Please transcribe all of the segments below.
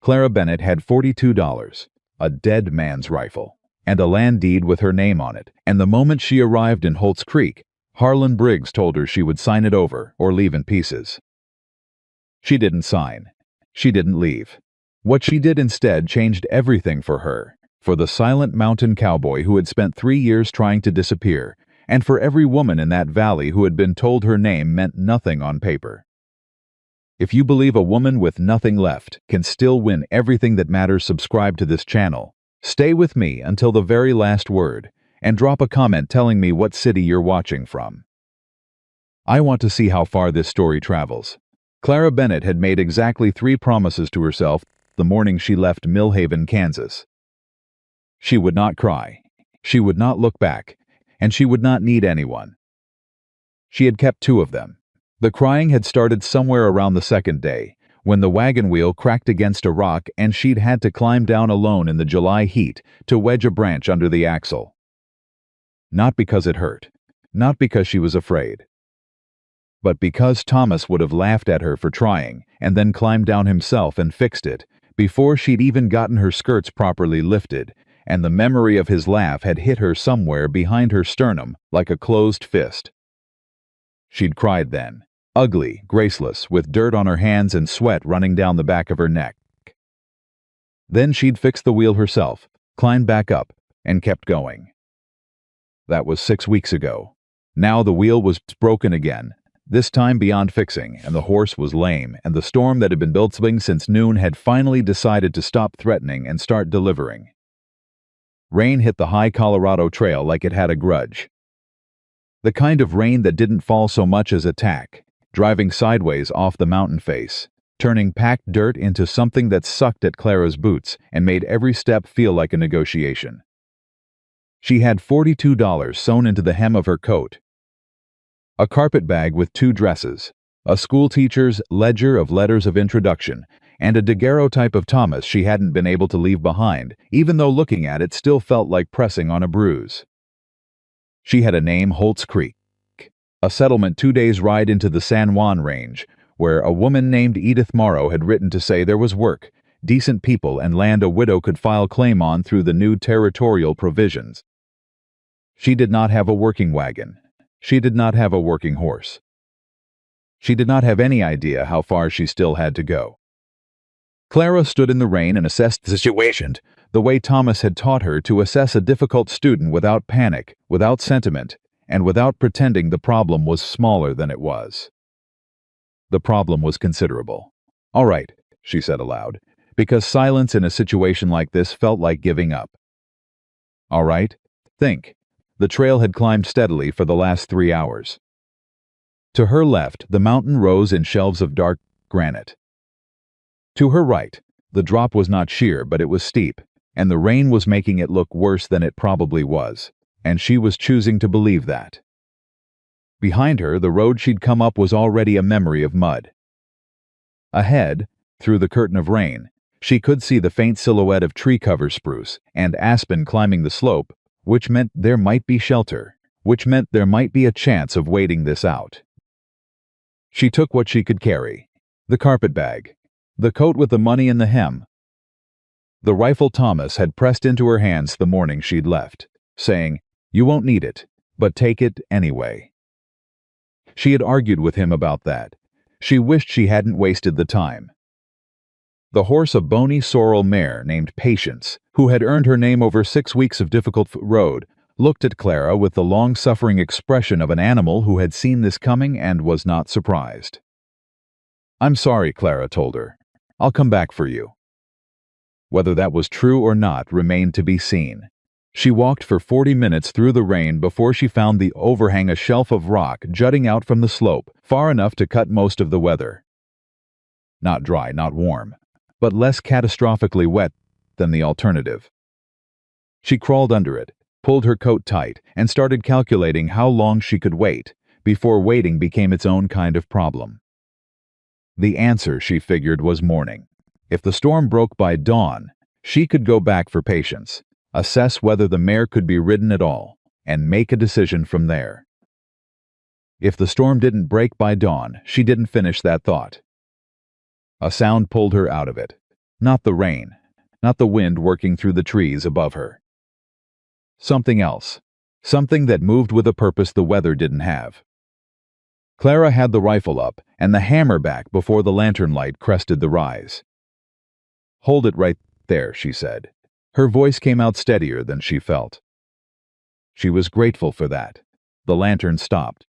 Clara Bennett had $42, a dead man's rifle, and a land deed with her name on it, and the moment she arrived in Holt's Creek, Harlan Briggs told her she would sign it over or leave in pieces. She didn't sign. She didn't leave. What she did instead changed everything for her, for the silent mountain cowboy who had spent 3 years trying to disappear, and for every woman in that valley who had been told her name meant nothing on paper. If you believe a woman with nothing left can still win everything that matters, subscribe to this channel. Stay with me until the very last word, and drop a comment telling me what city you're watching from. I want to see how far this story travels. Clara Bennett had made exactly 3 promises to herself the morning she left Millhaven, Kansas. She would not cry, she would not look back, and she would not need anyone. She had kept 2 of them. The crying had started somewhere around the 2nd day, when the wagon wheel cracked against a rock and she'd had to climb down alone in the July heat to wedge a branch under the axle. Not because it hurt, not because she was afraid, but because Thomas would have laughed at her for trying and then climbed down himself and fixed it before she'd even gotten her skirts properly lifted, and the memory of his laugh had hit her somewhere behind her sternum like a closed fist. She'd cried then, ugly, graceless, with dirt on her hands and sweat running down the back of her neck. Then she'd fixed the wheel herself, climbed back up, and kept going. That was 6 weeks ago. Now the wheel was broken again, this time beyond fixing, and the horse was lame, and the storm that had been building since noon had finally decided to stop threatening and start delivering. Rain hit the high Colorado Trail like it had a grudge. The kind of rain that didn't fall so much as a tack, driving sideways off the mountain face, turning packed dirt into something that sucked at Clara's boots and made every step feel like a negotiation. She had $42 sewn into the hem of her coat, a carpet bag with 2 dresses, a schoolteacher's ledger of letters of introduction, and a daguerreotype of Thomas she hadn't been able to leave behind, even though looking at it still felt like pressing on a bruise. She had a name, Holt's Creek, a settlement 2 days' ride into the San Juan Range, where a woman named Edith Morrow had written to say there was work, decent people, and land a widow could file claim on through the new territorial provisions. She did not have a working wagon. She did not have a working horse. She did not have any idea how far she still had to go. Clara stood in the rain and assessed the situation the way Thomas had taught her to assess a difficult student, without panic, without sentiment, and without pretending the problem was smaller than it was. The problem was considerable. "All right," she said aloud, because silence in a situation like this felt like giving up. "All right, think." The trail had climbed steadily for the last 3 hours. To her left, the mountain rose in shelves of dark granite. To her right, the drop was not sheer, but it was steep, and the rain was making it look worse than it probably was, and she was choosing to believe that. Behind her, the road she'd come up was already a memory of mud. Ahead, through the curtain of rain, she could see the faint silhouette of tree cover spruce and aspen climbing the slope, which meant there might be shelter, which meant there might be a chance of waiting this out. She took what she could carry: the carpet bag, the coat with the money in the hem. The rifle Thomas had pressed into her hands the morning she'd left, saying, "You won't need it, but take it anyway." She had argued with him about that. She wished she hadn't wasted the time. The horse, a bony sorrel mare named Patience, who had earned her name over 6 weeks of difficult road, looked at Clara with the long-suffering expression of an animal who had seen this coming and was not surprised. "I'm sorry," Clara told her. "I'll come back for you." Whether that was true or not remained to be seen. She walked for 40 minutes through the rain before she found the overhang, a shelf of rock jutting out from the slope, far enough to cut most of the weather. Not dry, not warm, but less catastrophically wet than the alternative. She crawled under it, pulled her coat tight, and started calculating how long she could wait before waiting became its own kind of problem. The answer, she figured, was morning. If the storm broke by dawn, she could go back for Patience, assess whether the mare could be ridden at all, and make a decision from there. If the storm didn't break by dawn, she didn't finish that thought. A sound pulled her out of it. Not the rain, not the wind working through the trees above her. Something else. Something that moved with a purpose the weather didn't have. Clara had the rifle up and the hammer back before the lantern light crested the rise. "Hold it right there," she said. Her voice came out steadier than she felt. She was grateful for that. The lantern stopped.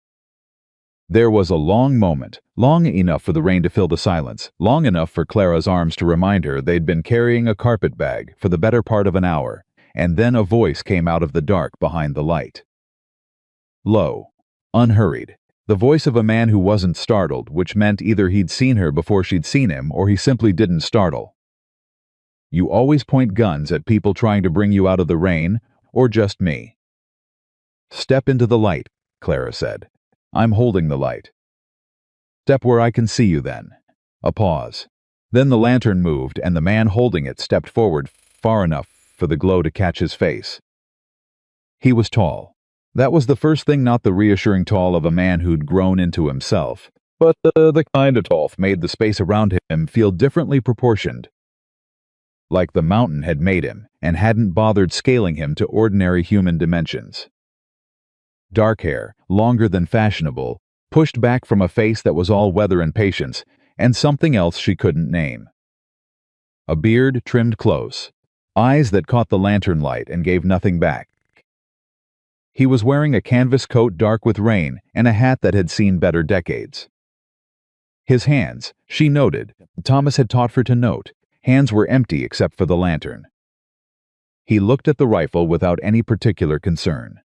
There was a long moment, long enough for the rain to fill the silence, long enough for Clara's arms to remind her they'd been carrying a carpet bag for the better part of an hour, and then a voice came out of the dark behind the light. Low, unhurried, the voice of a man who wasn't startled, which meant either he'd seen her before she'd seen him or he simply didn't startle. "You always point guns at people trying to bring you out of the rain, or just me?" "Step into the light," Clara said. "I'm holding the light." "Step where I can see you then." A pause. Then the lantern moved and the man holding it stepped forward far enough for the glow to catch his face. He was tall. That was the first thing, not the reassuring tall of a man who'd grown into himself, but the kind of tall made the space around him feel differently proportioned. Like the mountain had made him and hadn't bothered scaling him to ordinary human dimensions. Dark hair, longer than fashionable, pushed back from a face that was all weather and patience, and something else she couldn't name. A beard trimmed close, eyes that caught the lantern light and gave nothing back. He was wearing a canvas coat dark with rain and a hat that had seen better decades. His hands, she noted, Thomas had taught her to note, hands were empty except for the lantern. He looked at the rifle without any particular concern.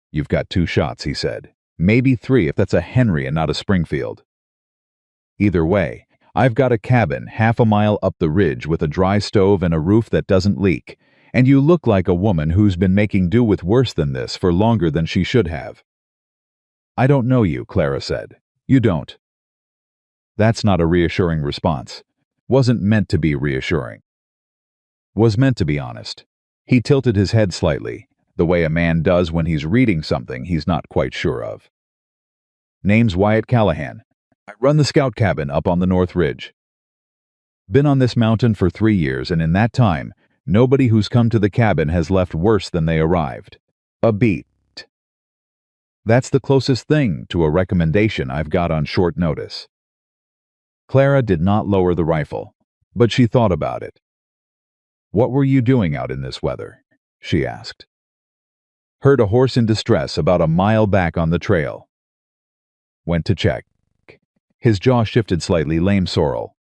"You've got 2 shots," he said. "Maybe 3 if that's a Henry and not a Springfield. Either way, I've got a cabin half a mile up the ridge with a dry stove and a roof that doesn't leak, and you look like a woman who's been making do with worse than this for longer than she should have." "I don't know you," Clara said. "You don't." That's not a reassuring response. Wasn't meant to be reassuring. Was meant to be honest. He tilted his head slightly, the way a man does when he's reading something he's not quite sure of. "Name's Wyatt Callahan. I run the scout cabin up on the North Ridge. Been on this mountain for 3 years, and in that time, nobody who's come to the cabin has left worse than they arrived. A beat. That's the closest thing to a recommendation I've got on short notice." Clara did not lower the rifle, but she thought about it. "What were you doing out in this weather?" she asked. "Heard a horse in distress about a mile back on the trail. Went to check." His jaw shifted slightly, lame sorrel.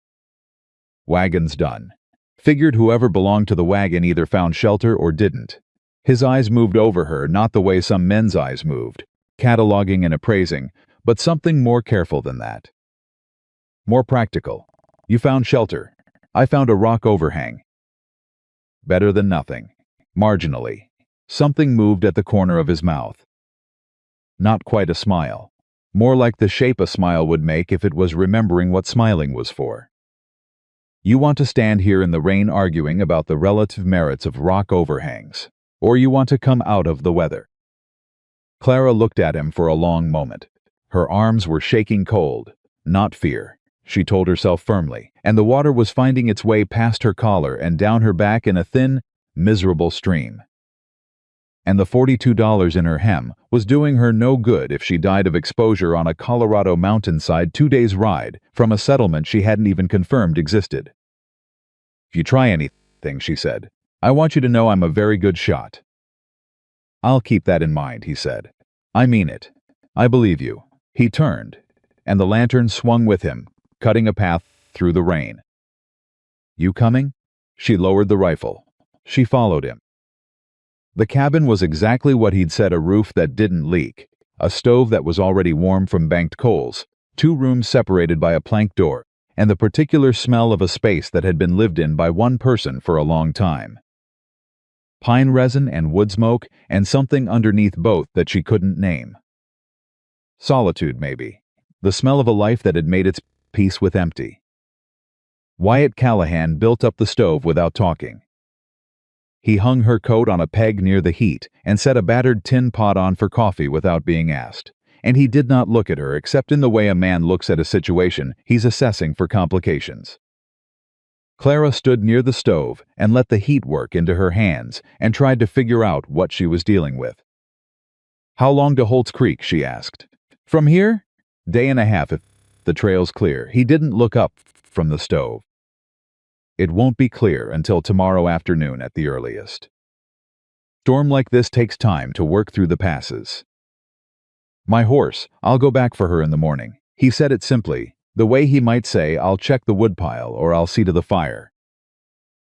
"Wagon's done. Figured whoever belonged to the wagon either found shelter or didn't." His eyes moved over her, not the way some men's eyes moved, cataloging and appraising, but something more careful than that. "More practical. You found shelter. I found a rock overhang." "Better than nothing." Marginally. Something moved at the corner of his mouth. Not quite a smile. More like the shape a smile would make if it was remembering what smiling was for. "You want to stand here in the rain arguing about the relative merits of rock overhangs, or you want to come out of the weather?" Clara looked at him for a long moment. Her arms were shaking cold, not fear, she told herself firmly, and the water was finding its way past her collar and down her back in a thin, miserable stream. And the $42 in her hem was doing her no good if she died of exposure on a Colorado mountainside 2 days' ride from a settlement she hadn't even confirmed existed. "If you try anything," she said, "I want you to know I'm a very good shot." "I'll keep that in mind," he said. "I mean it. I believe you." He turned, and the lantern swung with him, cutting a path through the rain. "You coming?" She lowered the rifle. She followed him. The cabin was exactly what he'd said, a roof that didn't leak, a stove that was already warm from banked coals, 2 rooms separated by a plank door, and the particular smell of a space that had been lived in by one person for a long time. Pine resin and wood smoke, and something underneath both that she couldn't name. Solitude, maybe. The smell of a life that had made its peace with empty. Wyatt Callahan built up the stove without talking. He hung her coat on a peg near the heat and set a battered tin pot on for coffee without being asked. And he did not look at her except in the way a man looks at a situation he's assessing for complications. Clara stood near the stove and let the heat work into her hands and tried to figure out what she was dealing with. "How long to Holt's Creek?" she asked. "From here? Day and a half if the trail's clear." He didn't look up from the stove. "It won't be clear until tomorrow afternoon at the earliest. Storm like this takes time to work through the passes." "My horse, I'll go back for her in the morning." He said it simply, the way he might say, "I'll check the woodpile," or "I'll see to the fire."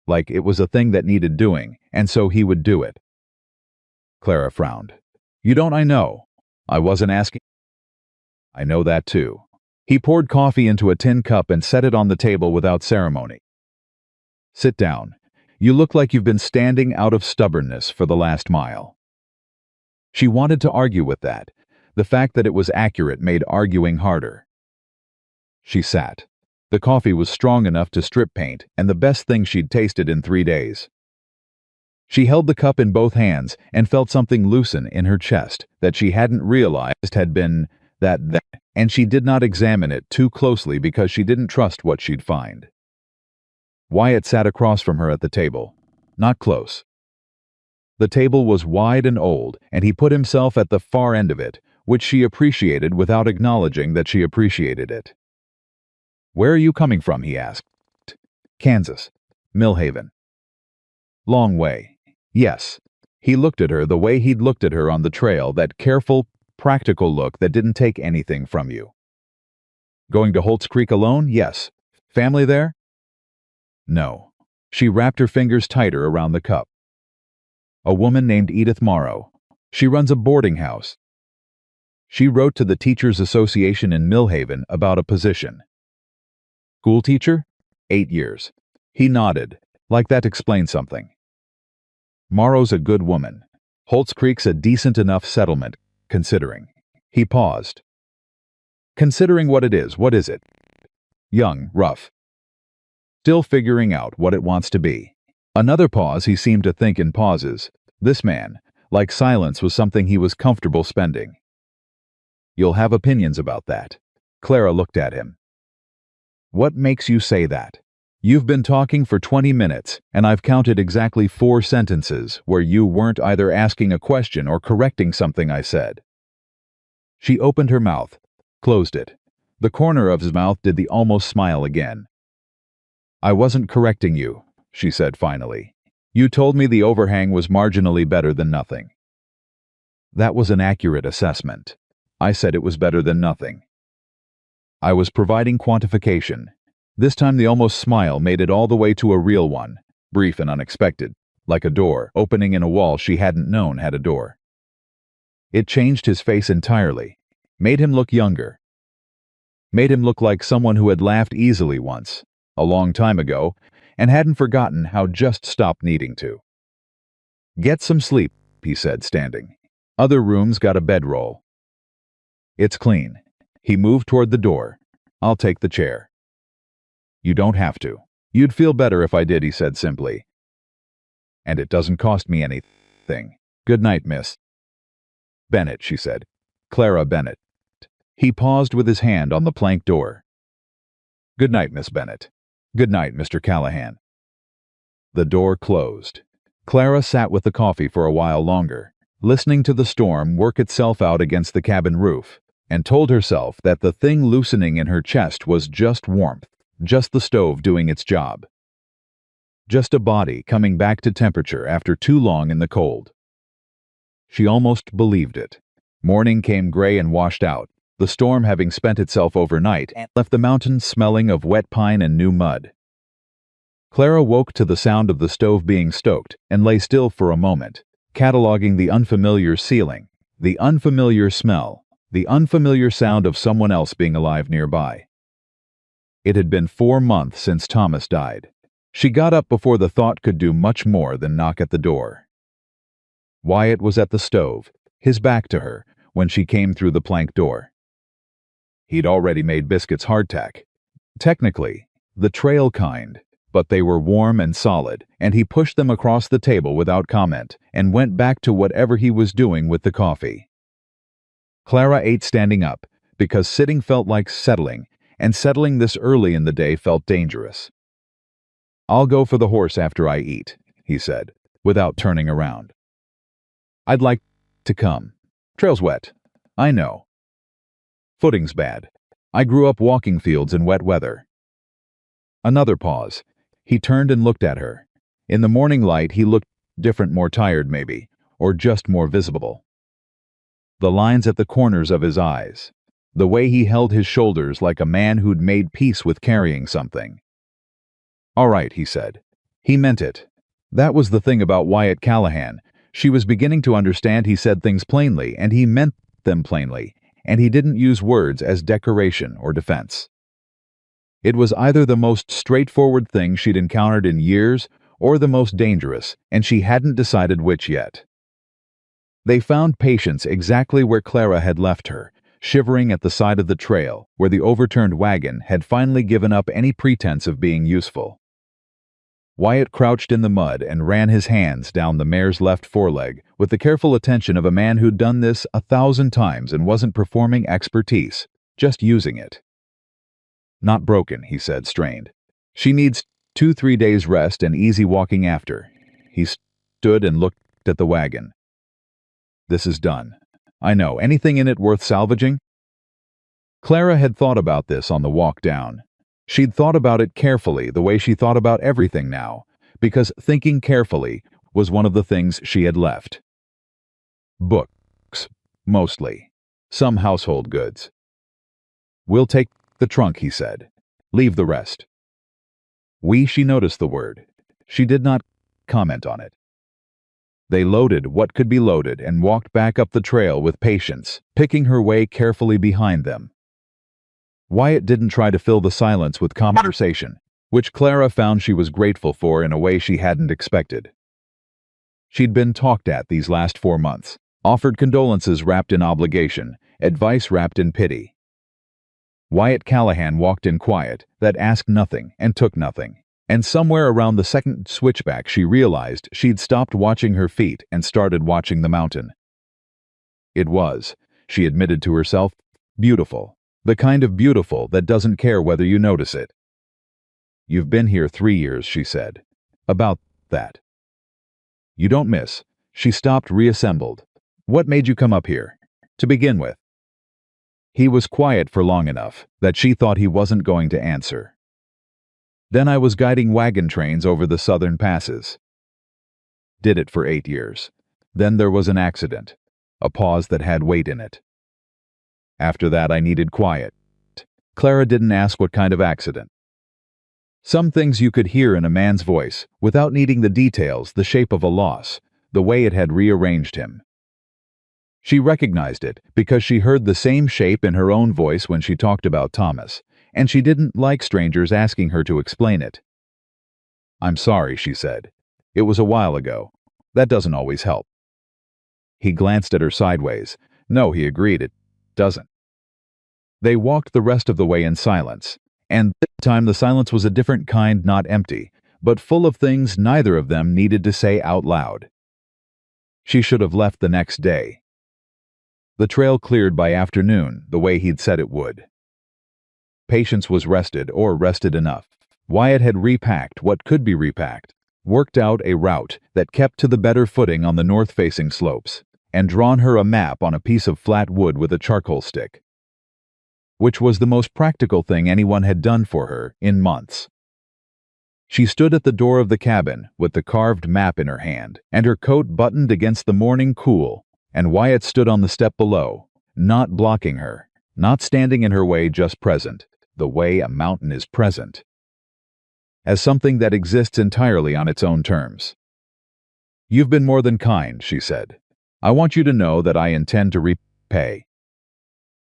Like it was a thing that needed doing, and so he would do it. Clara frowned. "You don't I know. I wasn't asking." "I know that too." He poured coffee into a tin cup and set it on the table without ceremony. "Sit down. You look like you've been standing out of stubbornness for the last mile." She wanted to argue with that. The fact that it was accurate made arguing harder. She sat. The coffee was strong enough to strip paint, and the best thing she'd tasted in 3 days. She held the cup in both hands and felt something loosen in her chest that she hadn't realized had been that, and she did not examine it too closely because she didn't trust what she'd find. Wyatt sat across from her at the table. Not close. The table was wide and old, and he put himself at the far end of it, which she appreciated without acknowledging that she appreciated it. "Where are you coming from?" he asked. "Kansas. Millhaven." "Long way." "Yes." He looked at her the way he'd looked at her on the trail, that careful, practical look that didn't take anything from you. "Going to Holt's Creek alone?" "Yes." "Family there?" "No." She wrapped her fingers tighter around the cup. "A woman named Edith Morrow. She runs a boarding house. She wrote to the Teachers Association in Millhaven about a position." "School teacher?" 8 years. He nodded, like that explained something. "Morrow's a good woman. Holt's Creek's a decent enough settlement, considering." He paused. "Considering what it is, what is it?" "Young, rough. Still figuring out what it wants to be." Another pause. He seemed to think in pauses. This man, like silence, was something he was comfortable spending. "You'll have opinions about that." Clara looked at him. "What makes you say that? You've been talking for 20 minutes, and I've counted exactly 4 sentences where you weren't either asking a question or correcting something I said." She opened her mouth, closed it. The corner of his mouth did the almost smile again. "I wasn't correcting you," she said finally. "You told me the overhang was marginally better than nothing." "That was an accurate assessment. I said it was better than nothing. I was providing quantification." This time the almost smile made it all the way to a real one, brief and unexpected, like a door opening in a wall she hadn't known had a door. It changed his face entirely, made him look younger. Made him look like someone who had laughed easily once, a long time ago, and hadn't forgotten how just stopped needing to. "Get some sleep," he said, standing. "Other rooms got a bedroll." "It's clean." He moved toward the door. "I'll take the chair." "You don't have to. You'd feel better if I did," he said simply. "And it doesn't cost me anything. Good night, Miss Bennett," she said. "Clara Bennett." He paused with his hand on the plank door. "Good night, Miss Bennett." "Good night, Mr. Callahan." The door closed. Clara sat with the coffee for a while longer, listening to the storm work itself out against the cabin roof, and told herself that the thing loosening in her chest was just warmth, just the stove doing its job. Just a body coming back to temperature after too long in the cold. She almost believed it. Morning came gray and washed out, the storm having spent itself overnight and left the mountains smelling of wet pine and new mud. Clara woke to the sound of the stove being stoked and lay still for a moment, cataloging the unfamiliar ceiling, the unfamiliar smell, the unfamiliar sound of someone else being alive nearby. It had been 4 months since Thomas died. She got up before the thought could do much more than knock at the door. Wyatt was at the stove, his back to her, when she came through the plank door. He'd already made biscuits hardtack. Technically, the trail kind, but they were warm and solid, and he pushed them across the table without comment and went back to whatever he was doing with the coffee. Clara ate standing up, because sitting felt like settling, and settling this early in the day felt dangerous. "I'll go for the horse after I eat," he said, without turning around. "I'd like to come. Trail's wet. I know. Footing's bad. I grew up walking fields in wet weather." Another pause. He turned and looked at her. In the morning light, he looked different, more tired maybe, or just more visible. The lines at the corners of his eyes, the way he held his shoulders like a man who'd made peace with carrying something. "All right," he said. He meant it. That was the thing about Wyatt Callahan. She was beginning to understand he said things plainly, and he meant them plainly, and he didn't use words as decoration or defense. It was either the most straightforward thing she'd encountered in years or the most dangerous, and she hadn't decided which yet. They found Patience exactly where Clara had left her, shivering at the side of the trail, where the overturned wagon had finally given up any pretense of being useful. Wyatt crouched in the mud and ran his hands down the mare's left foreleg with the careful attention of a man who'd done this 1,000 times and wasn't performing expertise, just using it. "Not broken," he said, strained. "She needs 2-3 days rest and easy walking after." He stood and looked at the wagon. "This is done. I know. Anything in it worth salvaging?" Clara had thought about this on the walk down. She'd thought about it carefully, the way she thought about everything now, because thinking carefully was one of the things she had left. Books, mostly. Some household goods. "We'll take the trunk," he said. "Leave the rest." She noticed the word. She did not comment on it. They loaded what could be loaded and walked back up the trail with Patience, picking her way carefully behind them. Wyatt didn't try to fill the silence with conversation, which Clara found she was grateful for in a way she hadn't expected. She'd been talked at these last 4 months, offered condolences wrapped in obligation, advice wrapped in pity. Wyatt Callahan walked in quiet, that asked nothing and took nothing, and somewhere around the second switchback she realized she'd stopped watching her feet and started watching the mountain. It was, she admitted to herself, beautiful. The kind of beautiful that doesn't care whether you notice it. "You've been here 3 years," she said. "About that." "You don't miss." She stopped, reassembled. "What made you come up here, to begin with?" He was quiet for long enough that she thought he wasn't going to answer. "Then I was guiding wagon trains over the southern passes. Did it for 8 years. Then there was an accident, a pause that had weight in it. After that I needed quiet." Clara didn't ask what kind of accident. Some things you could hear in a man's voice, without needing the details, the shape of a loss, the way it had rearranged him. She recognized it because she heard the same shape in her own voice when she talked about Thomas, and she didn't like strangers asking her to explain it. "I'm sorry," she said. "It was a while ago. That doesn't always help." He glanced at her sideways. "No," he agreed, "it doesn't." They walked the rest of the way in silence, and this time the silence was a different kind, not empty, but full of things neither of them needed to say out loud. She should have left the next day. The trail cleared by afternoon, the way he'd said it would. Patience was rested, or rested enough. Wyatt had repacked what could be repacked, worked out a route that kept to the better footing on the north-facing slopes, and drawn her a map on a piece of flat wood with a charcoal stick, which was the most practical thing anyone had done for her in months. She stood at the door of the cabin with the carved map in her hand and her coat buttoned against the morning cool, and Wyatt stood on the step below, not blocking her, not standing in her way, just present, the way a mountain is present, as something that exists entirely on its own terms. "You've been more than kind," she said. "I want you to know that I intend to repay."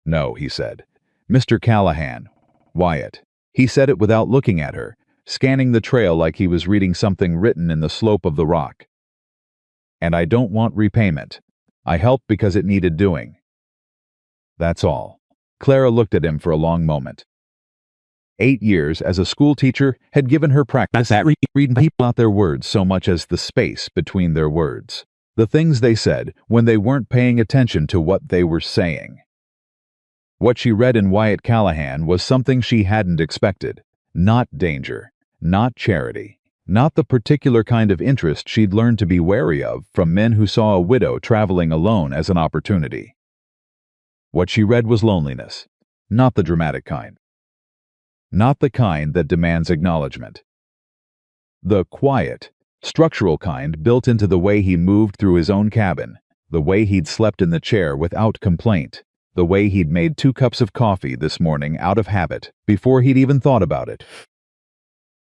"No," he said. "Mr. Callahan, Wyatt." He said it without looking at her, scanning the trail like he was reading something written in the slope of the rock. "And I don't want repayment. I helped because it needed doing. That's all." Clara looked at him for a long moment. 8 years as a school teacher had given her practice at reading people out their words so much as the space between their words, the things they said when they weren't paying attention to what they were saying. What she read in Wyatt Callahan was something she hadn't expected. Not danger, not charity, Not the particular kind of interest she'd learned to be wary of from men who saw a widow traveling alone as an opportunity. What she read was loneliness, not the dramatic kind. Not the kind that demands acknowledgement. The quiet, structural kind built into the way he moved through his own cabin, the way he'd slept in the chair without complaint, the way he'd made 2 cups of coffee this morning out of habit before he'd even thought about it.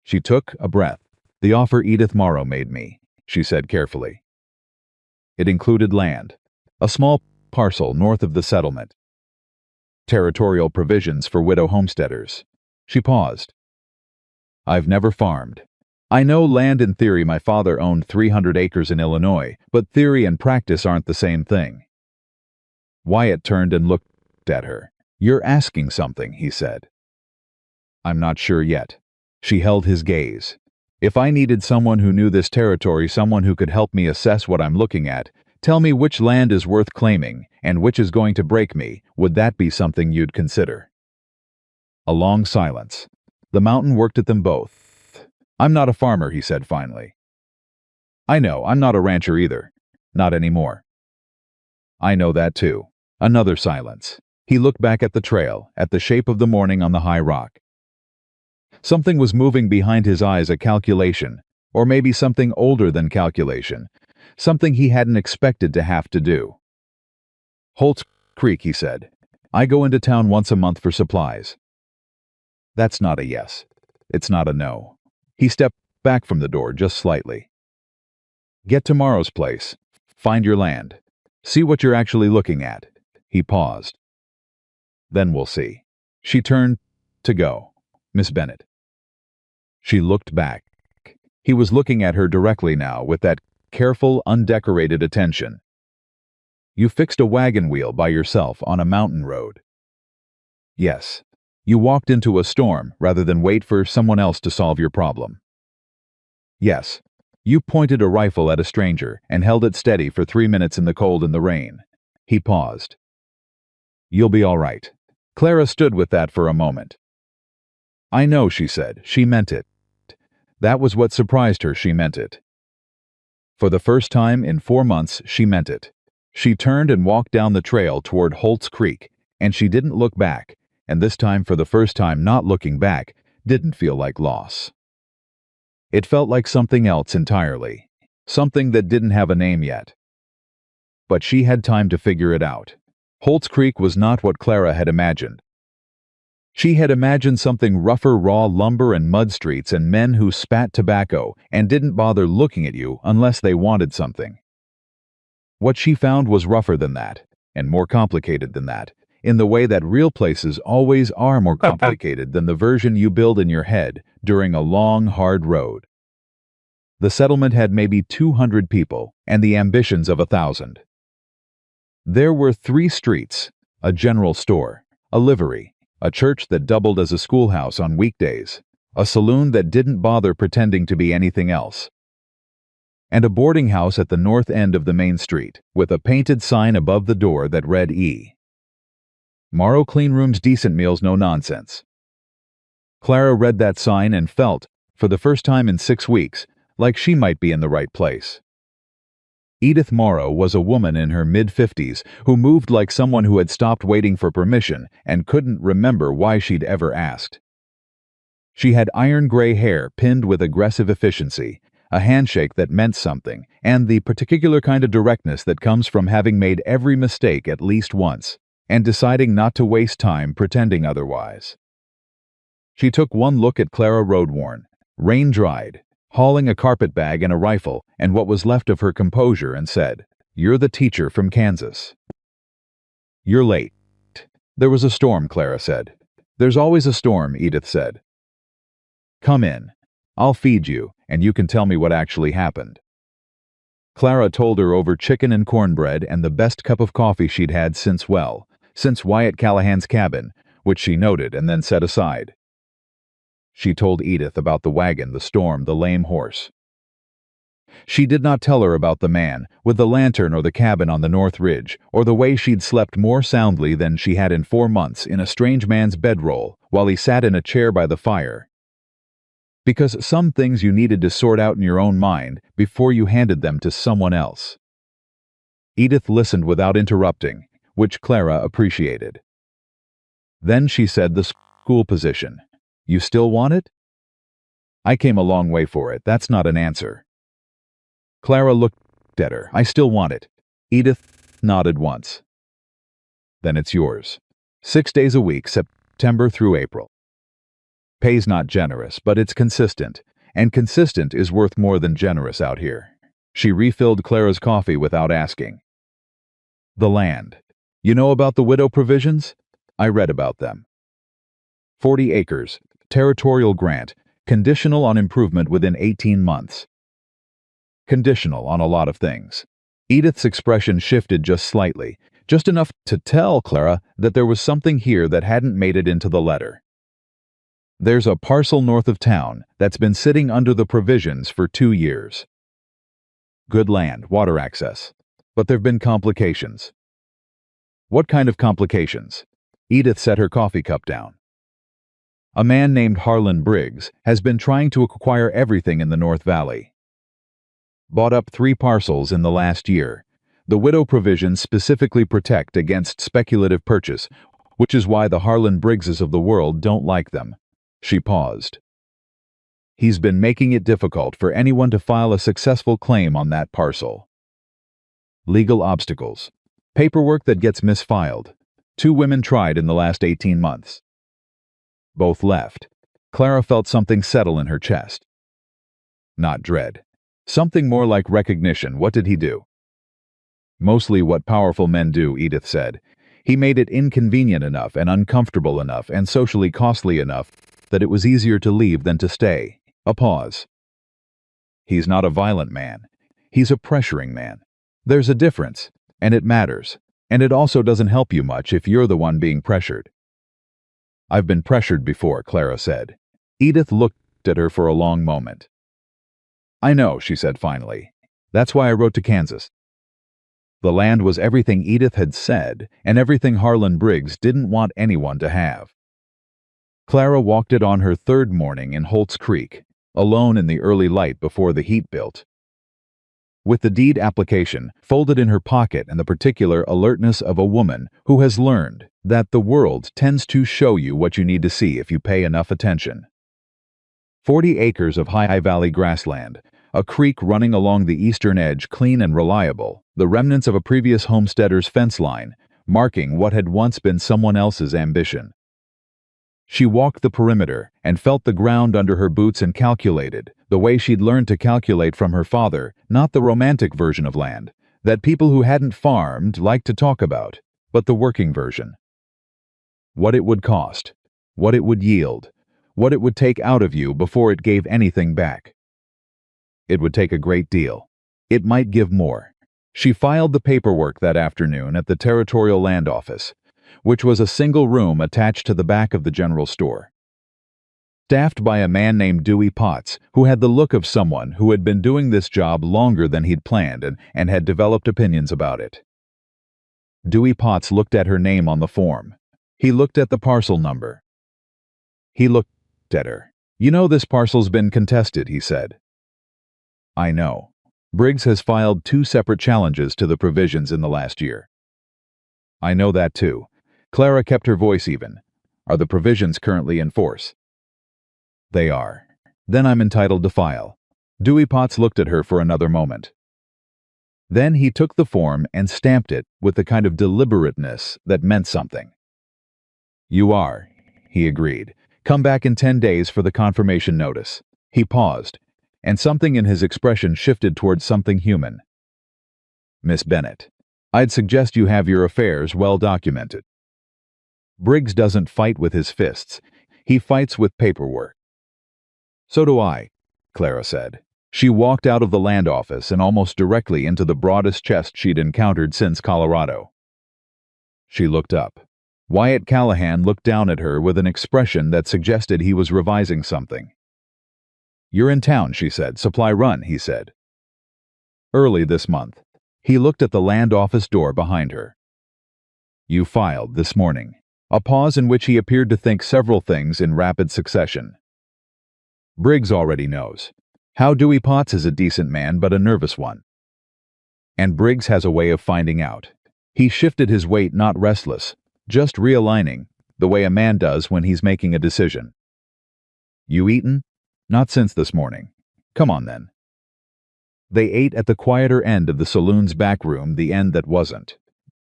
She took a breath. "The offer Edith Morrow made me," she said carefully. It included land, a small parcel north of the settlement. Territorial provisions for widow homesteaders. She paused. "I've never farmed. I know land in theory. My father owned 300 acres in Illinois, but theory and practice aren't the same thing." Wyatt turned and looked at her. "You're asking something," he said. "I'm not sure yet." She held his gaze. "If I needed someone who knew this territory, someone who could help me assess what I'm looking at, tell me which land is worth claiming and which is going to break me, would that be something you'd consider?" A long silence. The mountain worked at them both. "I'm not a farmer," he said finally. "I know, I'm not a rancher either. Not anymore." "I know that too." Another silence. He looked back at the trail, at the shape of the morning on the high rock. Something was moving behind his eyes, a calculation, or maybe something older than calculation, something he hadn't expected to have to do. "Holt's Creek," he said. "I go into town once a month for supplies." That's not a yes. It's not a no. He stepped back from the door just slightly. "Get to Morrow's place. Find your land. See what you're actually looking at." He paused. "Then we'll see." She turned to go. "Miss Bennett." She looked back. He was looking at her directly now with that careful, undecorated attention. "You fixed a wagon wheel by yourself on a mountain road." "Yes. You walked into a storm rather than wait for someone else to solve your problem." "Yes. You pointed a rifle at a stranger and held it steady for 3 minutes in the cold and the rain." He paused. "You'll be all right." Clara stood with that for a moment. "I know," she said. She meant it. That was what surprised her. She meant it. For the first time in 4 months, she meant it. She turned and walked down the trail toward Holt's Creek, and she didn't look back, and this time, for the first time, not looking back didn't feel like loss. It felt like something else entirely, something that didn't have a name yet. But she had time to figure it out. Holt's Creek was not what Clara had imagined. She had imagined something rougher, raw lumber and mud streets and men who spat tobacco and didn't bother looking at you unless they wanted something. What she found was rougher than that, and more complicated than that, in the way that real places always are more complicated than the version you build in your head during a long, hard road. The settlement had maybe 200 people and the ambitions of 1,000. There were 3 streets, a general store, a livery, a church that doubled as a schoolhouse on weekdays, a saloon that didn't bother pretending to be anything else, and a boarding house at the north end of the main street, with a painted sign above the door that read E. Morrow Clean Rooms, Decent Meals, No Nonsense. Clara read that sign and felt, for the first time in 6 weeks, like she might be in the right place. Edith Morrow was a woman in her mid-50s who moved like someone who had stopped waiting for permission and couldn't remember why she'd ever asked. She had iron gray hair pinned with aggressive efficiency, a handshake that meant something, and the particular kind of directness that comes from having made every mistake at least once and deciding not to waste time pretending otherwise. She took one look at Clara, road-worn, rain-dried, hauling a carpet bag and a rifle and what was left of her composure, and said, "You're the teacher from Kansas." "You're late." "There was a storm," Clara said. "There's always a storm," Edith said. "Come in. I'll feed you, and you can tell me what actually happened." Clara told her over chicken and cornbread and the best cup of coffee she'd had since Wyatt Callahan's cabin, which she noted and then set aside. She told Edith about the wagon, the storm, the lame horse. She did not tell her about the man with the lantern or the cabin on the North Ridge, or the way she'd slept more soundly than she had in 4 months in a strange man's bedroll while he sat in a chair by the fire. Because some things you needed to sort out in your own mind before you handed them to someone else. Edith listened without interrupting, which Clara appreciated. Then she said the school position. You still want it? I came a long way for it. That's not an answer. Clara looked at her. I still want it. Edith nodded once. Then it's yours. 6 days a week, September through April. Pay's not generous, but it's consistent, and consistent is worth more than generous out here. She refilled Clara's coffee without asking. The land. You know about the widow provisions? I read about them. 40 acres, territorial grant, conditional on improvement within 18 months. Conditional on a lot of things. Edith's expression shifted just slightly, just enough to tell Clara that there was something here that hadn't made it into the letter. There's a parcel north of town that's been sitting under the provisions for 2 years. Good land, water access. But there've been complications. What kind of complications? Edith set her coffee cup down. A man named Harlan Briggs has been trying to acquire everything in the North Valley. Bought up 3 parcels in the last year. The widow provisions specifically protect against speculative purchase, which is why the Harlan Briggses of the world don't like them. She paused. He's been making it difficult for anyone to file a successful claim on that parcel. Legal obstacles. Paperwork that gets misfiled. 2 women tried in the last 18 months. Both left. Clara felt something settle in her chest. Not dread. Something more like recognition. What did he do? Mostly what powerful men do, Edith said. He made it inconvenient enough and uncomfortable enough and socially costly enough that it was easier to leave than to stay. A pause. He's not a violent man. He's a pressuring man. There's a difference, and it matters, and it also doesn't help you much if you're the one being pressured. I've been pressured before, Clara said. Edith looked at her for a long moment. I know, she said finally. That's why I wrote to Kansas. The land was everything Edith had said, and everything Harlan Briggs didn't want anyone to have. Clara walked it on her 3rd morning in Holt's Creek, alone in the early light before the heat built. With the deed application folded in her pocket and the particular alertness of a woman who has learned that the world tends to show you what you need to see if you pay enough attention. 40 acres of high valley grassland, a creek running along the eastern edge clean and reliable, the remnants of a previous homesteader's fence line, marking what had once been someone else's ambition. She walked the perimeter and felt the ground under her boots and calculated, the way she'd learned to calculate from her father, not the romantic version of land, that people who hadn't farmed liked to talk about, but the working version. What it would cost, what it would yield, what it would take out of you before it gave anything back. It would take a great deal. It might give more. She filed the paperwork that afternoon at the Territorial Land Office, which was a single room attached to the back of the general store. Staffed by a man named Dewey Potts, who had the look of someone who had been doing this job longer than he'd planned and had developed opinions about it. Dewey Potts looked at her name on the form. He looked at the parcel number. He looked at her. You know this parcel's been contested, he said. I know. Briggs has filed 2 separate challenges to the provisions in the last year. I know that too. Clara kept her voice even. Are the provisions currently in force? They are. Then I'm entitled to file. Dewey Potts looked at her for another moment. Then he took the form and stamped it with the kind of deliberateness that meant something. You are, he agreed. Come back in 10 days for the confirmation notice. He paused, and something in his expression shifted towards something human. Miss Bennett, I'd suggest you have your affairs well documented. Briggs doesn't fight with his fists. He fights with paperwork. So do I, Clara said. She walked out of the land office and almost directly into the broadest chest she'd encountered since Colorado. She looked up. Wyatt Callahan looked down at her with an expression that suggested he was revising something. You're in town, she said. Supply run, he said. Early this month. He looked at the land office door behind her. You filed this morning. A pause in which he appeared to think several things in rapid succession. Briggs already knows. How Dewey Potts is a decent man but a nervous one. And Briggs has a way of finding out. He shifted his weight, not restless, just realigning, the way a man does when he's making a decision. You eaten? Not since this morning. Come on then. They ate at the quieter end of the saloon's back room, the end that wasn't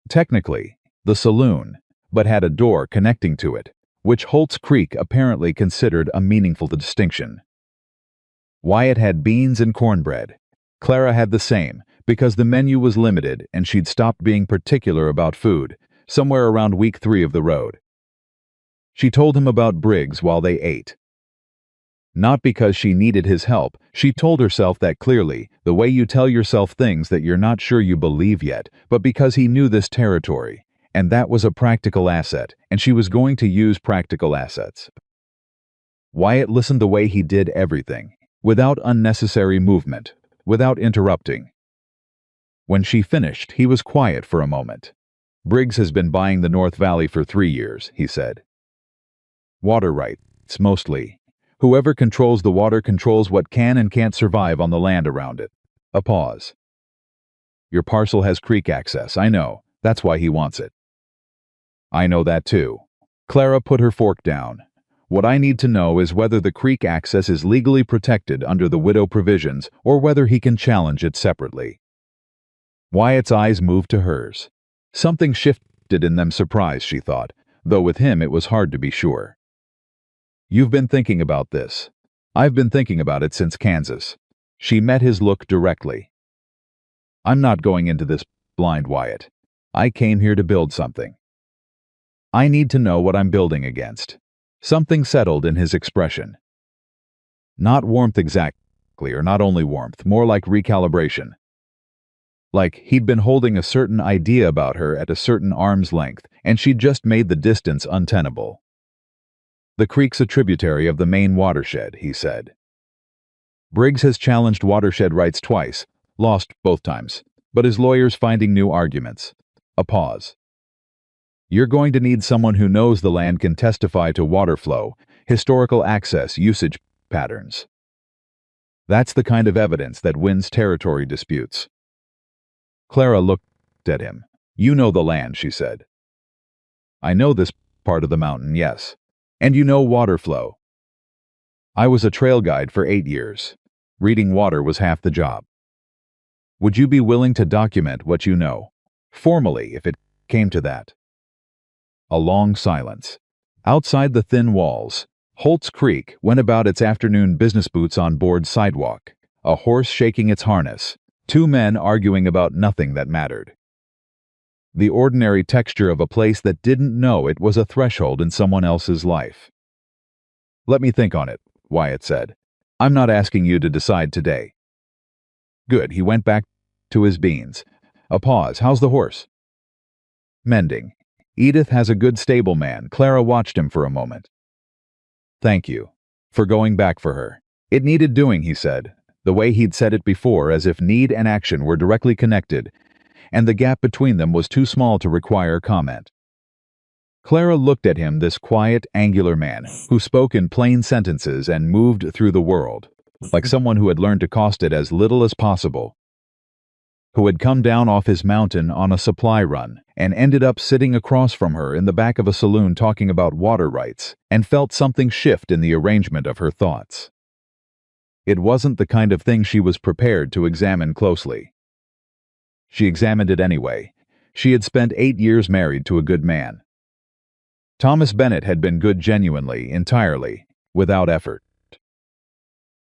technically the saloon, but had a door connecting to it, which Holt's Creek apparently considered a meaningful distinction. Wyatt had beans and cornbread. Clara had the same, because the menu was limited and she'd stopped being particular about food, somewhere around week 3 of the road. She told him about Briggs while they ate. Not because she needed his help, she told herself that clearly, the way you tell yourself things that you're not sure you believe yet, but because he knew this territory, and that was a practical asset, and she was going to use practical assets. Wyatt listened the way he did everything, without unnecessary movement, without interrupting. When she finished, he was quiet for a moment. Briggs has been buying the North Valley for 3 years, he said. Water rights, mostly. Whoever controls the water controls what can and can't survive on the land around it. A pause. Your parcel has creek access, I know. That's why he wants it. I know that too. Clara put her fork down. What I need to know is whether the creek access is legally protected under the widow provisions or whether he can challenge it separately. Wyatt's eyes moved to hers. Something shifted in them, surprise, she thought, though with him it was hard to be sure. You've been thinking about this. I've been thinking about it since Kansas. She met his look directly. I'm not going into this blind, Wyatt. I came here to build something. I need to know what I'm building against. Something settled in his expression. Not warmth exactly, or not only warmth, more like recalibration. Like he'd been holding a certain idea about her at a certain arm's length, and she'd just made the distance untenable. The creek's a tributary of the main watershed, he said. Briggs has challenged watershed rights twice, lost both times, but his lawyer's finding new arguments. A pause. You're going to need someone who knows the land can testify to water flow, historical access, usage patterns. That's the kind of evidence that wins territory disputes. Clara looked at him. You know the land, she said. I know this part of the mountain, yes. And you know water flow. I was a trail guide for 8 years. Reading water was half the job. Would you be willing to document what you know, formally, if it came to that? A long silence. Outside the thin walls, Holt's Creek went about its afternoon business boots on board sidewalk, a horse shaking its harness, 2 men arguing about nothing that mattered. The ordinary texture of a place that didn't know it was a threshold in someone else's life. Let me think on it, Wyatt said. I'm not asking you to decide today. Good, he went back to his beans. A pause. How's the horse? Mending. Edith has a good stableman. Clara watched him for a moment. Thank you. For going back for her. It needed doing, he said, the way he'd said it before, as if need and action were directly connected, and the gap between them was too small to require comment. Clara looked at him, this quiet, angular man, who spoke in plain sentences and moved through the world, like someone who had learned to cost it as little as possible, who had come down off his mountain on a supply run and ended up sitting across from her in the back of a saloon talking about water rights, and felt something shift in the arrangement of her thoughts. It wasn't the kind of thing she was prepared to examine closely. She examined it anyway. She had spent 8 years married to a good man. Thomas Bennett had been good genuinely, entirely, without effort.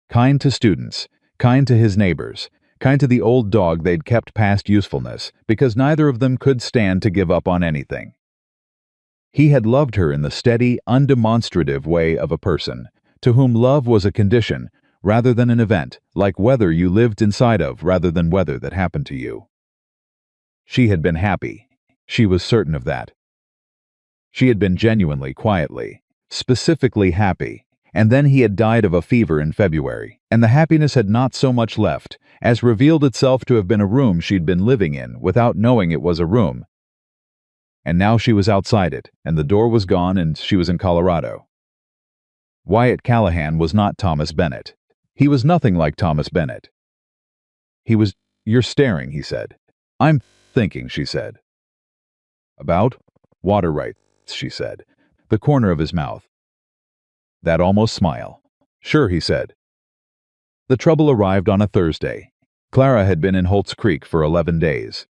Kind to students, kind to his neighbors, kind to the old dog they'd kept past usefulness, because neither of them could stand to give up on anything. He had loved her in the steady, undemonstrative way of a person, to whom love was a condition rather than an event, like weather you lived inside of rather than weather that happened to you. She had been happy. She was certain of that. She had been genuinely, quietly, specifically happy, and then he had died of a fever in February, and the happiness had not so much left as revealed itself to have been a room she'd been living in without knowing it was a room. And now she was outside it, and the door was gone, and she was in Colorado. Wyatt Callahan was not Thomas Bennett. He was nothing like Thomas Bennett. He was, "You're staring," he said. "I'm thinking," she said. "About? Water rights," she said, the corner of his mouth. That almost smile. "Sure," he said. The trouble arrived on a Thursday. Clara had been in Holt's Creek for 11 days.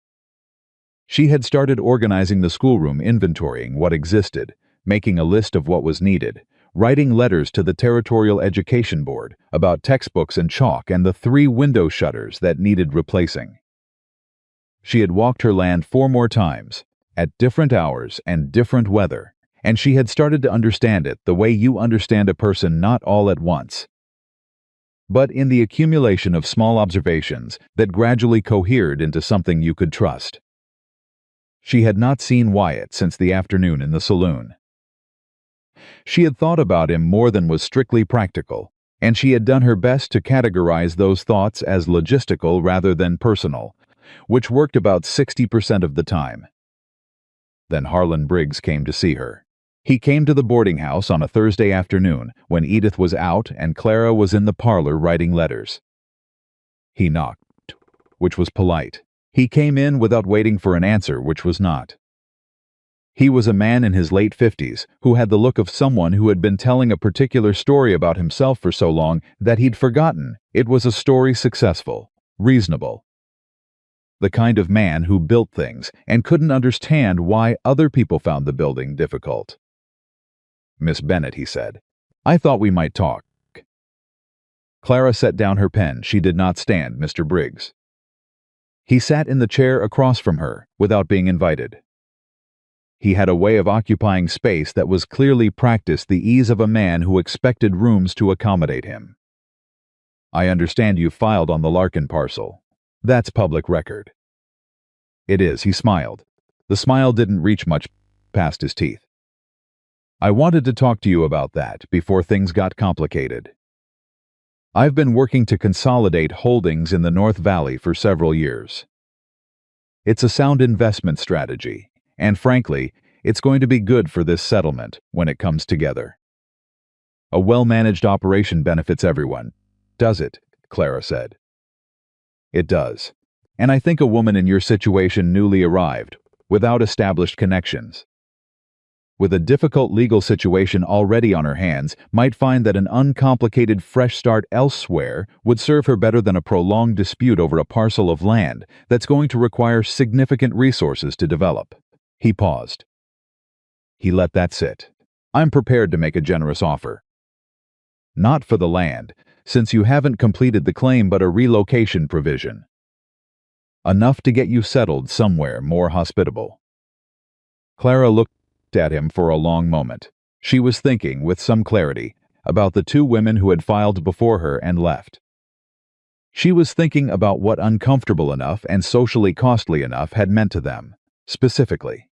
She had started organizing the schoolroom, inventorying what existed, making a list of what was needed, writing letters to the Territorial Education Board about textbooks and chalk and the 3 window shutters that needed replacing. She had walked her land 4 more times, at different hours and different weather, and she had started to understand it the way you understand a person not all at once, but in the accumulation of small observations that gradually cohered into something you could trust. She had not seen Wyatt since the afternoon in the saloon. She had thought about him more than was strictly practical, and she had done her best to categorize those thoughts as logistical rather than personal, which worked about 60% of the time. Then Harlan Briggs came to see her. He came to the boarding house on a Thursday afternoon when Edith was out and Clara was in the parlor writing letters. He knocked, which was polite. He came in without waiting for an answer, which was not. He was a man in his late 50s who had the look of someone who had been telling a particular story about himself for so long that he'd forgotten it was a story successful, reasonable. The kind of man who built things and couldn't understand why other people found the building difficult. "Miss Bennett," he said, "I thought we might talk." Clara set down her pen. She did not stand Mr. Briggs. He sat in the chair across from her without being invited. He had a way of occupying space that was clearly practiced the ease of a man who expected rooms to accommodate him. "I understand you filed on the Larkin parcel. That's public record." "It is," he smiled. The smile didn't reach much past his teeth. "I wanted to talk to you about that before things got complicated. I've been working to consolidate holdings in the North Valley for several years. It's a sound investment strategy, and frankly, it's going to be good for this settlement when it comes together. A well-managed operation benefits everyone, does it?" Clara said. "It does. And I think a woman in your situation, newly arrived, without established connections, with a difficult legal situation already on her hands, might find that an uncomplicated fresh start elsewhere would serve her better than a prolonged dispute over a parcel of land that's going to require significant resources to develop." He paused. He let that sit. "I'm prepared to make a generous offer. Not for the land, since you haven't completed the claim, but a relocation provision. Enough to get you settled somewhere more hospitable." Clara looked at him for a long moment. She was thinking, with some clarity, about the 2 women who had filed before her and left. She was thinking about what uncomfortable enough and socially costly enough had meant to them, specifically.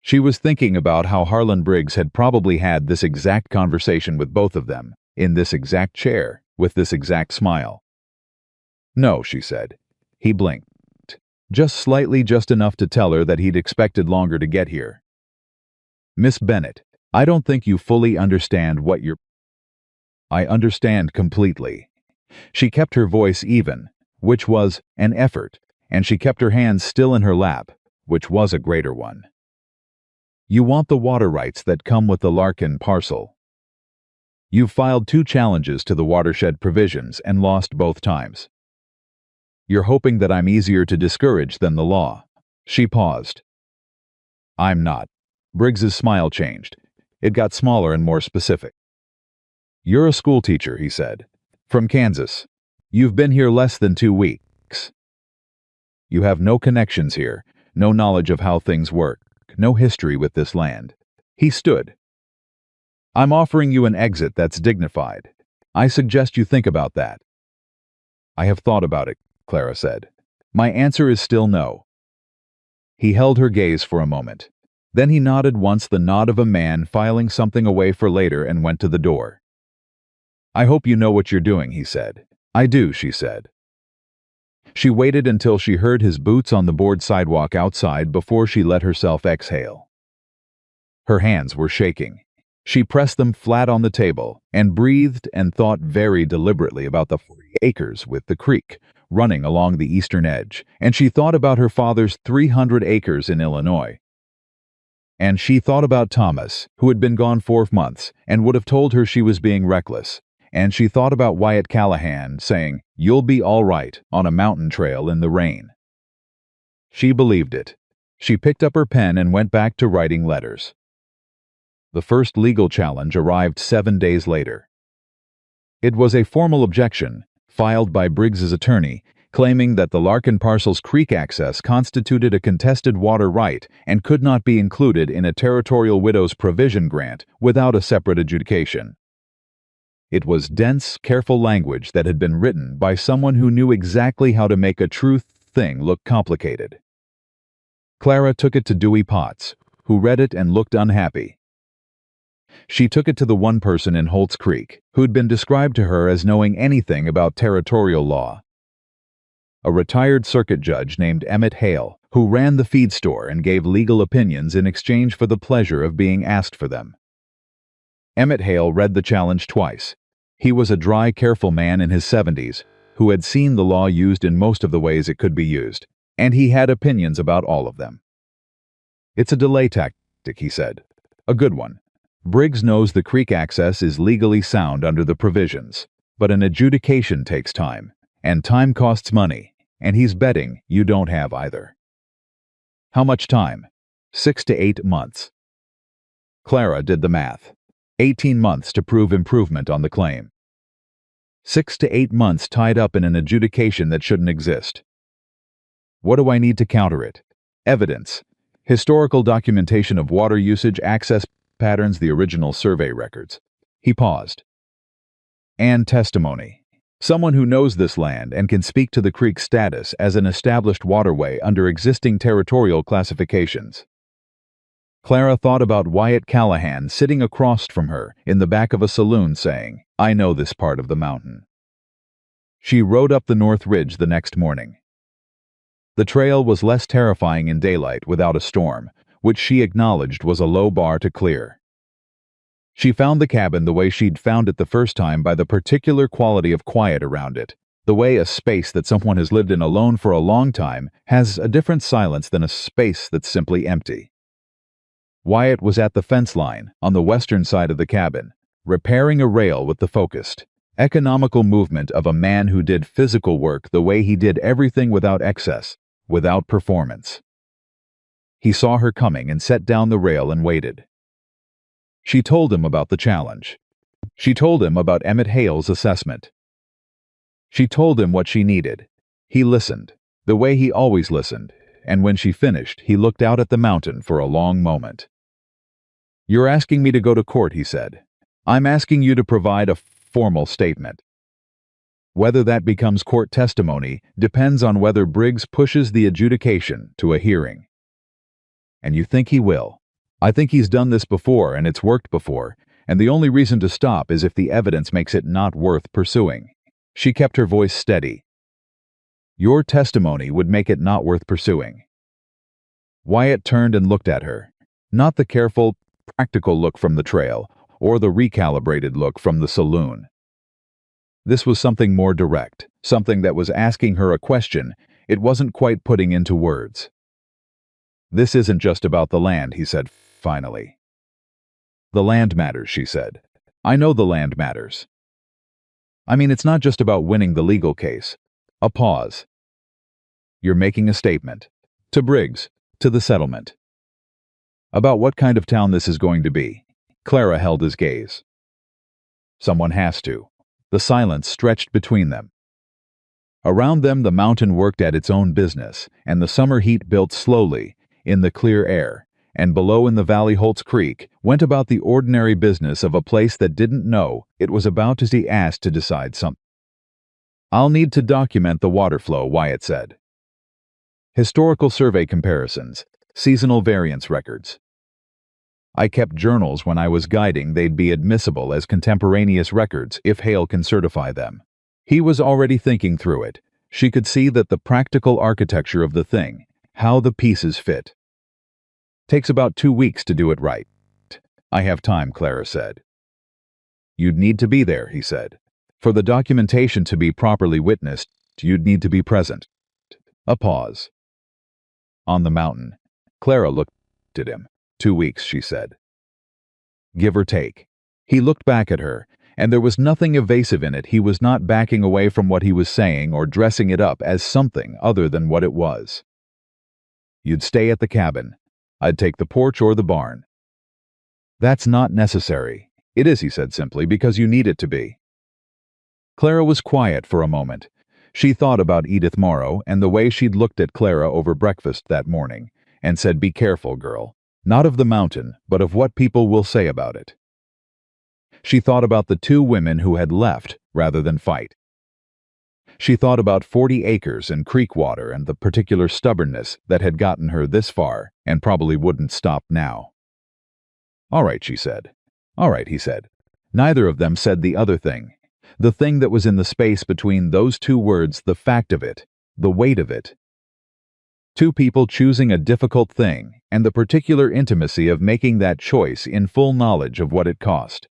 She was thinking about how Harlan Briggs had probably had this exact conversation with both of them, in this exact chair, with this exact smile. "No," she said. He blinked. Just slightly, just enough to tell her that he'd expected longer to get here. "Miss Bennett, I don't think you fully understand what you're—" "I understand completely." She kept her voice even, which was an effort, and she kept her hands still in her lap, which was a greater one. "You want the water rights that come with the Larkin parcel. You've filed 2 challenges to the watershed provisions and lost both times. You're hoping that I'm easier to discourage than the law." She paused. "I'm not." Briggs's smile changed. It got smaller and more specific. "You're a schoolteacher," he said. "From Kansas. You've been here less than 2 weeks. You have no connections here, no knowledge of how things work, no history with this land." He stood. "I'm offering you an exit that's dignified. I suggest you think about that." "I have thought about it," Clara said. "My answer is still no." He held her gaze for a moment. Then he nodded once, the nod of a man filing something away for later, and went to the door. "I hope you know what you're doing," he said. "I do," she said. She waited until she heard his boots on the board sidewalk outside before she let herself exhale. Her hands were shaking. She pressed them flat on the table and breathed and thought very deliberately about the 40 acres with the creek running along the eastern edge, and she thought about her father's 300 acres in Illinois. And she thought about Thomas, who had been gone 4 months and would have told her she was being reckless. And she thought about Wyatt Callahan saying, "You'll be all right," on a mountain trail in the rain. She believed it. She picked up her pen and went back to writing letters. The first legal challenge arrived 7 days later. It was a formal objection, filed by Briggs's attorney, claiming that the Larkin parcel's creek access constituted a contested water right and could not be included in a territorial widow's provision grant without a separate adjudication. It was dense, careful language that had been written by someone who knew exactly how to make a true thing look complicated. Clara took it to Dewey Potts, who read it and looked unhappy. She took it to the one person in Holt's Creek who'd been described to her as knowing anything about territorial law. A retired circuit judge named Emmett Hale, who ran the feed store and gave legal opinions in exchange for the pleasure of being asked for them. Emmett Hale read the challenge twice. He was a dry, careful man in his 70s who had seen the law used in most of the ways it could be used, and he had opinions about all of them. "It's a delay tactic," he said. "A good one. Briggs knows the creek access is legally sound under the provisions, but an adjudication takes time, and time costs money, and he's betting you don't have either." "How much time?" 6 to 8 months. Clara did the math. 18 months to prove improvement on the claim. 6 to 8 months tied up in an adjudication that shouldn't exist. What do I need to counter it? Evidence. Historical documentation of water usage, access patterns, the original survey records. He paused. And testimony. Someone who knows this land and can speak to the creek's status as an established waterway under existing territorial classifications. Clara thought about Wyatt Callahan sitting across from her in the back of a saloon saying, "I know this part of the mountain." She rode up the North Ridge the next morning. The trail was less terrifying in daylight without a storm, which she acknowledged was a low bar to clear. She found the cabin the way she'd found it the first time, by the particular quality of quiet around it, the way a space that someone has lived in alone for a long time has a different silence than a space that's simply empty. Wyatt was at the fence line on the western side of the cabin, repairing a rail with the focused, economical movement of a man who did physical work the way he did everything without excess, without performance. He saw her coming and set down the rail and waited. She told him about the challenge. She told him about Emmett Hale's assessment. She told him what she needed. He listened, the way he always listened, and when she finished, he looked out at the mountain for a long moment. "You're asking me to go to court," he said. "I'm asking you to provide a formal statement. Whether that becomes court testimony depends on whether Briggs pushes the adjudication to a hearing." "And you think he will?" "I think he's done this before and it's worked before, and the only reason to stop is if the evidence makes it not worth pursuing." She kept her voice steady. "Your testimony would make it not worth pursuing." Wyatt turned and looked at her, not the careful, practical look from the trail, or the recalibrated look from the saloon. This was something more direct, something that was asking her a question it wasn't quite putting into words. "This isn't just about the land," he said finally. "The land matters," she said. "I know the land matters. I mean, it's not just about winning the legal case." A pause. "You're making a statement. To Briggs, to the settlement. About what kind of town this is going to be." Clara held his gaze. Someone has to. The silence stretched between them. Around them the mountain worked at its own business, and the summer heat built slowly, in the clear air, and below in the valley Holt's Creek went about the ordinary business of a place that didn't know it was about to be asked to decide something. "I'll need to document the water flow," Wyatt said. "Historical survey comparisons, seasonal variance records. I kept journals when I was guiding. They'd be admissible as contemporaneous records if Hale can certify them." He was already thinking through it. She could see that the practical architecture of the thing, how the pieces fit. "Takes about 2 weeks to do it right. I have time, Clara said. You'd need to be there, he said. For the documentation to be properly witnessed, you'd need to be present. A pause. On the mountain. Clara looked at him. 2 weeks, she said. Give or take. He looked back at her, and there was nothing evasive in it. He was not backing away from what he was saying or dressing it up as something other than what it was. You'd stay at the cabin. I'd take the porch or the barn. That's not necessary. It is, he said simply, because you need it to be. Clara was quiet for a moment. She thought about Edith Morrow and the way she'd looked at Clara over breakfast that morning, and said, be careful, girl. Not of the mountain, but of what people will say about it. She thought about the 2 women who had left rather than fight. She thought about 40 acres and creek water and the particular stubbornness that had gotten her this far and probably wouldn't stop now. All right, she said. All right, he said. Neither of them said the other thing. The thing that was in the space between those 2 words, the fact of it, the weight of it. 2 people choosing a difficult thing, and the particular intimacy of making that choice in full knowledge of what it cost.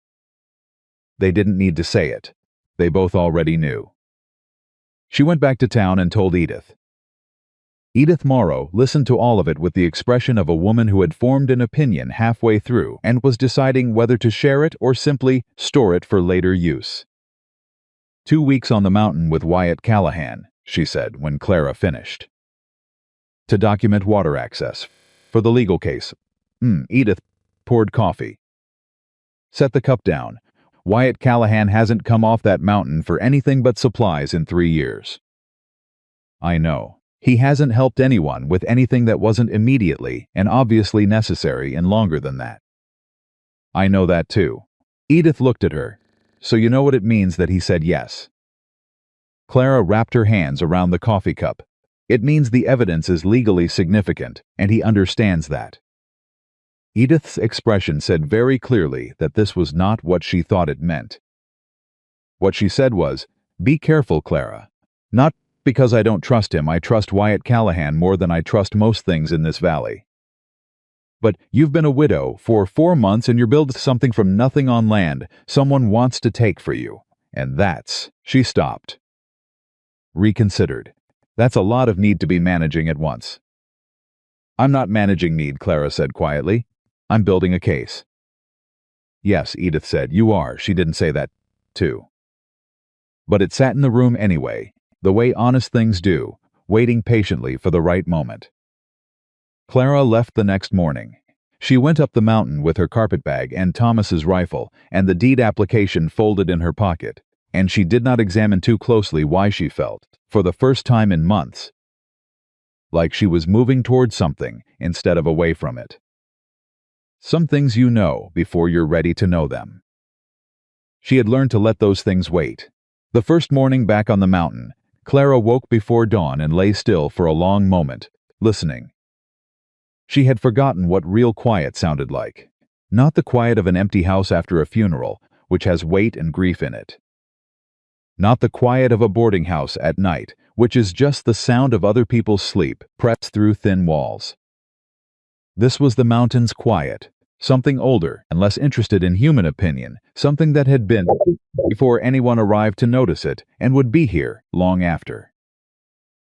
They didn't need to say it. They both already knew. She went back to town and told Edith. Edith Morrow listened to all of it with the expression of a woman who had formed an opinion halfway through and was deciding whether to share it or simply store it for later use. 2 weeks on the mountain with Wyatt Callahan, she said when Clara finished. To document water access. For the legal case. Edith poured coffee. Set the cup down. Wyatt Callahan hasn't come off that mountain for anything but supplies in 3 years. I know. He hasn't helped anyone with anything that wasn't immediately and obviously necessary in longer than that. I know that too. Edith looked at her. So you know what it means that he said yes. Clara wrapped her hands around the coffee cup. It means the evidence is legally significant, and he understands that. Edith's expression said very clearly that this was not what she thought it meant. What she said was, be careful, Clara. Not because I don't trust him, I trust Wyatt Callahan more than I trust most things in this valley. But you've been a widow for 4 months and you're building something from nothing on land someone wants to take for you. And that's... She stopped. Reconsidered. That's a lot of need to be managing at once. I'm not managing need, Clara said quietly. I'm building a case. Yes, Edith said, you are. She didn't say that, too. But it sat in the room anyway, the way honest things do, waiting patiently for the right moment. Clara left the next morning. She went up the mountain with her carpetbag and Thomas's rifle and the deed application folded in her pocket, and she did not examine too closely why she felt, for the first time in months, like she was moving toward something instead of away from it. Some things you know before you're ready to know them. She had learned to let those things wait. The first morning back on the mountain, Clara woke before dawn and lay still for a long moment, listening. She had forgotten what real quiet sounded like. Not the quiet of an empty house after a funeral, which has weight and grief in it. Not the quiet of a boarding house at night, which is just the sound of other people's sleep pressed through thin walls. This was the mountain's quiet, something older and less interested in human opinion, something that had been before anyone arrived to notice it and would be here long after.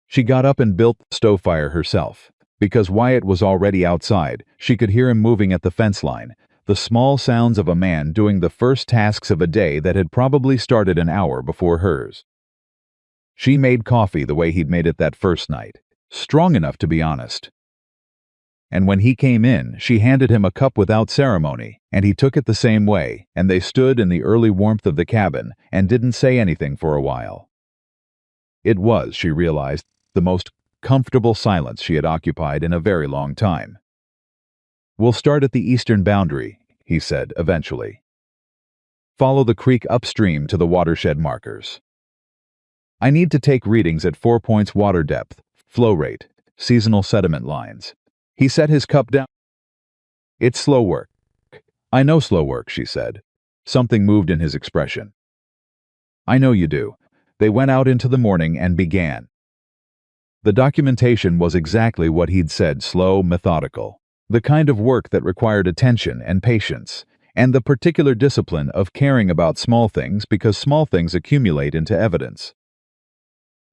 She got up and built the stove fire herself. Because Wyatt was already outside, she could hear him moving at the fence line, the small sounds of a man doing the first tasks of a day that had probably started an hour before hers. She made coffee the way he'd made it that first night, strong enough to be honest. And when he came in, she handed him a cup without ceremony, and he took it the same way, and they stood in the early warmth of the cabin and didn't say anything for a while. It was, she realized, the most comfortable silence she had occupied in a very long time. We'll start at the eastern boundary, he said eventually. Follow the creek upstream to the watershed markers. I need to take readings at 4 points water depth, flow rate, seasonal sediment lines. He set his cup down. It's slow work. I know slow work, she said. Something moved in his expression. I know you do. They went out into the morning and began. The documentation was exactly what he'd said, slow, methodical. The kind of work that required attention and patience. and the particular discipline of caring about small things because small things accumulate into evidence.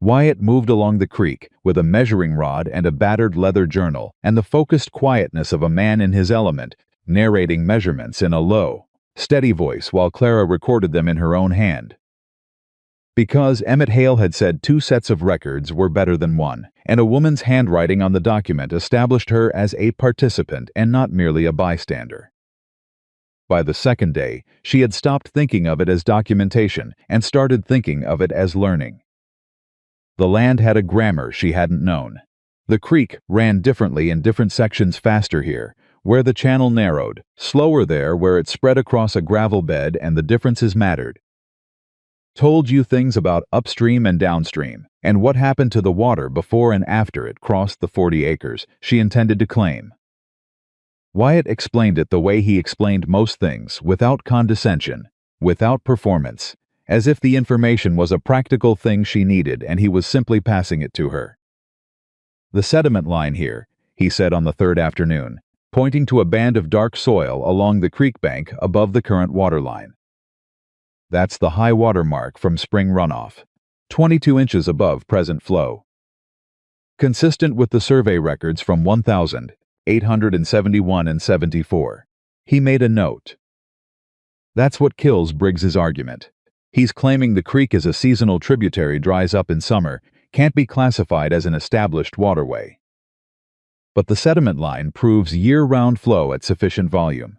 Wyatt moved along the creek with a measuring rod and a battered leather journal and the focused quietness of a man in his element, narrating measurements in a low, steady voice while Clara recorded them in her own hand. Because Emmett Hale had said 2 sets of records were better than one, and a woman's handwriting on the document established her as a participant and not merely a bystander. By the second day, she had stopped thinking of it as documentation and started thinking of it as learning. The land had a grammar she hadn't known. The creek ran differently in different sections, faster here, where the channel narrowed, slower there where it spread across a gravel bed and the differences mattered. Told you things about upstream and downstream, and what happened to the water before and after it crossed the 40 acres she intended to claim. Wyatt explained it the way he explained most things, without condescension, without performance, as if the information was a practical thing she needed and he was simply passing it to her. "The sediment line here," he said on the third afternoon, pointing to a band of dark soil along the creek bank above the current water line. "That's the high water mark from spring runoff, 22 inches above present flow. Consistent with the survey records from 1871 and 74. He made a note. That's what kills Briggs's argument. He's claiming the creek is a seasonal tributary, dries up in summer, can't be classified as an established waterway. But the sediment line proves year-round flow at sufficient volume."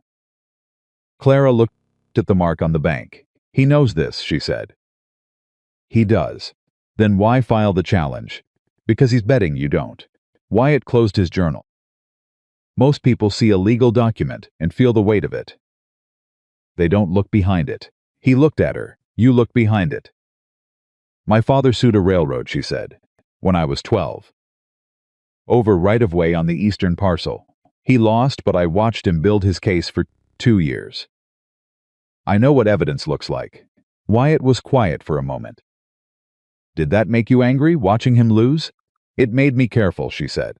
Clara looked at the mark on the bank. "He knows this," she said. "He does. Then why file the challenge?" "Because he's betting you don't." Wyatt closed his journal. "Most people see a legal document and feel the weight of it. They don't look behind it." He looked at her. "You look behind it." "My father sued a railroad," she said, "when I was 12. Over right-of-way on the eastern parcel. He lost, but I watched him build his case for 2 years. I know what evidence looks like." Wyatt was quiet for a moment. "Did that make you angry, watching him lose?" "It made me careful," she said.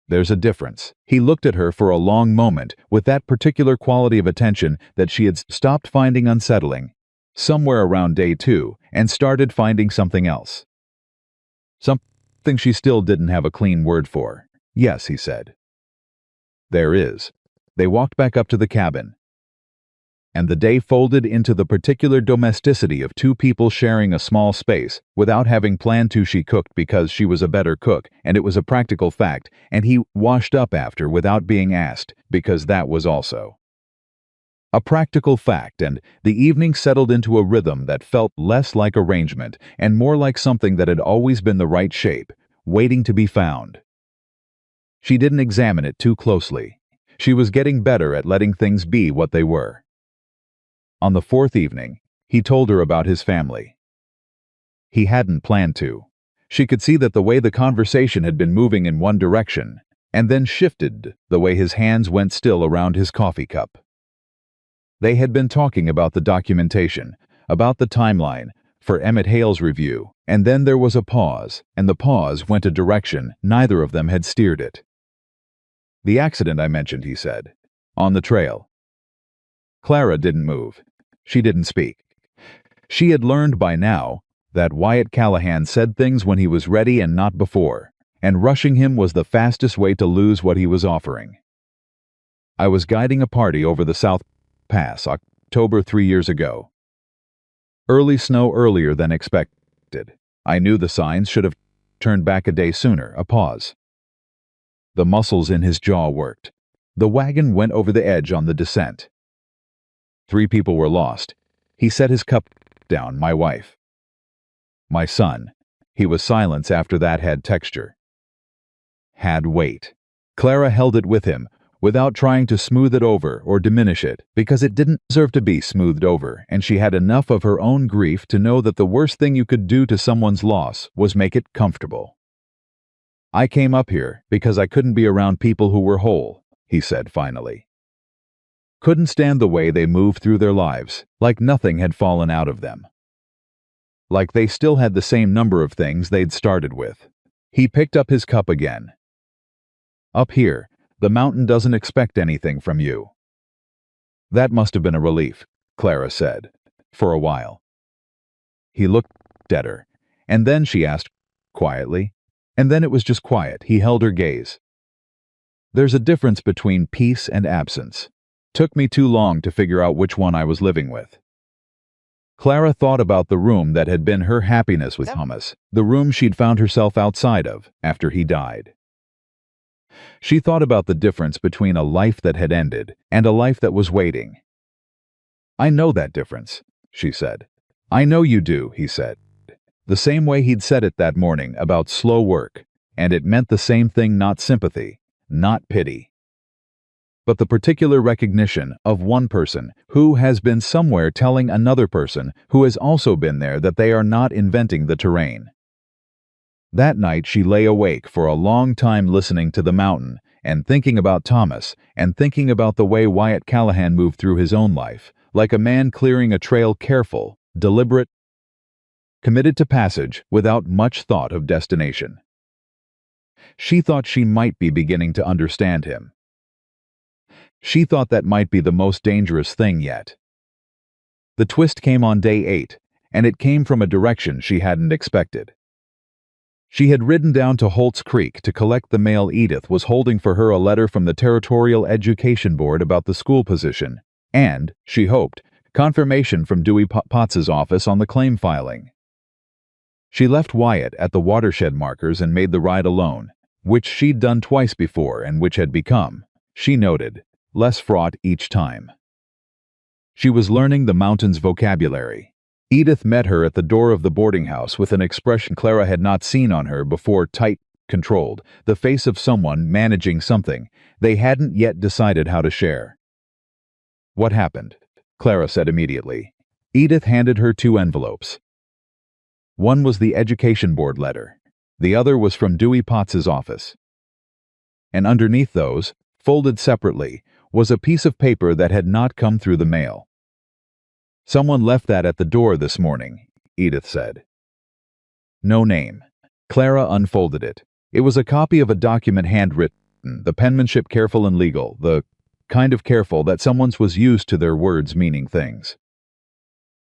"There's a difference." He looked at her for a long moment with that particular quality of attention that she had stopped finding unsettling, somewhere around day 2, and started finding something else. Something she still didn't have a clean word for. "Yes," he said. "There is." They walked back up to the cabin. And the day folded into the particular domesticity of 2 people sharing a small space, without having planned to. She cooked because she was a better cook, and it was a practical fact, and he washed up after without being asked, because that was also a practical fact, and the evening settled into a rhythm that felt less like arrangement and more like something that had always been the right shape, waiting to be found. She didn't examine it too closely. She was getting better at letting things be what they were. On the 4th evening, he told her about his family. He hadn't planned to. She could see that the way the conversation had been moving in one direction, and then shifted the way his hands went still around his coffee cup. They had been talking about the documentation, about the timeline, for Emmett Hale's review, and then there was a pause, and the pause went a direction neither of them had steered it. "The accident I mentioned," he said. "On the trail." Clara didn't move. She didn't speak. She had learned by now that Wyatt Callahan said things when he was ready and not before, and rushing him was the fastest way to lose what he was offering. "I was guiding a party over the South Pass, October 3 years ago. Early snow, earlier than expected. I knew the signs should have turned back a day sooner." A pause. The muscles in his jaw worked. "The wagon went over the edge on the descent. 3 people were lost." He set his cup down. "My wife. My son." He was silence after that had texture. Had weight. Clara held it with him, without trying to smooth it over or diminish it, because it didn't deserve to be smoothed over, and she had enough of her own grief to know that the worst thing you could do to someone's loss was make it comfortable. "I came up here because I couldn't be around people who were whole," he said finally. Couldn't stand the way they moved through their lives, like nothing had fallen out of them. Like they still had the same number of things they'd started with. He picked up his cup again. "Up here, the mountain doesn't expect anything from you." That must have been a relief, Clara said. For a while. He looked at her, and then she asked quietly, and then it was just quiet. He held her gaze. There's a difference between peace and absence. Took me too long to figure out which one I was living with. Clara thought about the room that had been her happiness with Thomas, the room she'd found herself outside of after he died. She thought about the difference between a life that had ended and a life that was waiting. I know that difference, she said. I know you do, he said. The same way he'd said it that morning about slow work, and it meant the same thing, not sympathy, not pity, but the particular recognition of one person who has been somewhere telling another person who has also been there that they are not inventing the terrain. That night she lay awake for a long time listening to the mountain and thinking about Thomas and thinking about the way Wyatt Callahan moved through his own life, like a man clearing a trail, careful, deliberate, committed to passage without much thought of destination. She thought she might be beginning to understand him. She thought that might be the most dangerous thing yet. The twist came on day 8, and it came from a direction she hadn't expected. She had ridden down to Holt's Creek to collect the mail. Edith was holding for her a letter from the Territorial Education Board about the school position, and, she hoped, confirmation from Dewey Potts's office on the claim filing. She left Wyatt at the watershed markers and made the ride alone, which she'd done twice before and which had become, she noted, less fraught each time. She was learning the mountain's vocabulary. Edith met her at the door of the boarding house with an expression Clara had not seen on her before, tight, controlled, the face of someone managing something they hadn't yet decided how to share. What happened? Clara said immediately. Edith handed her 2 envelopes. One was the Education Board letter. The other was from Dewey Potts's office. And underneath those, folded separately, was a piece of paper that had not come through the mail. Someone left that at the door this morning, Edith said. No name. Clara unfolded it. It was a copy of a document handwritten, the penmanship careful and legal, the kind of careful that someone's was used to their words meaning things.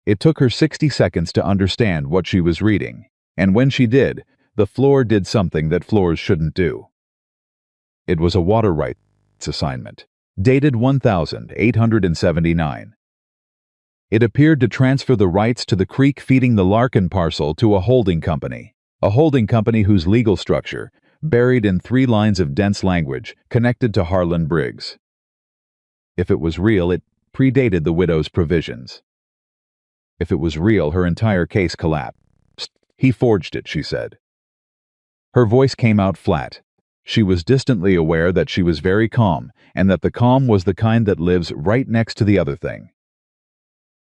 It took her 60 seconds to understand what she was reading, and when she did, the floor did something that floors shouldn't do. It was a water rights assignment, dated 1879. It appeared to transfer the rights to the creek feeding the Larkin parcel to a holding company whose legal structure, buried in 3 lines of dense language, connected to Harlan Briggs. If it was real, it predated the widow's provisions. If it was real, her entire case collapsed. He forged it, she said. Her voice came out flat. She was distantly aware that she was very calm, and that the calm was the kind that lives right next to the other thing.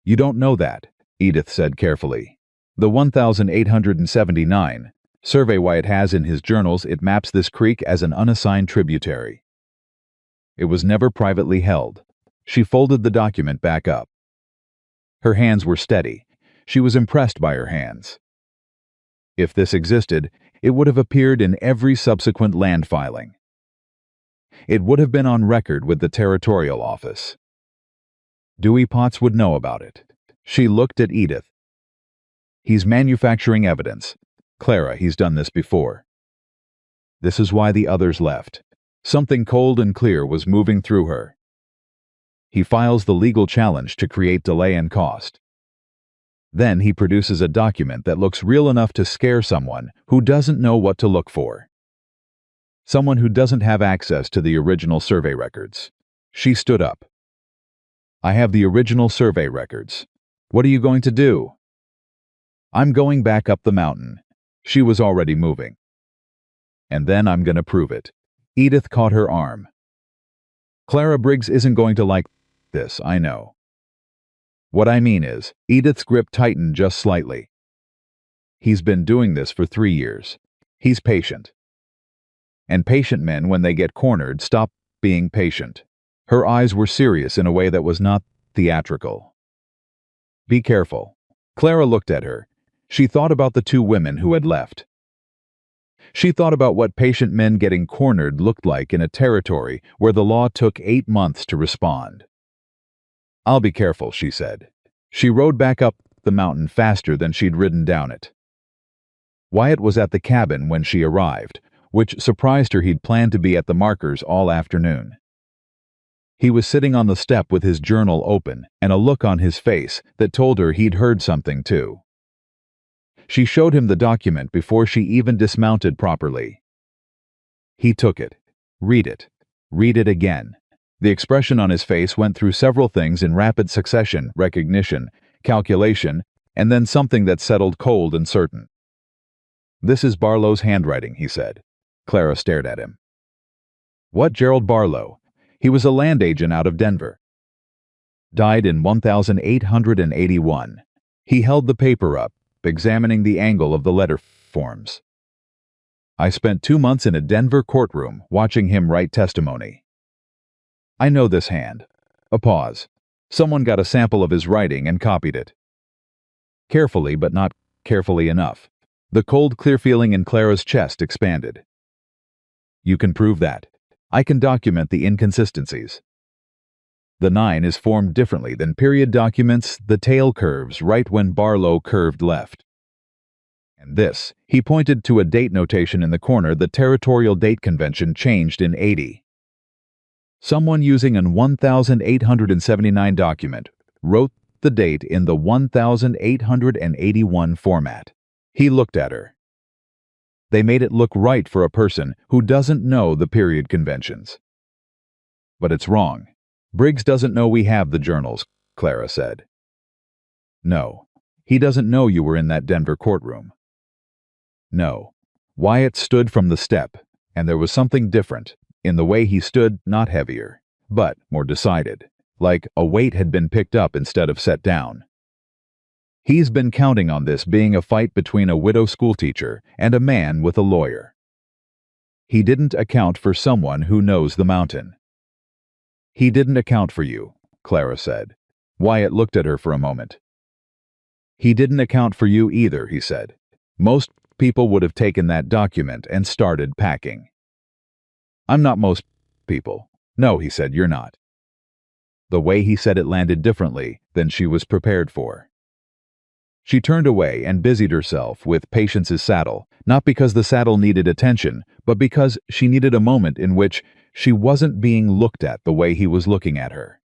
You don't know that, Edith said carefully. The 1879 survey Wyatt has in his journals, it maps this creek as an unassigned tributary. It was never privately held. She folded the document back up. Her hands were steady. She was impressed by her hands. If this existed, it would have appeared in every subsequent land filing. It would have been on record with the Territorial Office. Dewey Potts would know about it. She looked at Edith. He's manufacturing evidence. Clara, he's done this before. This is why the others left. Something cold and clear was moving through her. He files the legal challenge to create delay and cost. Then he produces a document that looks real enough to scare someone who doesn't know what to look for. Someone who doesn't have access to the original survey records. She stood up. I have the original survey records. What are you going to do? I'm going back up the mountain. She was already moving. And then I'm going to prove it. Edith caught her arm. Clara Briggs isn't going to like this, I know. What I mean is, Edith's grip tightened just slightly. He's been doing this for 3 years. He's patient. And patient men, when they get cornered, stop being patient. Her eyes were serious in a way that was not theatrical. Be careful. Clara looked at her. She thought about the 2 women who had left. She thought about what patient men getting cornered looked like in a territory where the law took 8 months to respond. "I'll be careful," she said. She rode back up the mountain faster than she'd ridden down it. Wyatt was at the cabin when she arrived, which surprised her. He'd planned to be at the markers all afternoon. He was sitting on the step with his journal open and a look on his face that told her he'd heard something too. She showed him the document before she even dismounted properly. He took it. Read it. Read it again. The expression on his face went through several things in rapid succession: recognition, calculation, and then something that settled cold and certain. "This is Barlow's handwriting," he said. Clara stared at him. "What Gerald Barlow?" "He was a land agent out of Denver. Died in 1881. He held the paper up, examining the angle of the letter forms. "I spent 2 months in a Denver courtroom watching him write testimony. I know this hand." A pause. "Someone got a sample of his writing and copied it. Carefully, but not carefully enough." The cold, clear feeling in Clara's chest expanded. "You can prove that. I can document the inconsistencies. The 9 is formed differently than period documents. The tail curves right when Barlow curved left. And this," he pointed to a date notation in the corner. "The territorial date convention changed in 80. Someone using an 1879 document wrote the date in the 1881 format." He looked at her. "They made it look right for a person who doesn't know the period conventions." "But it's wrong. Briggs doesn't know we have the journals," Clara said. "No. He doesn't know you were in that Denver courtroom." "No." Wyatt stood from the step, and there was something different in the way he stood, not heavier, but more decided, like a weight had been picked up instead of set down. He's been counting on this being a fight between a widow schoolteacher and a man with a lawyer. He didn't account for someone who knows the mountain. "He didn't account for you," Clara said. Wyatt looked at her for a moment. "He didn't account for you either," he said. "Most people would have taken that document and started packing." "I'm not most people." "No," he said, "you're not." The way he said it landed differently than she was prepared for. She turned away and busied herself with Patience's saddle, not because the saddle needed attention, but because she needed a moment in which she wasn't being looked at the way he was looking at her.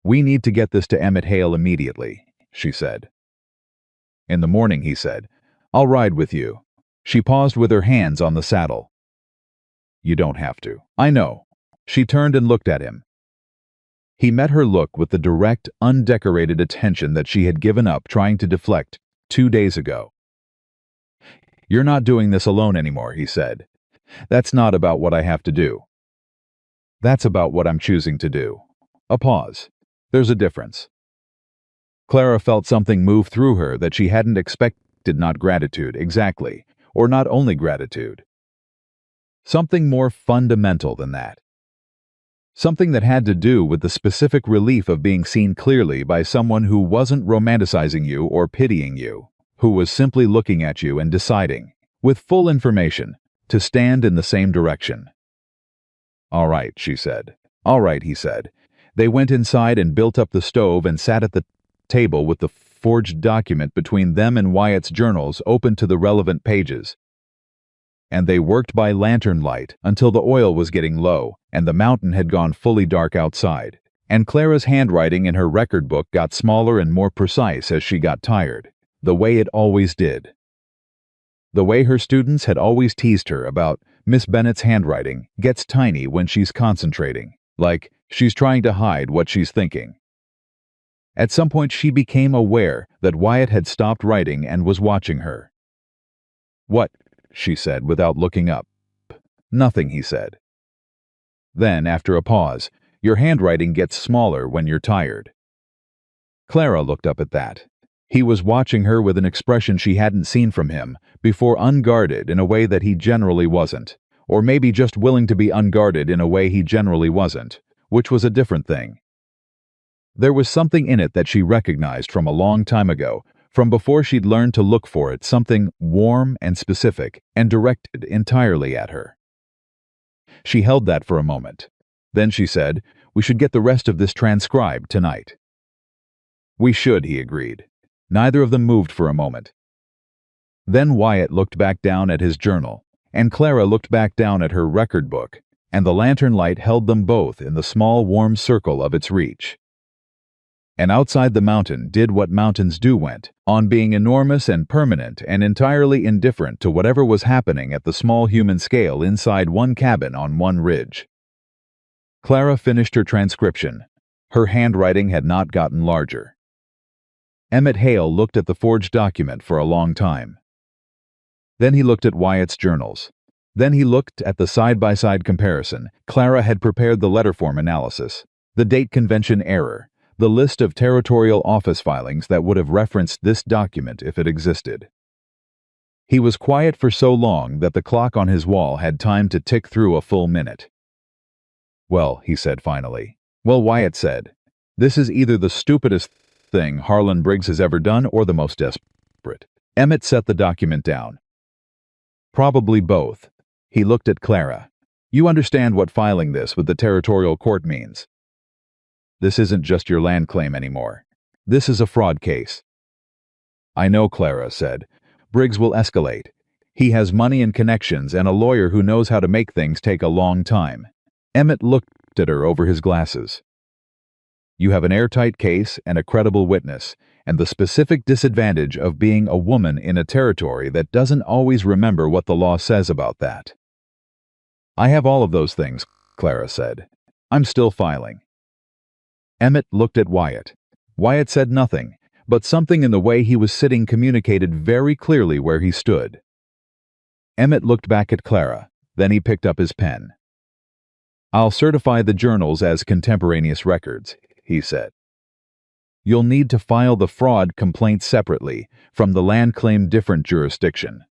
"We need to get this to Emmett Hale immediately," she said. "In the morning," he said. "I'll ride with you." She paused with her hands on the saddle. "You don't have to." "I know." She turned and looked at him. He met her look with the direct, undecorated attention that she had given up trying to deflect 2 days ago. "You're not doing this alone anymore," he said. "That's not about what I have to do. That's about what I'm choosing to do." A pause. "There's a difference." Clara felt something move through her that she hadn't expected. Not gratitude, exactly, or not only gratitude. Something more fundamental than that. Something that had to do with the specific relief of being seen clearly by someone who wasn't romanticizing you or pitying you, who was simply looking at you and deciding, with full information, to stand in the same direction. "All right," she said. "All right," he said. They went inside and built up the stove and sat at the table with the forged document between them and Wyatt's journals open to the relevant pages. And they worked by lantern light until the oil was getting low and the mountain had gone fully dark outside, and Clara's handwriting in her record book got smaller and more precise as she got tired, the way it always did. The way her students had always teased her about Miss Bennett's handwriting gets tiny when she's concentrating, like she's trying to hide what she's thinking. At some point she became aware that Wyatt had stopped writing and was watching her. "What?" she said without looking up. "Nothing," he said. Then, after a pause, "Your handwriting gets smaller when you're tired." Clara looked up at that. He was watching her with an expression she hadn't seen from him before, unguarded in a way that he generally wasn't, or maybe just willing to be unguarded in a way he generally wasn't, which was a different thing. There was something in it that she recognized from a long time ago, from before she'd learned to look for it, something warm and specific and directed entirely at her. She held that for a moment. Then she said, We should get the rest of this transcribed tonight." "We should," he agreed. Neither of them moved for a moment. Then Wyatt looked back down at his journal, and Clara looked back down at her record book, and the lantern light held them both in the small warm circle of its reach. And outside the mountain did what mountains do went on, being enormous and permanent and entirely indifferent to whatever was happening at the small human scale inside one cabin on one ridge. Clara finished her transcription. Her handwriting had not gotten larger. Emmett Hale looked at the forged document for a long time. Then he looked at Wyatt's journals. Then he looked at the side-by-side comparison. Clara had prepared the letterform analysis, the date convention error, the list of territorial office filings that would have referenced this document if it existed. He was quiet for so long that the clock on his wall had time to tick through a full minute. "Well," he said finally. "Well," Wyatt said, "this is either the stupidest thing Harlan Briggs has ever done or the most desperate." Emmett set the document down. "Probably both." He looked at Clara. "You understand what filing this with the territorial court means. This isn't just your land claim anymore. This is a fraud case." "I know," Clara said. "Briggs will escalate. He has money and connections and a lawyer who knows how to make things take a long time." Emmett looked at her over his glasses. "You have an airtight case and a credible witness, and the specific disadvantage of being a woman in a territory that doesn't always remember what the law says about that." "I have all of those things," Clara said. "I'm still filing." Emmett looked at Wyatt. Wyatt said nothing, but something in the way he was sitting communicated very clearly where he stood. Emmett looked back at Clara, then he picked up his pen. "I'll certify the journals as contemporaneous records," he said. "You'll need to file the fraud complaint separately from the land claim different jurisdiction."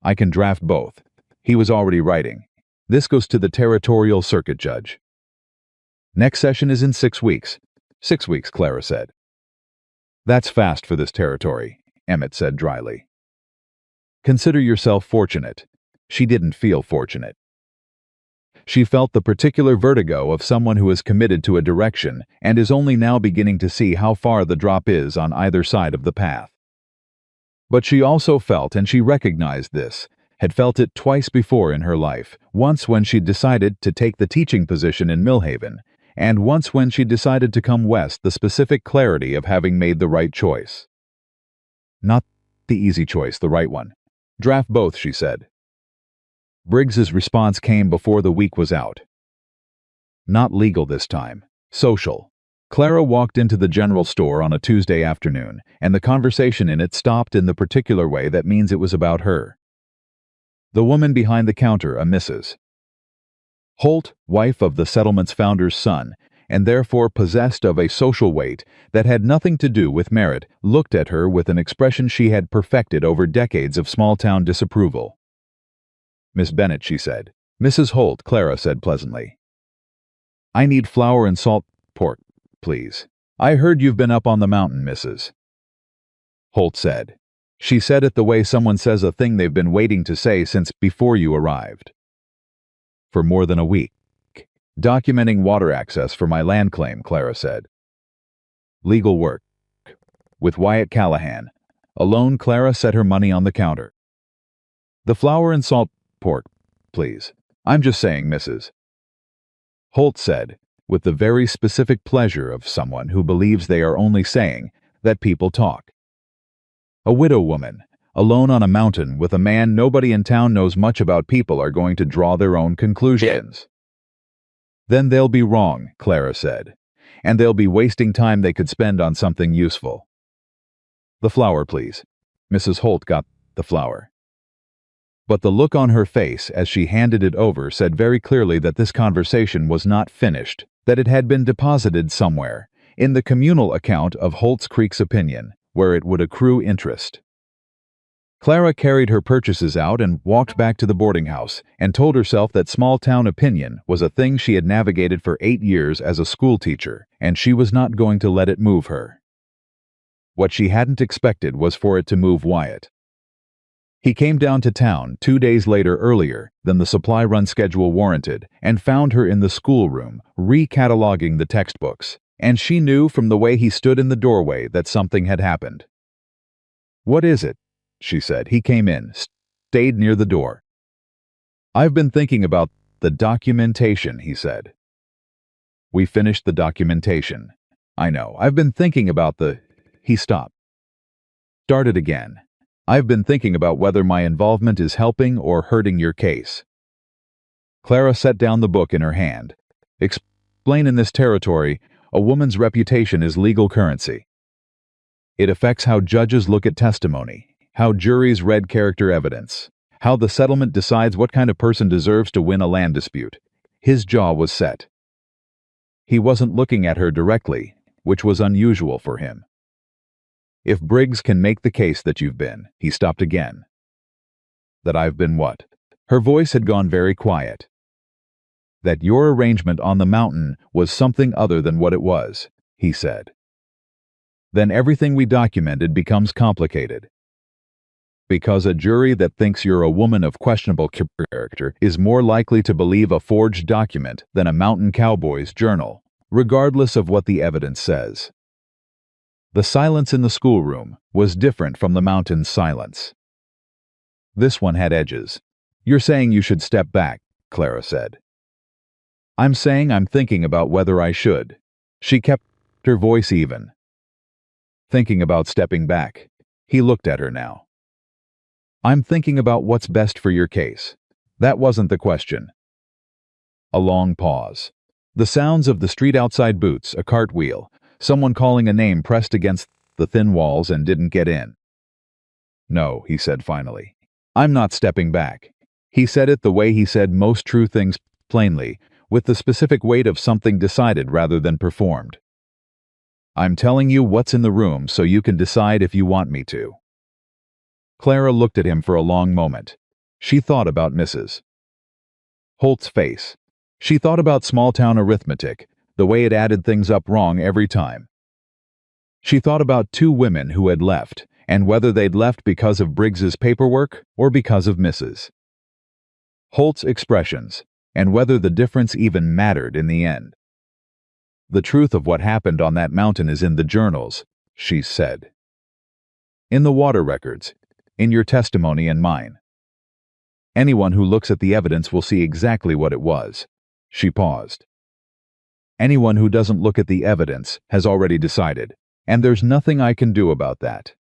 "I can draft both." He was already writing. "This goes to the territorial circuit judge." "Next session is in 6 weeks. 6 weeks, Clara said. "That's fast for this territory," Emmett said dryly. "Consider yourself fortunate." She didn't feel fortunate. She felt the particular vertigo of someone who is committed to a direction and is only now beginning to see how far the drop is on either side of the path. But she also felt, and she recognized this, had felt it twice before in her life, once when she decided to take the teaching position in Millhaven, and once when she decided to come west, the specific clarity of having made the right choice. Not the easy choice, the right one. "Draft both," she said. Briggs's response came before the week was out. "Not legal this time. Social." Clara walked into the general store on a Tuesday afternoon, and the conversation in it stopped in the particular way that means it was about her. The woman behind the counter, a Mrs. Holt, wife of the settlement's founder's son, and therefore possessed of a social weight that had nothing to do with merit, looked at her with an expression she had perfected over decades of small-town disapproval. "Miss Bennett," she said. "Mrs. Holt," Clara said pleasantly. "I need flour and salt pork, please. I heard you've been up on the mountain, Mrs." Holt said. She said it the way someone says a thing they've been waiting to say since before you arrived. "For more than a week. Documenting water access for my land claim," Clara said. "Legal work. With Wyatt Callahan." Alone, Clara set her money on the counter. "The flour and salt pork, please. I'm just saying, Mrs." Holt said, with the very specific pleasure of someone who believes they are only saying that people talk. "A widow woman, alone on a mountain with a man nobody in town knows much about, people are going to draw their own conclusions." "Then they'll be wrong," Clara said, "and they'll be wasting time they could spend on something useful." "The flour, please." Mrs. Holt got the flour. But the look on her face as she handed it over said very clearly that this conversation was not finished, that it had been deposited somewhere, in the communal account of Holt's Creek's opinion, where it would accrue interest. Clara carried her purchases out and walked back to the boarding house, and told herself that small-town opinion was a thing she had navigated for 8 years as a schoolteacher, and she was not going to let it move her. What she hadn't expected was for it to move Wyatt. He came down to town 2 days later earlier than the supply run schedule warranted and found her in the schoolroom, re-cataloging the textbooks, and she knew from the way he stood in the doorway that something had happened. "What is it?" she said. He came in, stayed near the door. "I've been thinking about the documentation," he said. "We finished the documentation. I know. I've been thinking about the—" He stopped. Started again. "I've been thinking about whether my involvement is helping or hurting your case." Clara set down the book in her hand. "Explain in this territory, a woman's reputation is legal currency. It affects how judges look at testimony, how juries read character evidence, how the settlement decides what kind of person deserves to win a land dispute." His jaw was set. He wasn't looking at her directly, which was unusual for him. "If Briggs can make the case that you've been," he stopped again. "That I've been what?" Her voice had gone very quiet. "That your arrangement on the mountain was something other than what it was," he said. "Then everything we documented becomes complicated. Because a jury that thinks you're a woman of questionable character is more likely to believe a forged document than a mountain cowboy's journal, regardless of what the evidence says." The silence in the schoolroom was different from the mountain's silence. This one had edges. "You're saying you should step back," Clara said. "I'm saying I'm thinking about whether I should." She kept her voice even. "Thinking about stepping back." He looked at her now. "I'm thinking about what's best for your case." That wasn't the question. A long pause. The sounds of the street outside boots, a cartwheel, someone calling a name pressed against the thin walls and didn't get in. "No," he said finally. "I'm not stepping back." He said it the way he said most true things, plainly, with the specific weight of something decided rather than performed. "I'm telling you what's in the room so you can decide if you want me to." Clara looked at him for a long moment. She thought about Mrs. Holt's face. She thought about small-town arithmetic, the way it added things up wrong every time. She thought about two women who had left, and whether they'd left because of Briggs's paperwork or because of Mrs. Holt's expressions, and whether the difference even mattered in the end. "The truth of what happened on that mountain is in the journals," she said. "In the water records, in your testimony and mine. Anyone who looks at the evidence will see exactly what it was." She paused. "Anyone who doesn't look at the evidence has already decided, and there's nothing I can do about that."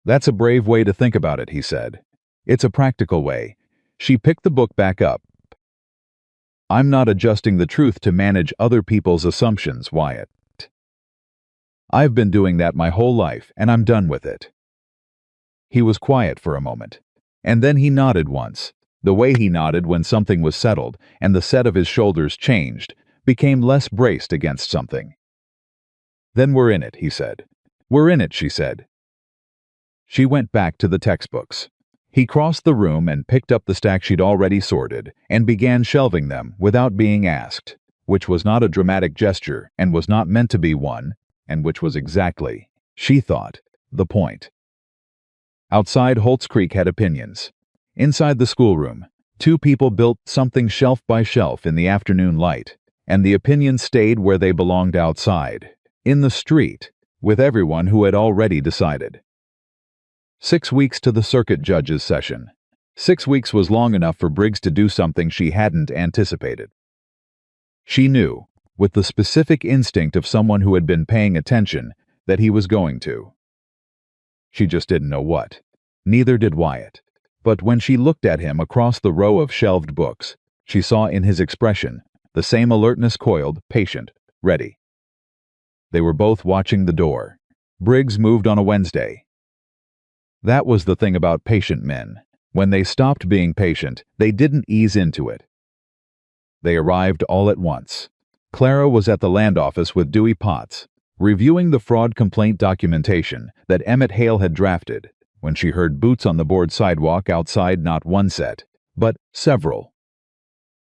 "That's a brave way to think about it," he said. "It's a practical way." She picked the book back up. "I'm not adjusting the truth to manage other people's assumptions, Wyatt. I've been doing that my whole life, and I'm done with it." He was quiet for a moment, and then he nodded once. The way he nodded when something was settled and the set of his shoulders changed, became less braced against something. "Then we're in it," he said. "We're in it," she said. She went back to the textbooks. He crossed the room and picked up the stack she'd already sorted and began shelving them without being asked, which was not a dramatic gesture and was not meant to be one, and which was exactly, she thought, the point. Outside, Holt's Creek had opinions. Inside the schoolroom, two people built something shelf by shelf in the afternoon light, and the opinions stayed where they belonged outside, in the street, with everyone who had already decided. 6 weeks to the circuit judge's session. 6 weeks was long enough for Briggs to do something she hadn't anticipated. She knew, with the specific instinct of someone who had been paying attention, that he was going to. She just didn't know what. Neither did Wyatt. But when she looked at him across the row of shelved books, she saw in his expression the same alertness, coiled, patient, ready. They were both watching the door. Briggs moved on a Wednesday. That was the thing about patient men. When they stopped being patient, they didn't ease into it. They arrived all at once. Clara was at the land office with Dewey Potts, reviewing the fraud complaint documentation that Emmett Hale had drafted, when she heard boots on the board sidewalk outside, not one set, but several.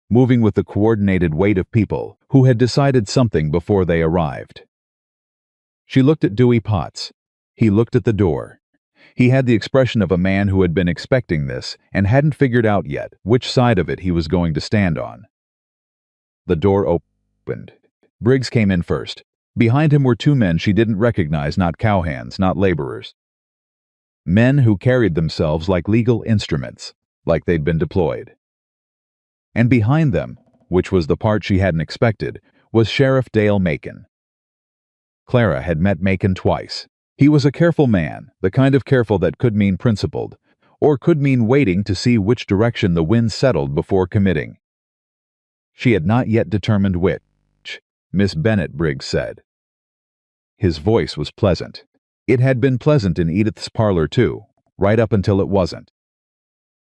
Moving with the coordinated weight of people who had decided something before they arrived. She looked at Dewey Potts. He looked at the door. He had the expression of a man who had been expecting this and hadn't figured out yet which side of it he was going to stand on. The door opened. Briggs came in first. Behind him were two men she didn't recognize, not cowhands, not laborers. Men who carried themselves like legal instruments, like they'd been deployed. And behind them, which was the part she hadn't expected, was Sheriff Dale Macon. Clara had met Macon twice. He was a careful man, the kind of careful that could mean principled, or could mean waiting to see which direction the wind settled before committing. She had not yet determined which. Miss Bennet, Briggs said. His voice was pleasant. It had been pleasant in Edith's parlor, too, right up until it wasn't.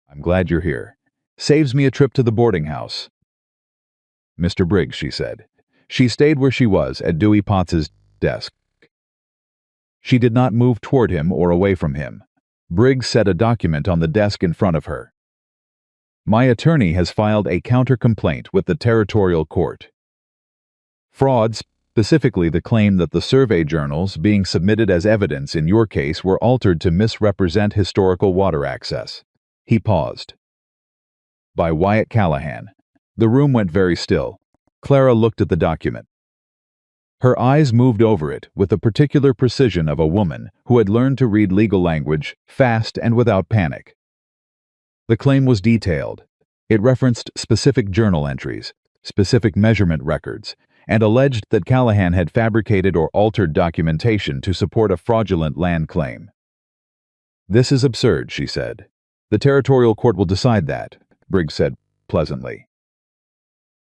I'm glad you're here. Saves me a trip to the boarding house. Mr. Briggs, she said. She stayed where she was, at Dewey Potts's desk. She did not move toward him or away from him. Briggs set a document on the desk in front of her. My attorney has filed a counter-complaint with the Territorial Court. Fraud, specifically the claim that the survey journals being submitted as evidence in your case were altered to misrepresent historical water access. He paused. By Wyatt Callahan. The room went very still. Clara looked at the document. Her eyes moved over it with the particular precision of a woman who had learned to read legal language fast and without panic. The claim was detailed. It referenced specific journal entries, specific measurement records, and alleged that Callahan had fabricated or altered documentation to support a fraudulent land claim. This is absurd, she said. The Territorial Court will decide that, Briggs said pleasantly.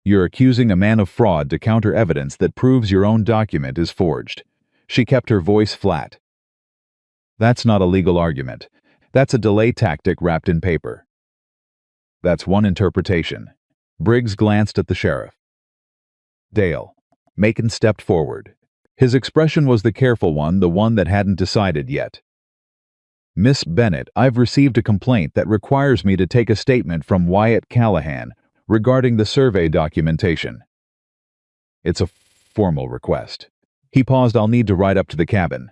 You're accusing a man of fraud to counter evidence that proves your own document is forged. She kept her voice flat. That's not a legal argument. That's a delay tactic wrapped in paper. That's one interpretation. Briggs glanced at the sheriff. Dale. Macon stepped forward. His expression was the careful one, the one that hadn't decided yet. Miss Bennet, I've received a complaint that requires me to take a statement from Wyatt Callahan regarding the survey documentation. It's a formal request. He paused. I'll need to ride up to the cabin.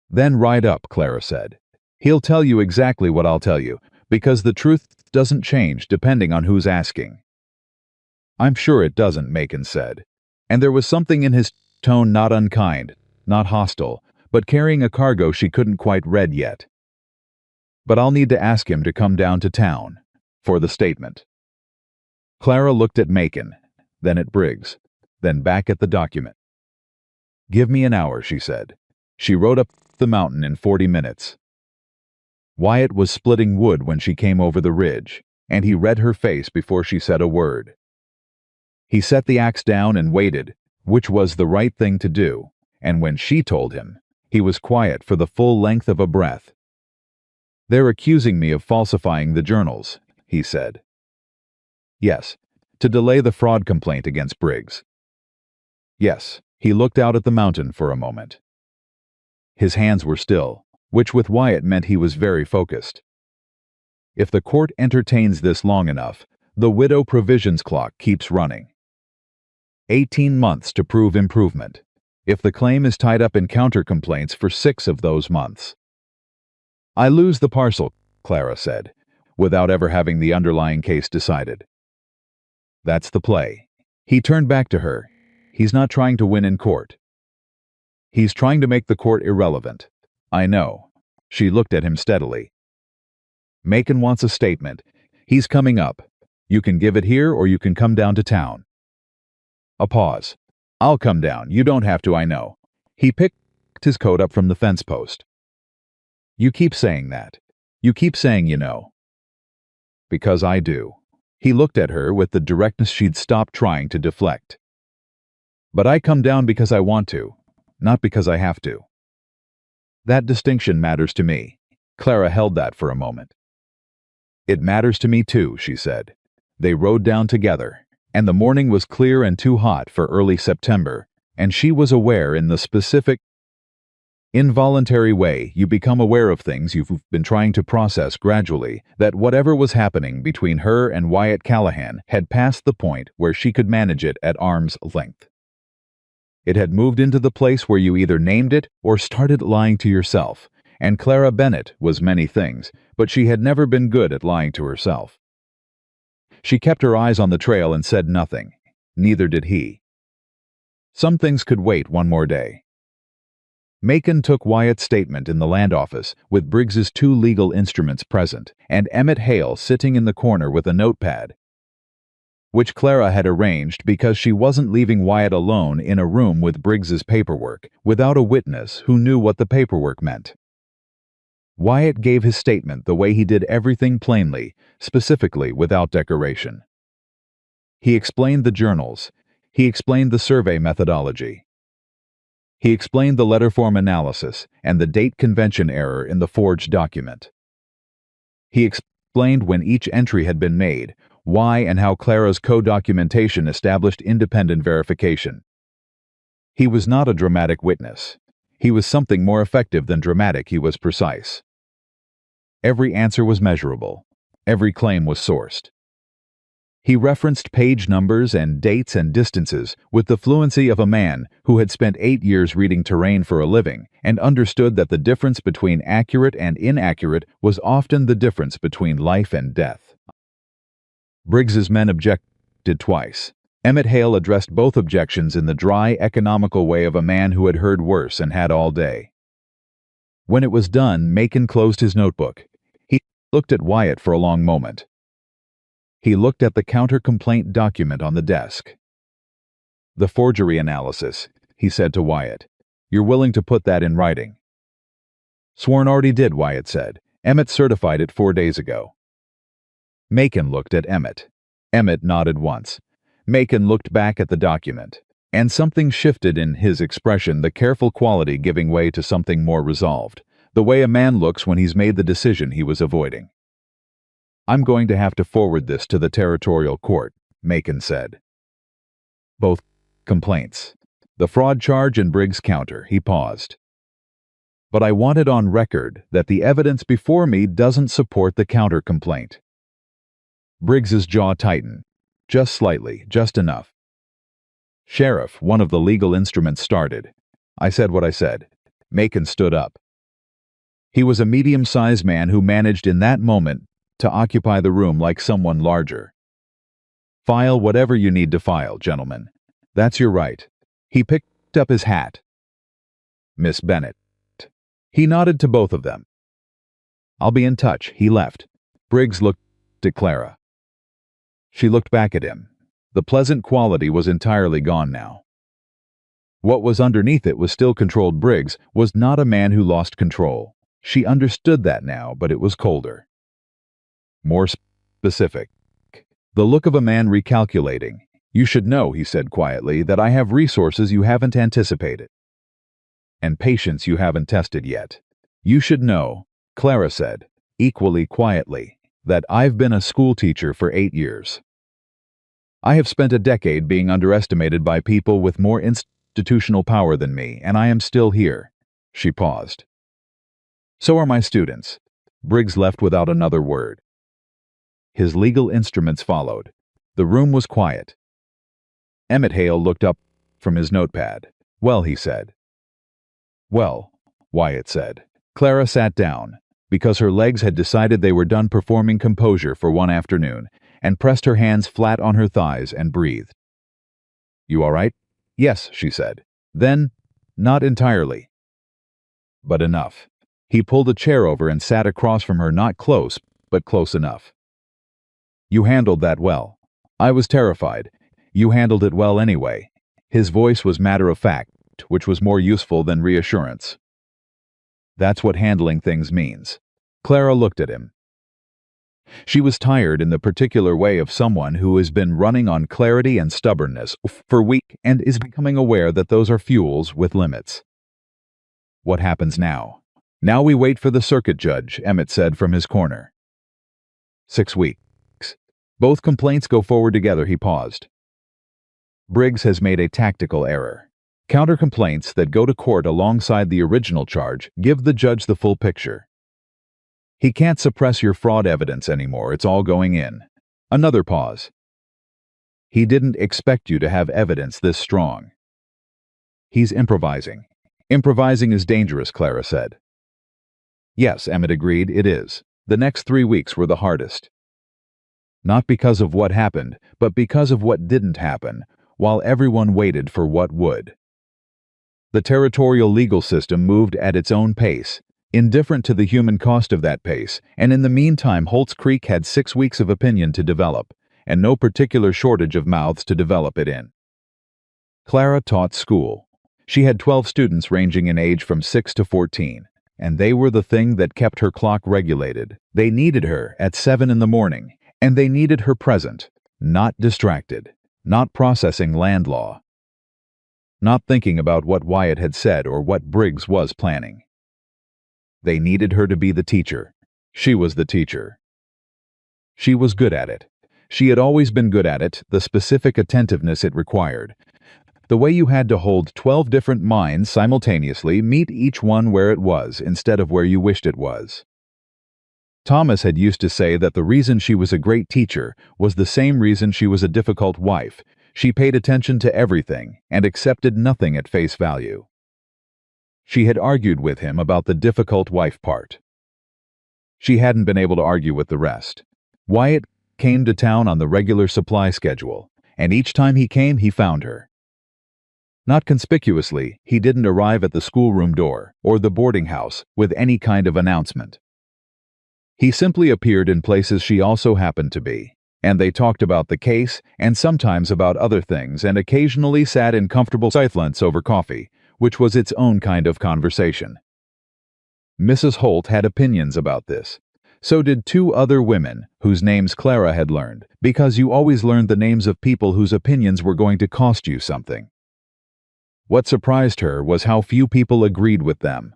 Then ride up, Clara said. He'll tell you exactly what I'll tell you, because the truth doesn't change depending on who's asking. I'm sure it doesn't, Macon said. And there was something in his tone not unkind, not hostile, but carrying a cargo she couldn't quite read yet. But I'll need to ask him to come down to town for the statement. Clara looked at Macon, then at Briggs, then back at the document. Give me an hour, she said. She rode up the mountain in 40 minutes. Wyatt was splitting wood when she came over the ridge, and he read her face before she said a word. He set the axe down and waited, which was the right thing to do, and when she told him, he was quiet for the full length of a breath. They're accusing me of falsifying the journals, he said. Yes, to delay the fraud complaint against Briggs. Yes, he looked out at the mountain for a moment. His hands were still, which with Wyatt meant he was very focused. If the court entertains this long enough, the widow provisions clock keeps running. 18 months to prove improvement, if the claim is tied up in counter-complaints for 6 of those months. I lose the parcel, Clara said, without ever having the underlying case decided. That's the play. He turned back to her. He's not trying to win in court. He's trying to make the court irrelevant. I know. She looked at him steadily. Macon wants a statement. He's coming up. You can give it here or you can come down to town. A pause. I'll come down. You don't have to, I know. He picked his coat up from the fence post. You keep saying that. You keep saying you know. Because I do. He looked at her with the directness she'd stopped trying to deflect. But I come down because I want to, not because I have to. That distinction matters to me. Clara held that for a moment. It matters to me too, she said. They rode down together, and the morning was clear and too hot for early September, and she was aware in the specific, involuntary way you become aware of things you've been trying to process gradually, that whatever was happening between her and Wyatt Callahan had passed the point where she could manage it at arm's length. It had moved into the place where you either named it or started lying to yourself, And Clara Bennett was many things, but she had never been good at lying to herself. She kept her eyes on the trail and said nothing. Neither did he. Some things could wait one more day. Macon took Wyatt's statement in the land office, with Briggs's 2 legal instruments present, and Emmett Hale sitting in the corner with a notepad, which Clara had arranged because she wasn't leaving Wyatt alone in a room with Briggs's paperwork, without a witness who knew what the paperwork meant. Wyatt gave his statement the way he did everything plainly, specifically without decoration. He explained the journals. He explained the survey methodology. He explained the letter form analysis and the date convention error in the forged document. He explained when each entry had been made, why and how Clara's co-documentation established independent verification. He was not a dramatic witness. He was something more effective than dramatic. He was precise. Every answer was measurable. Every claim was sourced. He referenced page numbers and dates and distances with the fluency of a man who had spent 8 years reading terrain for a living and understood that the difference between accurate and inaccurate was often the difference between life and death. Briggs's men objected twice. Emmett Hale addressed both objections in the dry, economical way of a man who had heard worse and had all day. When it was done, Macon closed his notebook. He looked at Wyatt for a long moment. He looked at the counter-complaint document on the desk. "The forgery analysis," he said to Wyatt. "You're willing to put that in writing?" "Sworn already did," Wyatt said. "Emmett certified it 4 days ago." Macon looked at Emmett. Emmett nodded once. Macon looked back at the document, and something shifted in his expression, the careful quality giving way to something more resolved, the way a man looks when he's made the decision he was avoiding. "I'm going to have to forward this to the territorial court," Macon said. "Both complaints. The fraud charge and Briggs' counter." He paused. "But I want it on record that the evidence before me doesn't support the counter-complaint." Briggs's jaw tightened. Just slightly, just enough. "Sheriff," one of the legal instruments started. "I said what I said." Macon stood up. He was a medium-sized man who managed in that moment to occupy the room like someone larger. "File whatever you need to file, gentlemen. That's your right." He picked up his hat. "Miss Bennett." He nodded to both of them. "I'll be in touch." He left. Briggs looked at Clara. She looked back at him. The pleasant quality was entirely gone now. What was underneath it was still controlled. Briggs was not a man who lost control. She understood that now, but it was colder. More specific. The look of a man recalculating. "You should know," he said quietly, "that I have resources you haven't anticipated. And patience you haven't tested yet. You should know," Clara said, equally quietly, "that I've been a schoolteacher for 8 years. I have spent a decade being underestimated by people with more institutional power than me, and I am still here." She paused. "So are my students." Briggs left without another word. His legal instruments followed. The room was quiet. Emmett Hale looked up from his notepad. "Well," he said. "Well," Wyatt said. Clara sat down, because her legs had decided they were done performing composure for one afternoon, and pressed her hands flat on her thighs and breathed. "You all right?" "Yes," she said. "Then, not entirely. But enough." He pulled a chair over and sat across from her, not close, but close enough. "You handled that well. I was terrified. You handled it well anyway." His voice was matter-of-fact, which was more useful than reassurance. "That's what handling things means." Clara looked at him. She was tired in the particular way of someone who has been running on clarity and stubbornness for weeks and is becoming aware that those are fuels with limits. "What happens now?" "Now we wait for the circuit judge," Emmett said from his corner. 6 weeks. Both complaints go forward together." He paused. "Briggs has made a tactical error. Counter-complaints that go to court alongside the original charge give the judge the full picture. He can't suppress your fraud evidence anymore. It's all going in." Another pause. "He didn't expect you to have evidence this strong." "He's improvising." "Improvising is dangerous," Clara said. Yes, Emmett agreed, it is. The next 3 weeks were the hardest. Not because of what happened, but because of what didn't happen, while everyone waited for what would. The territorial legal system moved at its own pace, indifferent to the human cost of that pace, and in the meantime Holt's Creek had 6 weeks of opinion to develop, and no particular shortage of mouths to develop it in. Clara taught school. She had 12 students ranging in age from 6 to 14, and they were the thing that kept her clock regulated. They needed her at 7 in the morning, and they needed her present, not distracted, not processing land law, not thinking about what Wyatt had said or what Briggs was planning. They needed her to be the teacher. She was the teacher. She was good at it. She had always been good at it, the specific attentiveness it required. The way you had to hold 12 different minds simultaneously, meet each one where it was instead of where you wished it was. Thomas had used to say that the reason she was a great teacher was the same reason she was a difficult wife. She paid attention to everything and accepted nothing at face value. She had argued with him about the difficult wife part. She hadn't been able to argue with the rest. Wyatt came to town on the regular supply schedule, and each time he came, he found her. Not conspicuously, he didn't arrive at the schoolroom door or the boarding house with any kind of announcement. He simply appeared in places she also happened to be, and they talked about the case and sometimes about other things and occasionally sat in comfortable silence over coffee, which was its own kind of conversation. Mrs. Holt had opinions about this. So did 2 other women whose names Clara had learned, because you always learned the names of people whose opinions were going to cost you something. What surprised her was how few people agreed with them.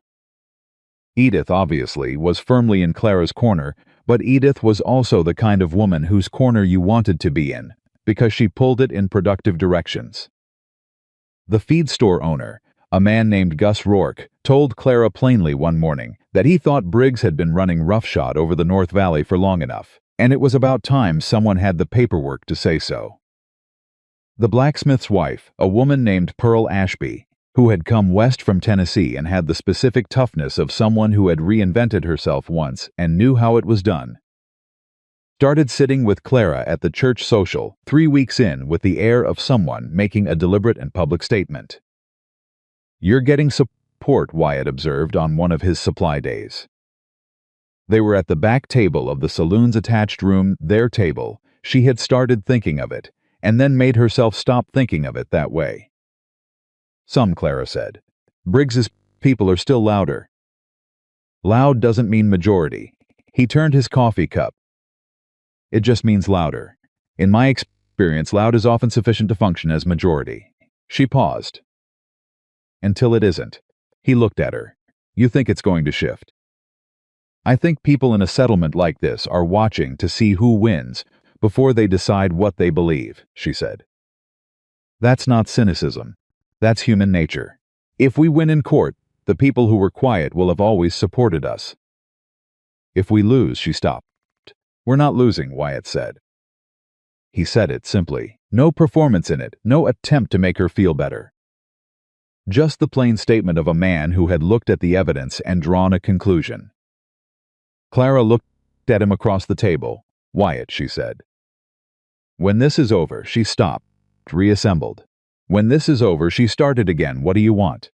Edith, obviously, was firmly in Clara's corner, but Edith was also the kind of woman whose corner you wanted to be in, because she pulled it in productive directions. The feed store owner, a man named Gus Rourke, told Clara plainly one morning that he thought Briggs had been running roughshod over the North Valley for long enough, and it was about time someone had the paperwork to say so. The blacksmith's wife, a woman named Pearl Ashby, who had come west from Tennessee and had the specific toughness of someone who had reinvented herself once and knew how it was done, started sitting with Clara at the church social 3 weeks in with the air of someone making a deliberate and public statement. "You're getting support," Wyatt observed on one of his supply days. They were at the back table of the saloon's attached room, their table. She had started thinking of it, and then made herself stop thinking of it that way. "Some," Clara said. "Briggs's people are still louder." "Loud doesn't mean majority." He turned his coffee cup. "It just means louder. In my experience, loud is often sufficient to function as majority." She paused. "Until it isn't." He looked at her. "You think it's going to shift?" "I think people in a settlement like this are watching to see who wins before they decide what they believe," she said. "That's not cynicism. That's human nature. If we win in court, the people who were quiet will have always supported us. If we lose," she stopped. "We're not losing," Wyatt said. He said it simply. No performance in it, no attempt to make her feel better. Just the plain statement of a man who had looked at the evidence and drawn a conclusion. Clara looked at him across the table. "Wyatt," she said. "When this is over," she stopped, reassembled. "When this is over," she started again. "What do you want?"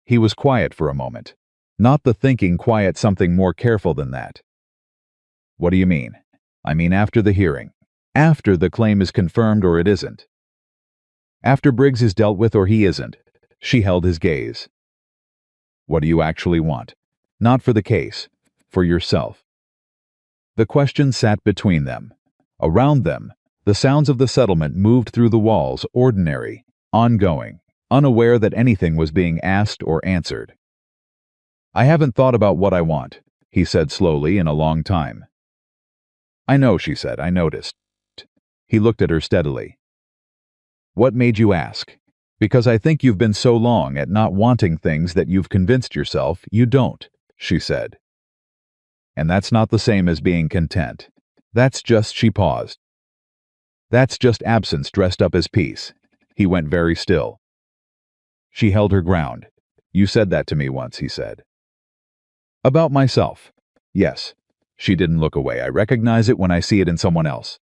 He was quiet for a moment. Not the thinking quiet, something more careful than that. "What do you mean?" "I mean after the hearing. After the claim is confirmed or it isn't. After Briggs is dealt with or he isn't." She held his gaze. "What do you actually want? Not for the case, for yourself." The question sat between them. Around them, the sounds of the settlement moved through the walls, ordinary, ongoing, unaware that anything was being asked or answered. "I haven't thought about what I want," he said slowly, in a long time. "I know," she said. "I noticed." He looked at her steadily. "What made you ask?" "Because I think you've been so long at not wanting things that you've convinced yourself you don't," she said. "And that's not the same as being content. That's just," she paused. "That's just absence dressed up as peace." He went very still. She held her ground. "You said that to me once," he said. About myself. Yes. She didn't look away. I recognize it when I see it in someone else.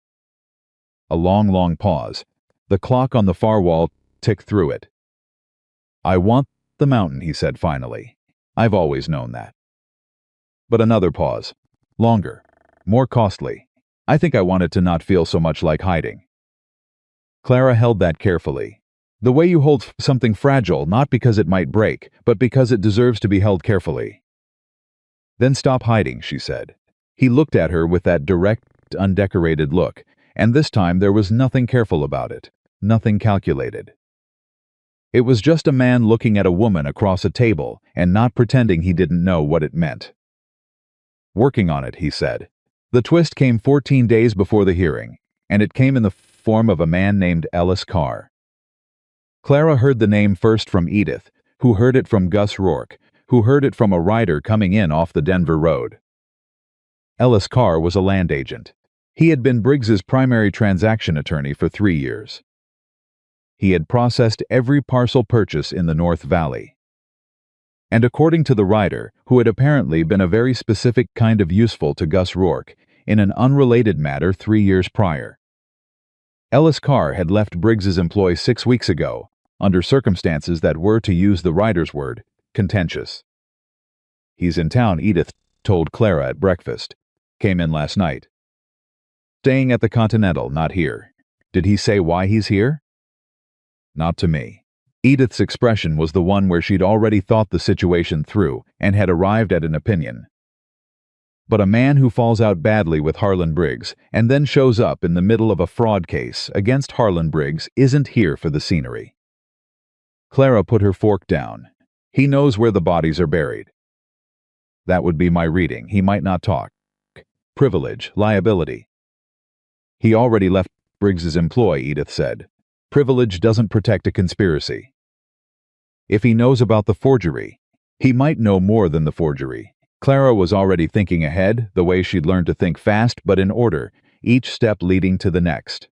A long pause. The clock on the far wall ticked through it. I want the mountain, he said finally. I've always known that. But another pause. Longer. More costly. I think I want it to not feel so much like hiding. Clara held that carefully. The way you hold something fragile, not because it might break, but because it deserves to be held carefully. Then stop hiding, she said. He looked at her with that direct, undecorated look, and this time there was nothing careful about it, nothing calculated. It was just a man looking at a woman across a table and not pretending he didn't know what it meant. Working on it, he said. The twist came 14 days before the hearing, and it came in the form of a man named Ellis Carr. Clara heard the name first from Edith, who heard it from Gus Rourke, who heard it from a rider coming in off the Denver road. Ellis Carr was a land agent. He had been Briggs's primary transaction attorney for 3 years. He had processed every parcel purchase in the North Valley. And according to the rider, who had apparently been a very specific kind of useful to Gus Rourke, in an unrelated matter 3 years prior, Ellis Carr had left Briggs's employ 6 weeks ago, under circumstances that were, to use the rider's word, contentious. He's in town, Edith told Clara at breakfast. Came in last night. Staying at the Continental, not here. Did he say why he's here? Not to me. Edith's expression was the one where she'd already thought the situation through and had arrived at an opinion. But a man who falls out badly with Harlan Briggs and then shows up in the middle of a fraud case against Harlan Briggs isn't here for the scenery. Clara put her fork down. He knows where the bodies are buried. That would be my reading. He might not talk. Privilege, liability. He already left Briggs's employ, Edith said. Privilege doesn't protect a conspiracy. If he knows about the forgery, he might know more than the forgery. Clara was already thinking ahead, the way she'd learned to think fast but in order, each step leading to the next.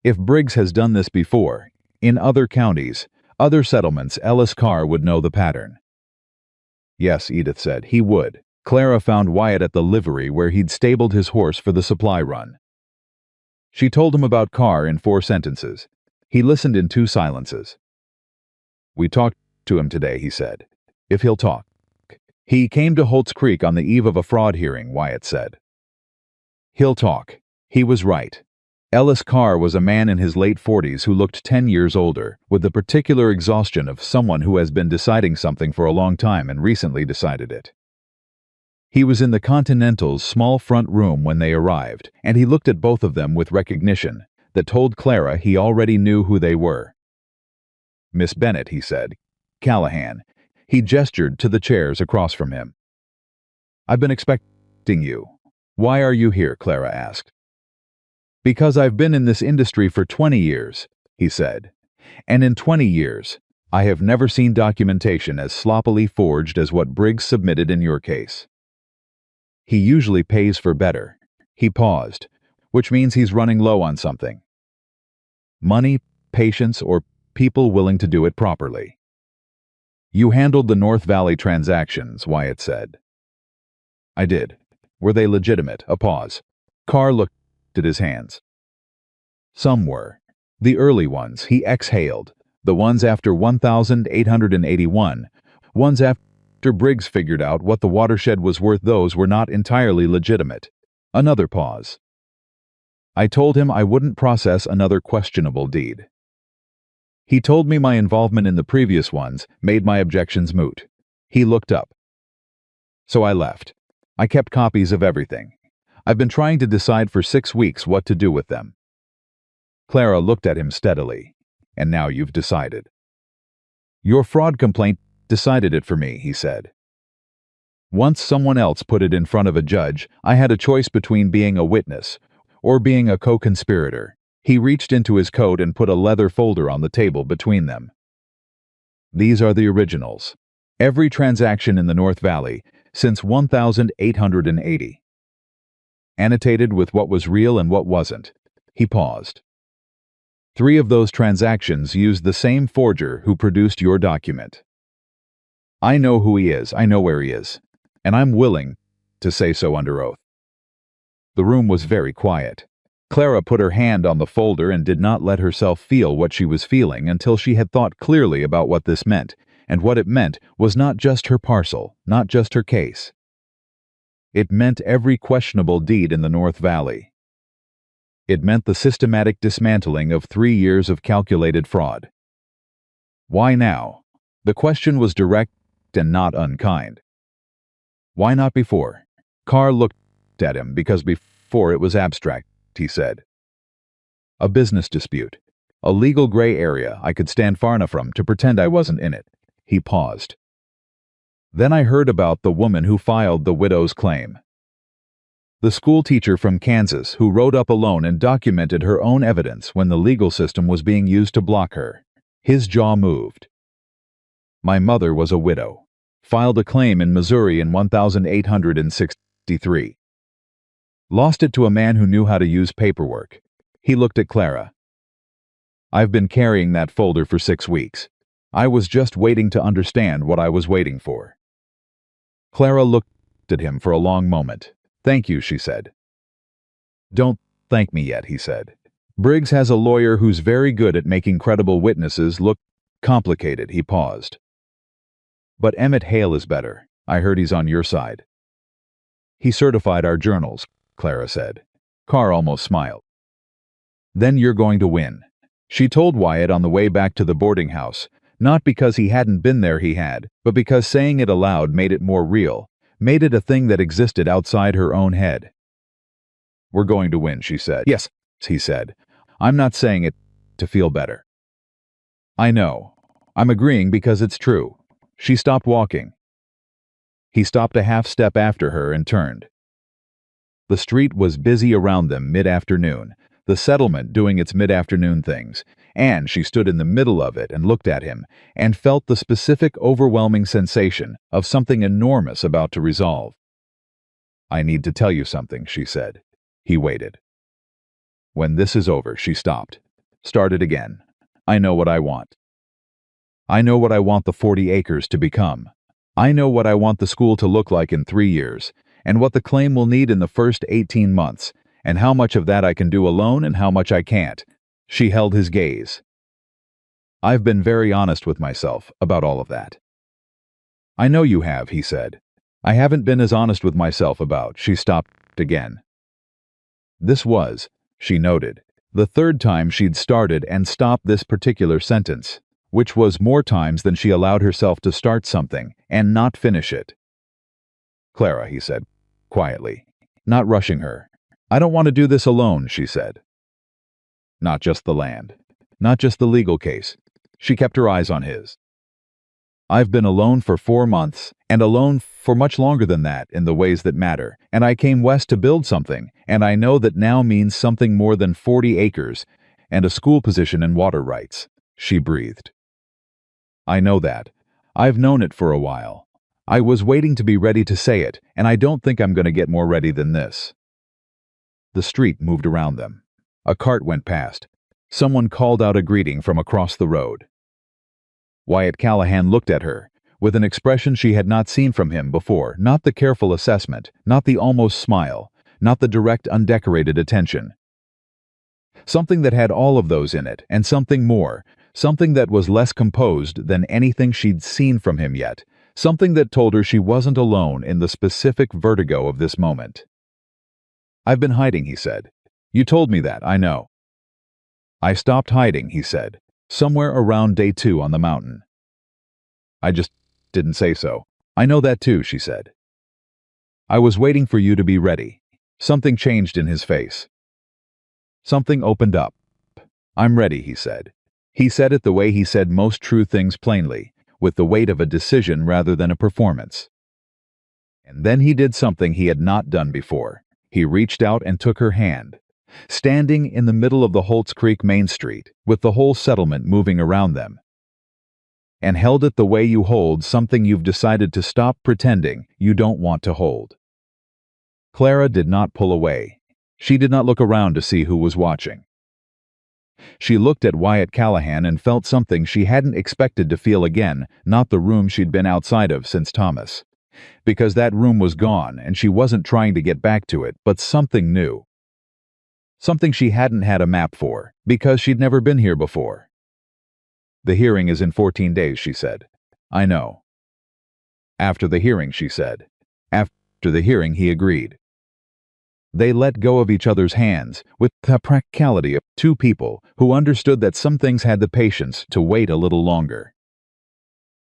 If Briggs has done this before, in other counties, other settlements, Ellis Carr would know the pattern. Yes, Edith said, he would. Clara found Wyatt at the livery where he'd stabled his horse for the supply run. She told him about Carr in 4 sentences. He listened in 2 silences. We talked to him today, he said. If he'll talk. He came to Holt's Creek on the eve of a fraud hearing, Wyatt said. He'll talk. He was right. Ellis Carr was a man in his late 40s who looked 10 years older, with the particular exhaustion of someone who has been deciding something for a long time and recently decided it. He was in the Continental's small front room when they arrived, and he looked at both of them with recognition that told Clara he already knew who they were. Miss Bennet, he said. Callahan. He gestured to the chairs across from him. I've been expecting you. Why are you here? Clara asked. Because I've been in this industry for 20 years, he said. And in 20 years, I have never seen documentation as sloppily forged as what Briggs submitted in your case. He usually pays for better. He paused, which means he's running low on something. Money, patience, or people willing to do it properly. You handled the North Valley transactions, Wyatt said. I did. Were they legitimate? A pause. Carr looked at his hands. Some were. The early ones, he exhaled. The ones after 1881. Ones after Briggs figured out what the watershed was worth, those were not entirely legitimate. Another pause. I told him I wouldn't process another questionable deed. He told me my involvement in the previous ones made my objections moot. He looked up. So I left. I kept copies of everything. I've been trying to decide for 6 weeks what to do with them. Clara looked at him steadily. And now you've decided. Your fraud complaint decided it for me, he said. Once someone else put it in front of a judge, I had a choice between being a witness or being a co-conspirator. He reached into his coat and put a leather folder on the table between them. These are the originals. Every transaction in the North Valley since 1880. Annotated with what was real and what wasn't. He paused. 3 of those transactions used the same forger who produced your document. I know who he is. I know where he is. and I'm willing to say so under oath." The room was very quiet. Clara put her hand on the folder and did not let herself feel what she was feeling until she had thought clearly about what this meant, and what it meant was not just her parcel, not just her case. It meant every questionable deed in the North Valley. It meant the systematic dismantling of 3 years of calculated fraud. Why now? The question was direct and not unkind. Why not before? Carr looked at him because before it was abstract, he said. A business dispute. A legal gray area I could stand far enough from to pretend I wasn't in it. He paused. Then I heard about the woman who filed the widow's claim. The school teacher from Kansas who rode up alone and documented her own evidence when the legal system was being used to block her. His jaw moved. My mother was a widow. Filed a claim in Missouri in 1863. Lost it to a man who knew how to use paperwork. He looked at Clara. I've been carrying that folder for 6 weeks. I was just waiting to understand what I was waiting for. Clara looked at him for a long moment. Thank you, she said. Don't thank me yet, he said. Briggs has a lawyer who's very good at making credible witnesses look complicated. He paused. But Emmett Hale is better. I heard he's on your side. He certified our journals, Clara said. Carr almost smiled. Then you're going to win. She told Wyatt on the way back to the boarding house, not because he hadn't been there he had, but because saying it aloud made it more real, made it a thing that existed outside her own head. We're going to win, she said. Yes, he said. I'm not saying it to feel better. I know. I'm agreeing because it's true. She stopped walking. He stopped a half step after her and turned. The street was busy around them mid-afternoon, the settlement doing its mid-afternoon things, and she stood in the middle of it and looked at him and felt the specific overwhelming sensation of something enormous about to resolve. I need to tell you something, she said. He waited. When this is over, she stopped. Started again. I know what I want. I know what I want the 40 acres to become. I know what I want the school to look like in 3 years, and what the claim will need in the first 18 months, and how much of that I can do alone and how much I can't. She held his gaze. I've been very honest with myself about all of that. I know you have, he said. I haven't been as honest with myself about. She stopped again. This was, she noted, the third time she'd started and stopped this particular sentence, which was more times than she allowed herself to start something and not finish it. Clara, he said, quietly, not rushing her. I don't want to do this alone, she said. Not just the land. Not just the legal case. She kept her eyes on his. I've been alone for 4 months, and alone for much longer than that in the ways that matter, and I came west to build something, and I know that now means something more than 40 acres and a school position and water rights, she breathed. I know that. I've known it for a while. I was waiting to be ready to say it, and I don't think I'm going to get more ready than this. The street moved around them. A cart went past. Someone called out a greeting from across the road. Wyatt Callahan looked at her, with an expression she had not seen from him before, not the careful assessment, not the almost smile, not the direct undecorated attention. Something that had all of those in it, and something more, something that was less composed than anything she'd seen from him yet, something that told her she wasn't alone in the specific vertigo of this moment. I've been hiding, he said. You told me that, I know. I stopped hiding, he said, somewhere around day 2 on the mountain. I just didn't say so. I know that too, she said. I was waiting for you to be ready. Something changed in his face. Something opened up. I'm ready, he said. He said it the way he said most true things plainly, with the weight of a decision rather than a performance. And then he did something he had not done before. He reached out and took her hand. Standing in the middle of the Holtz Creek Main Street, with the whole settlement moving around them, and held it the way you hold something you've decided to stop pretending you don't want to hold. Clara did not pull away. She did not look around to see who was watching. She looked at Wyatt Callahan and felt something she hadn't expected to feel again, not the room she'd been outside of since Thomas. because that room was gone and she wasn't trying to get back to it, but something new. Something she hadn't had a map for, because she'd never been here before. "The hearing is in 14 days, she said. "I know." "After the hearing," she said. After the hearing, he agreed. They let go of each other's hands with the practicality of two people who understood that some things had the patience to wait a little longer,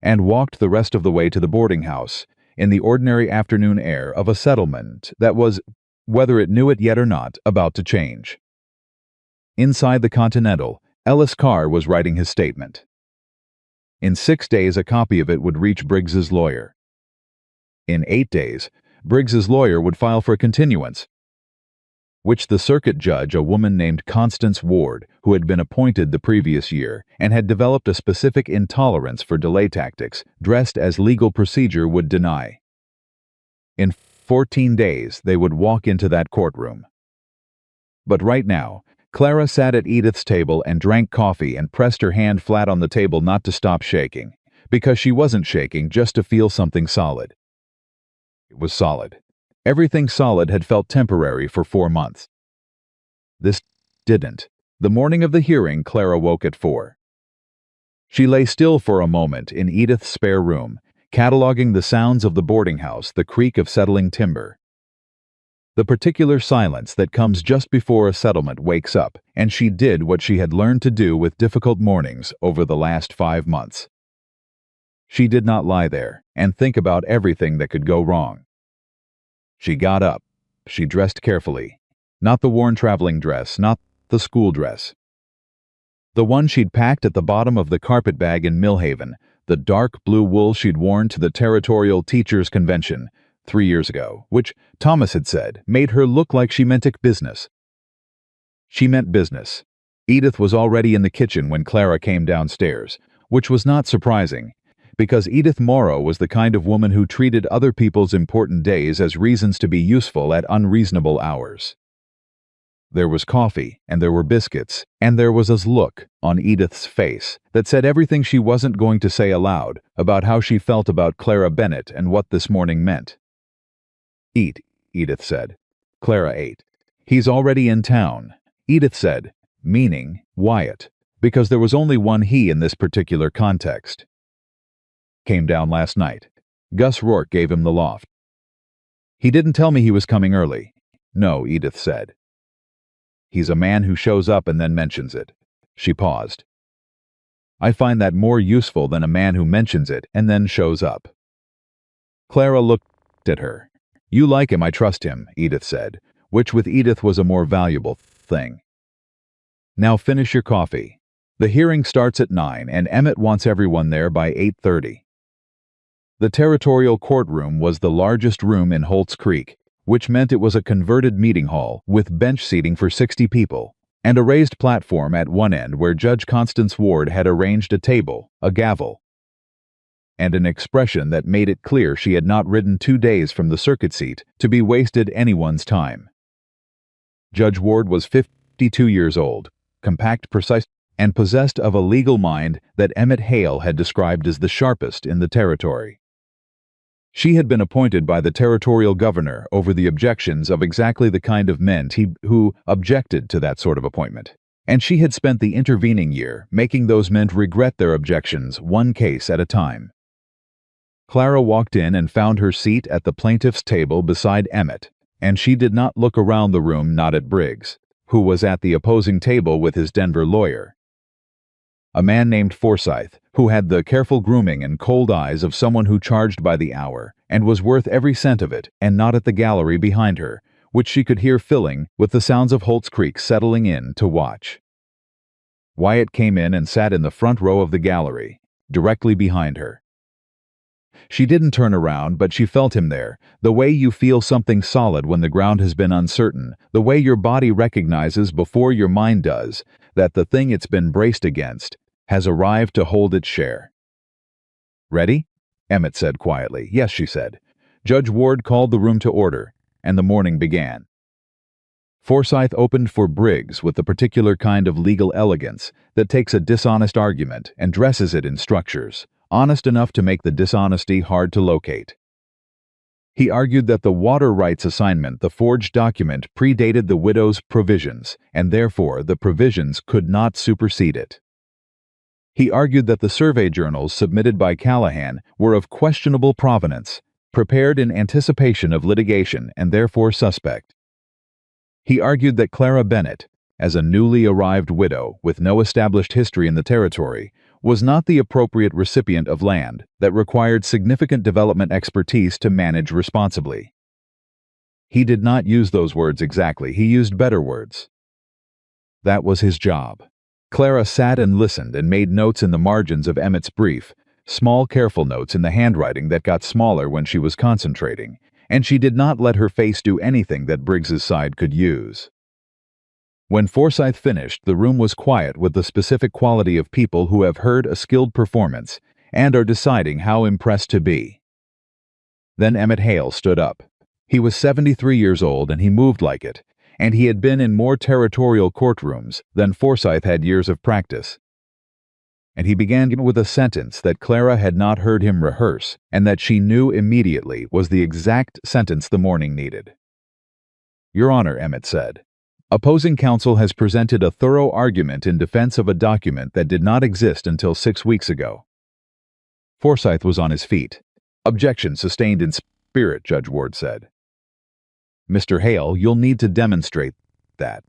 and walked the rest of the way to the boarding house in the ordinary afternoon air of a settlement that was, whether it knew it yet or not, about to change. Inside the Continental, Ellis Carr was writing his statement. In 6 days, a copy of it would reach Briggs's lawyer. In 8 days, Briggs's lawyer would file for a continuance, which the circuit judge, a woman named Constance Ward, who had been appointed the previous year and had developed a specific intolerance for delay tactics dressed as legal procedure, would deny. In 14 days, they would walk into that courtroom. But right now, Clara sat at Edith's table and drank coffee and pressed her hand flat on the table not to stop shaking, because she wasn't shaking, just to feel something solid. It was solid. Everything solid had felt temporary for 4 months. This didn't. The morning of the hearing, Clara woke at 4. She lay still for a moment in Edith's spare room, cataloging the sounds of the boarding house, the creak of settling timber. The particular silence that comes just before a settlement wakes up, and she did what she had learned to do with difficult mornings over the last 5 months. She did not lie there and think about everything that could go wrong. She got up. She dressed carefully. Not the worn traveling dress, not the school dress. The one she'd packed at the bottom of the carpet bag in Millhaven, the dark blue wool she'd worn to the Territorial Teachers' Convention 3 years ago, which, Thomas had said, made her look like she meant business. She meant business. Edith was already in the kitchen when Clara came downstairs, which was not surprising, because Edith Morrow was the kind of woman who treated other people's important days as reasons to be useful at unreasonable hours. There was coffee, and there were biscuits, and there was a look on Edith's face that said everything she wasn't going to say aloud about how she felt about Clara Bennett and what this morning meant. "Eat," Edith said. Clara ate. "He's already in town," Edith said, meaning Wyatt, because there was only one he in this particular context. "Came down last night. Gus Rourke gave him the loft." "He didn't tell me he was coming early." "No," Edith said. "He's a man who shows up and then mentions it." She paused. "I find that more useful than a man who mentions it and then shows up." Clara looked at her. "You like him, I trust him," Edith said, which with Edith was a more valuable thing. "Now finish your coffee. The hearing starts at 9 and Emmett wants everyone there by 8:30. The Territorial Courtroom was the largest room in Holt's Creek, which meant it was a converted meeting hall with bench seating for 60 people, and a raised platform at one end where Judge Constance Ward had arranged a table, a gavel, and an expression that made it clear she had not ridden 2 days from the circuit seat to be wasted anyone's time. Judge Ward was 52 years old, compact, precise, and possessed of a legal mind that Emmett Hale had described as the sharpest in the territory. She had been appointed by the territorial governor over the objections of exactly the kind of men who objected to that sort of appointment, and she had spent the intervening year making those men regret their objections one case at a time. Clara walked in and found her seat at the plaintiff's table beside Emmett, and she did not look around the room, not at Briggs, who was at the opposing table with his Denver lawyer, a man named Forsyth, who had the careful grooming and cold eyes of someone who charged by the hour and was worth every cent of it, and not at the gallery behind her, which she could hear filling with the sounds of Holt's Creek settling in to watch. Wyatt came in and sat in the front row of the gallery, directly behind her. She didn't turn around, but she felt him there, the way you feel something solid when the ground has been uncertain, the way your body recognizes before your mind does that the thing it's been braced against has arrived to hold its share. "Ready?" Emmett said quietly. "Yes," she said. Judge Ward called the room to order, and the morning began. Forsyth opened for Briggs with the particular kind of legal elegance that takes a dishonest argument and dresses it in structures, honest enough to make the dishonesty hard to locate. He argued that the water rights assignment, the forged document, predated the widow's provisions, and therefore the provisions could not supersede it. He argued that the survey journals submitted by Callahan were of questionable provenance, prepared in anticipation of litigation and therefore suspect. He argued that Clara Bennett, as a newly arrived widow with no established history in the territory, was not the appropriate recipient of land that required significant development expertise to manage responsibly. He did not use those words exactly, he used better words. That was his job. Clara sat and listened and made notes in the margins of Emmett's brief, small careful notes in the handwriting that got smaller when she was concentrating, and she did not let her face do anything that Briggs's side could use. When Forsyth finished, the room was quiet with the specific quality of people who have heard a skilled performance and are deciding how impressed to be. Then Emmett Hale stood up. He was 73 years old and he moved like it, and he had been in more territorial courtrooms than Forsyth had years of practice. And he began with a sentence that Clara had not heard him rehearse and that she knew immediately was the exact sentence the morning needed. "Your Honor," Emmett said, "opposing counsel has presented a thorough argument in defense of a document that did not exist until 6 weeks ago." Forsyth was on his feet. "Objection sustained in spirit," Judge Ward said. "Mr. Hale, you'll need to demonstrate that."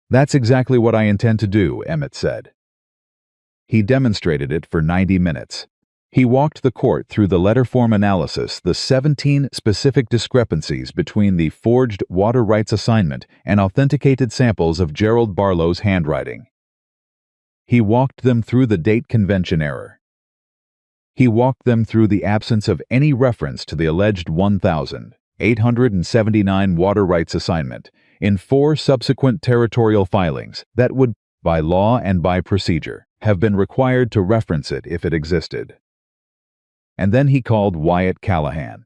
"That's exactly what I intend to do," Emmett said. He demonstrated it for 90 minutes. He walked the court through the letter-form analysis, the 17 specific discrepancies between the forged water rights assignment and authenticated samples of Gerald Barlow's handwriting. He walked them through the date convention error. He walked them through the absence of any reference to the alleged 1,879 water rights assignment in 4 subsequent territorial filings that would, by law and by procedure, have been required to reference it if it existed. And then he called Wyatt Callahan.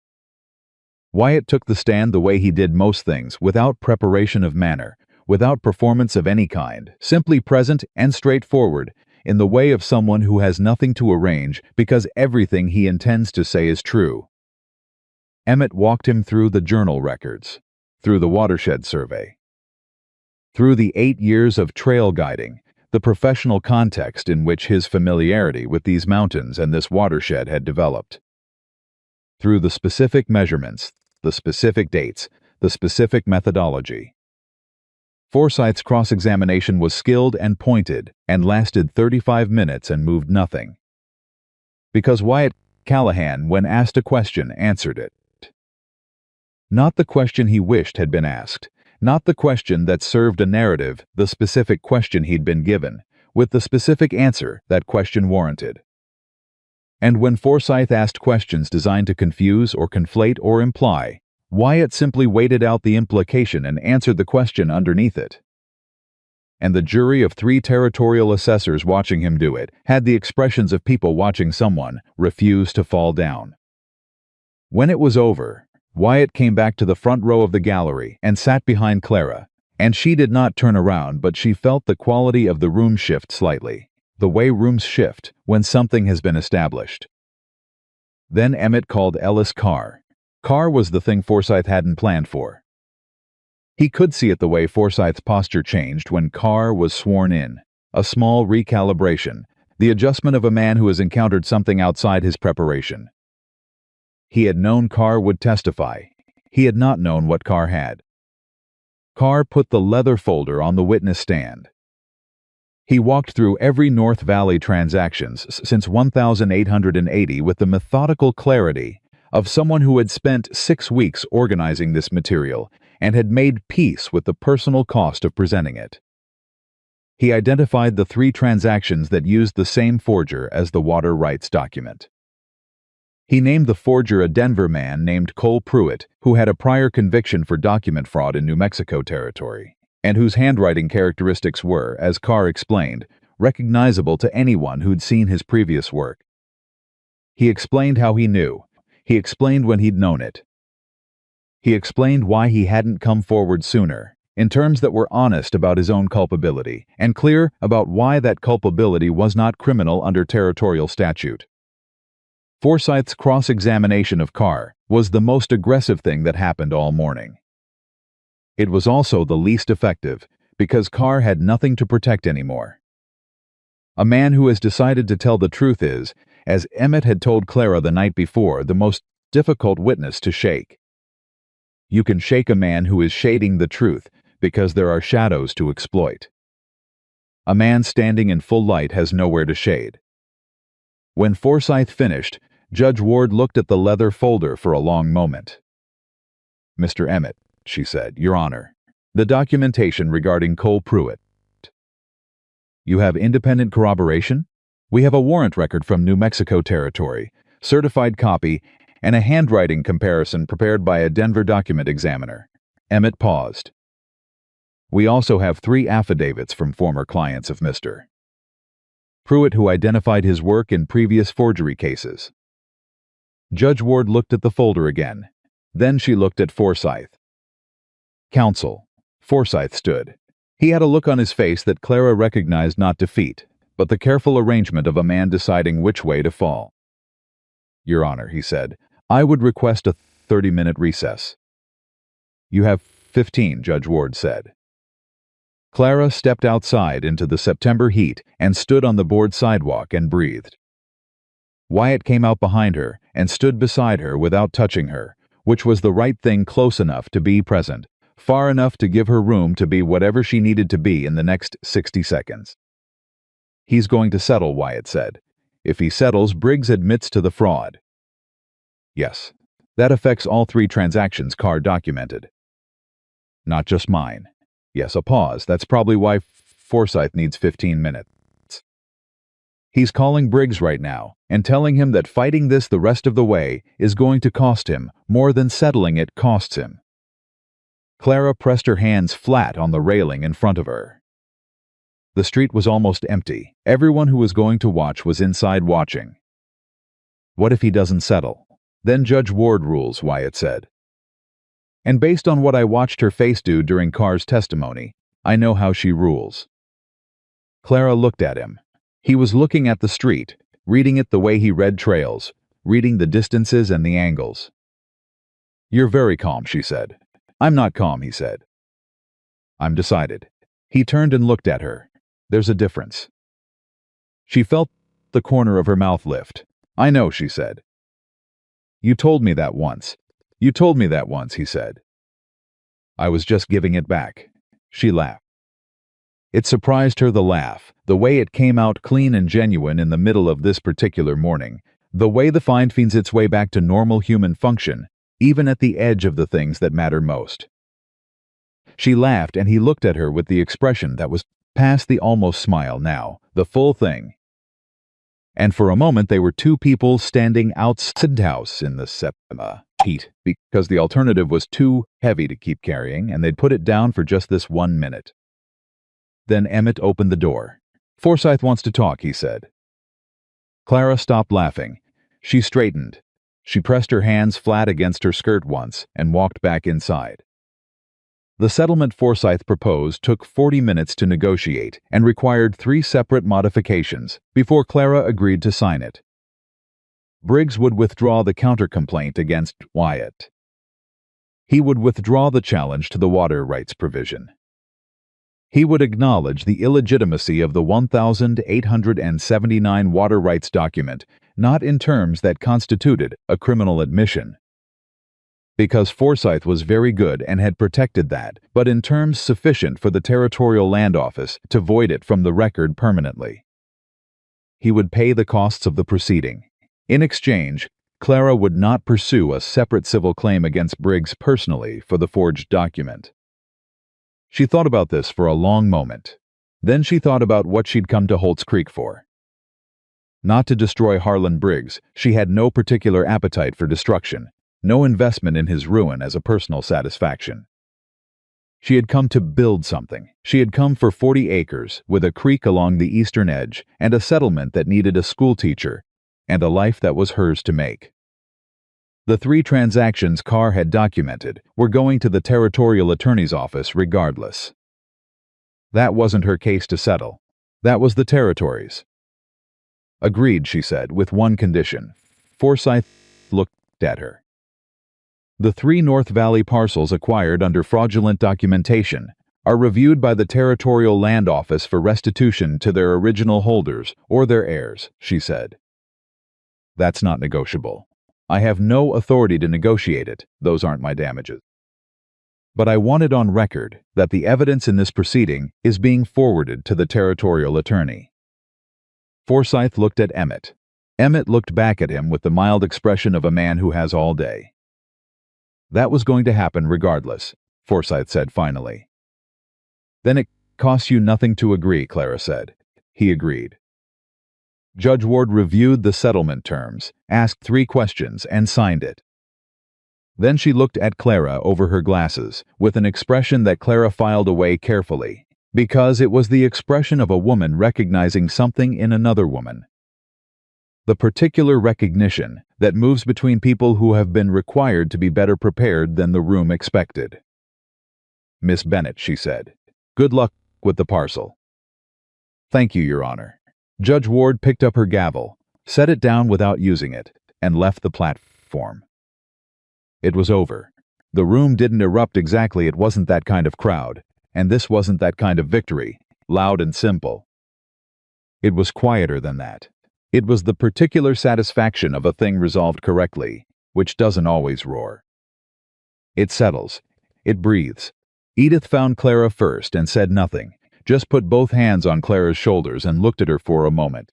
Wyatt took the stand the way he did most things, without preparation of manner, without performance of any kind, simply present and straightforward, in the way of someone who has nothing to arrange because everything he intends to say is true. Emmett walked him through the journal records, through the watershed survey, through the 8 years of trail guiding, the professional context in which his familiarity with these mountains and this watershed had developed, through the specific measurements, the specific dates, the specific methodology. Forsyth's cross-examination was skilled and pointed and lasted 35 minutes and moved nothing. Because Wyatt Callahan, when asked a question, answered it. Not the question he wished had been asked, not the question that served a narrative, the specific question he'd been given, with the specific answer that question warranted. And when Forsyth asked questions designed to confuse or conflate or imply, Wyatt simply waited out the implication and answered the question underneath it. And the jury of 3 territorial assessors watching him do it had the expressions of people watching someone refuse to fall down. When it was over, Wyatt came back to the front row of the gallery and sat behind Clara, and she did not turn around, but she felt the quality of the room shift slightly, the way rooms shift when something has been established. Then Emmett called Ellis Carr. Carr was the thing Forsyth hadn't planned for. He could see it the way Forsyth's posture changed when Carr was sworn in, a small recalibration, the adjustment of a man who has encountered something outside his preparation. He had known Carr would testify. He had not known what Carr had. Carr put the leather folder on the witness stand. He walked through every North Valley transactions since 1880 with the methodical clarity of someone who had spent 6 weeks organizing this material and had made peace with the personal cost of presenting it. He identified the 3 transactions that used the same forger as the water rights document. He named the forger a Denver man named Cole Pruitt, who had a prior conviction for document fraud in New Mexico territory, and whose handwriting characteristics were, as Carr explained, recognizable to anyone who'd seen his previous work. He explained how he knew. He explained when he'd known it. He explained why he hadn't come forward sooner, in terms that were honest about his own culpability, and clear about why that culpability was not criminal under territorial statute. Forsyth's cross-examination of Carr was the most aggressive thing that happened all morning. It was also the least effective, because Carr had nothing to protect anymore. A man who has decided to tell the truth is, as Emmett had told Clara the night before, the most difficult witness to shake. You can shake a man who is shading the truth, because there are shadows to exploit. A man standing in full light has nowhere to shade. When Forsyth finished, Judge Ward looked at the leather folder for a long moment. "Mr. Emmett," she said, "Your Honor, the documentation regarding Cole Pruitt." "You have independent corroboration?" "We have a warrant record from New Mexico Territory, certified copy, and a handwriting comparison prepared by a Denver document examiner." Emmett paused. "We also have 3 affidavits from former clients of Mr. Pruitt who identified his work in previous forgery cases." Judge Ward looked at the folder again. Then she looked at Forsyth. "Counsel." Forsyth stood. He had a look on his face that Clara recognized not defeat, but the careful arrangement of a man deciding which way to fall. "Your Honor," he said, "I would request a 30-minute recess." "You have 15, Judge Ward said. Clara stepped outside into the September heat and stood on the board sidewalk and breathed. Wyatt came out behind her and stood beside her without touching her, which was the right thing, close enough to be present, far enough to give her room to be whatever she needed to be in the next 60 seconds. "He's going to settle," Wyatt said. "If he settles, Briggs admits to the fraud." "Yes. That affects all 3 transactions Carr documented." "Not just mine." Yes, a pause. "That's probably why Forsyth needs 15 minutes. He's calling Briggs right now and telling him that fighting this the rest of the way is going to cost him more than settling it costs him." Clara pressed her hands flat on the railing in front of her. The street was almost empty. Everyone who was going to watch was inside watching. "What if he doesn't settle? Then Judge Ward rules," Wyatt said. "And based on what I watched her face do during Carr's testimony, I know how she rules." Clara looked at him. He was looking at the street, reading it the way he read trails, reading the distances and the angles. "You're very calm," she said. "I'm not calm," he said. "I'm decided." He turned and looked at her. "There's a difference." She felt the corner of her mouth lift. "I know," she said. "You told me that once. You told me that once," he said. "I was just giving it back." She laughed. It surprised her, the laugh, the way it came out clean and genuine in the middle of this particular morning, the way the find finds its way back to normal human function, even at the edge of the things that matter most. She laughed, and he looked at her with the expression that was past the almost smile now, the full thing. And for a moment they were 2 people standing outside the house in the September heat, because the alternative was too heavy to keep carrying, and they'd put it down for just this 1 minute. Then Emmett opened the door. "Forsyth wants to talk," he said. Clara stopped laughing. She straightened. She pressed her hands flat against her skirt once and walked back inside. The settlement Forsyth proposed took 40 minutes to negotiate and required 3 separate modifications before Clara agreed to sign it. Briggs would withdraw the counter-complaint against Wyatt. He would withdraw the challenge to the water rights provision. He would acknowledge the illegitimacy of the 1,879 water rights document, not in terms that constituted a criminal admission, because Forsyth was very good and had protected that, but in terms sufficient for the Territorial Land Office to void it from the record permanently. He would pay the costs of the proceeding. In exchange, Clara would not pursue a separate civil claim against Briggs personally for the forged document. She thought about this for a long moment. Then she thought about what she'd come to Holt's Creek for. Not to destroy Harlan Briggs. She had no particular appetite for destruction, no investment in his ruin as a personal satisfaction. She had come to build something. She had come for 40 acres, with a creek along the eastern edge, and a settlement that needed a schoolteacher, and a life that was hers to make. The 3 transactions Carr had documented were going to the Territorial Attorney's Office regardless. That wasn't her case to settle. That was the Territory's. "Agreed," she said, "with one condition." Forsyth looked at her. The 3 North Valley parcels acquired under fraudulent documentation are reviewed by the Territorial Land Office for restitution to their original holders or their heirs, she said. That's not negotiable. I have no authority to negotiate it. Those aren't my damages. But I want it on record that the evidence in this proceeding is being forwarded to the territorial attorney. Forsyth looked at Emmett. Emmett looked back at him with the mild expression of a man who has all day. That was going to happen regardless, Forsyth said finally. Then it costs you nothing to agree, Clara said. He agreed. Judge Ward reviewed the settlement terms, asked 3 questions, and signed it. Then she looked at Clara over her glasses, with an expression that Clara filed away carefully, because it was the expression of a woman recognizing something in another woman. The particular recognition that moves between people who have been required to be better prepared than the room expected. Miss Bennet, she said, good luck with the parcel. Thank you, Your Honor. Judge Ward picked up her gavel, set it down without using it, and left the platform. It was over. The room didn't erupt exactly. It wasn't that kind of crowd, and this wasn't that kind of victory, loud and simple. It was quieter than that. It was the particular satisfaction of a thing resolved correctly, which doesn't always roar. It settles. It breathes. Edith found Clara first and said nothing, just put both hands on Clara's shoulders and looked at her for a moment.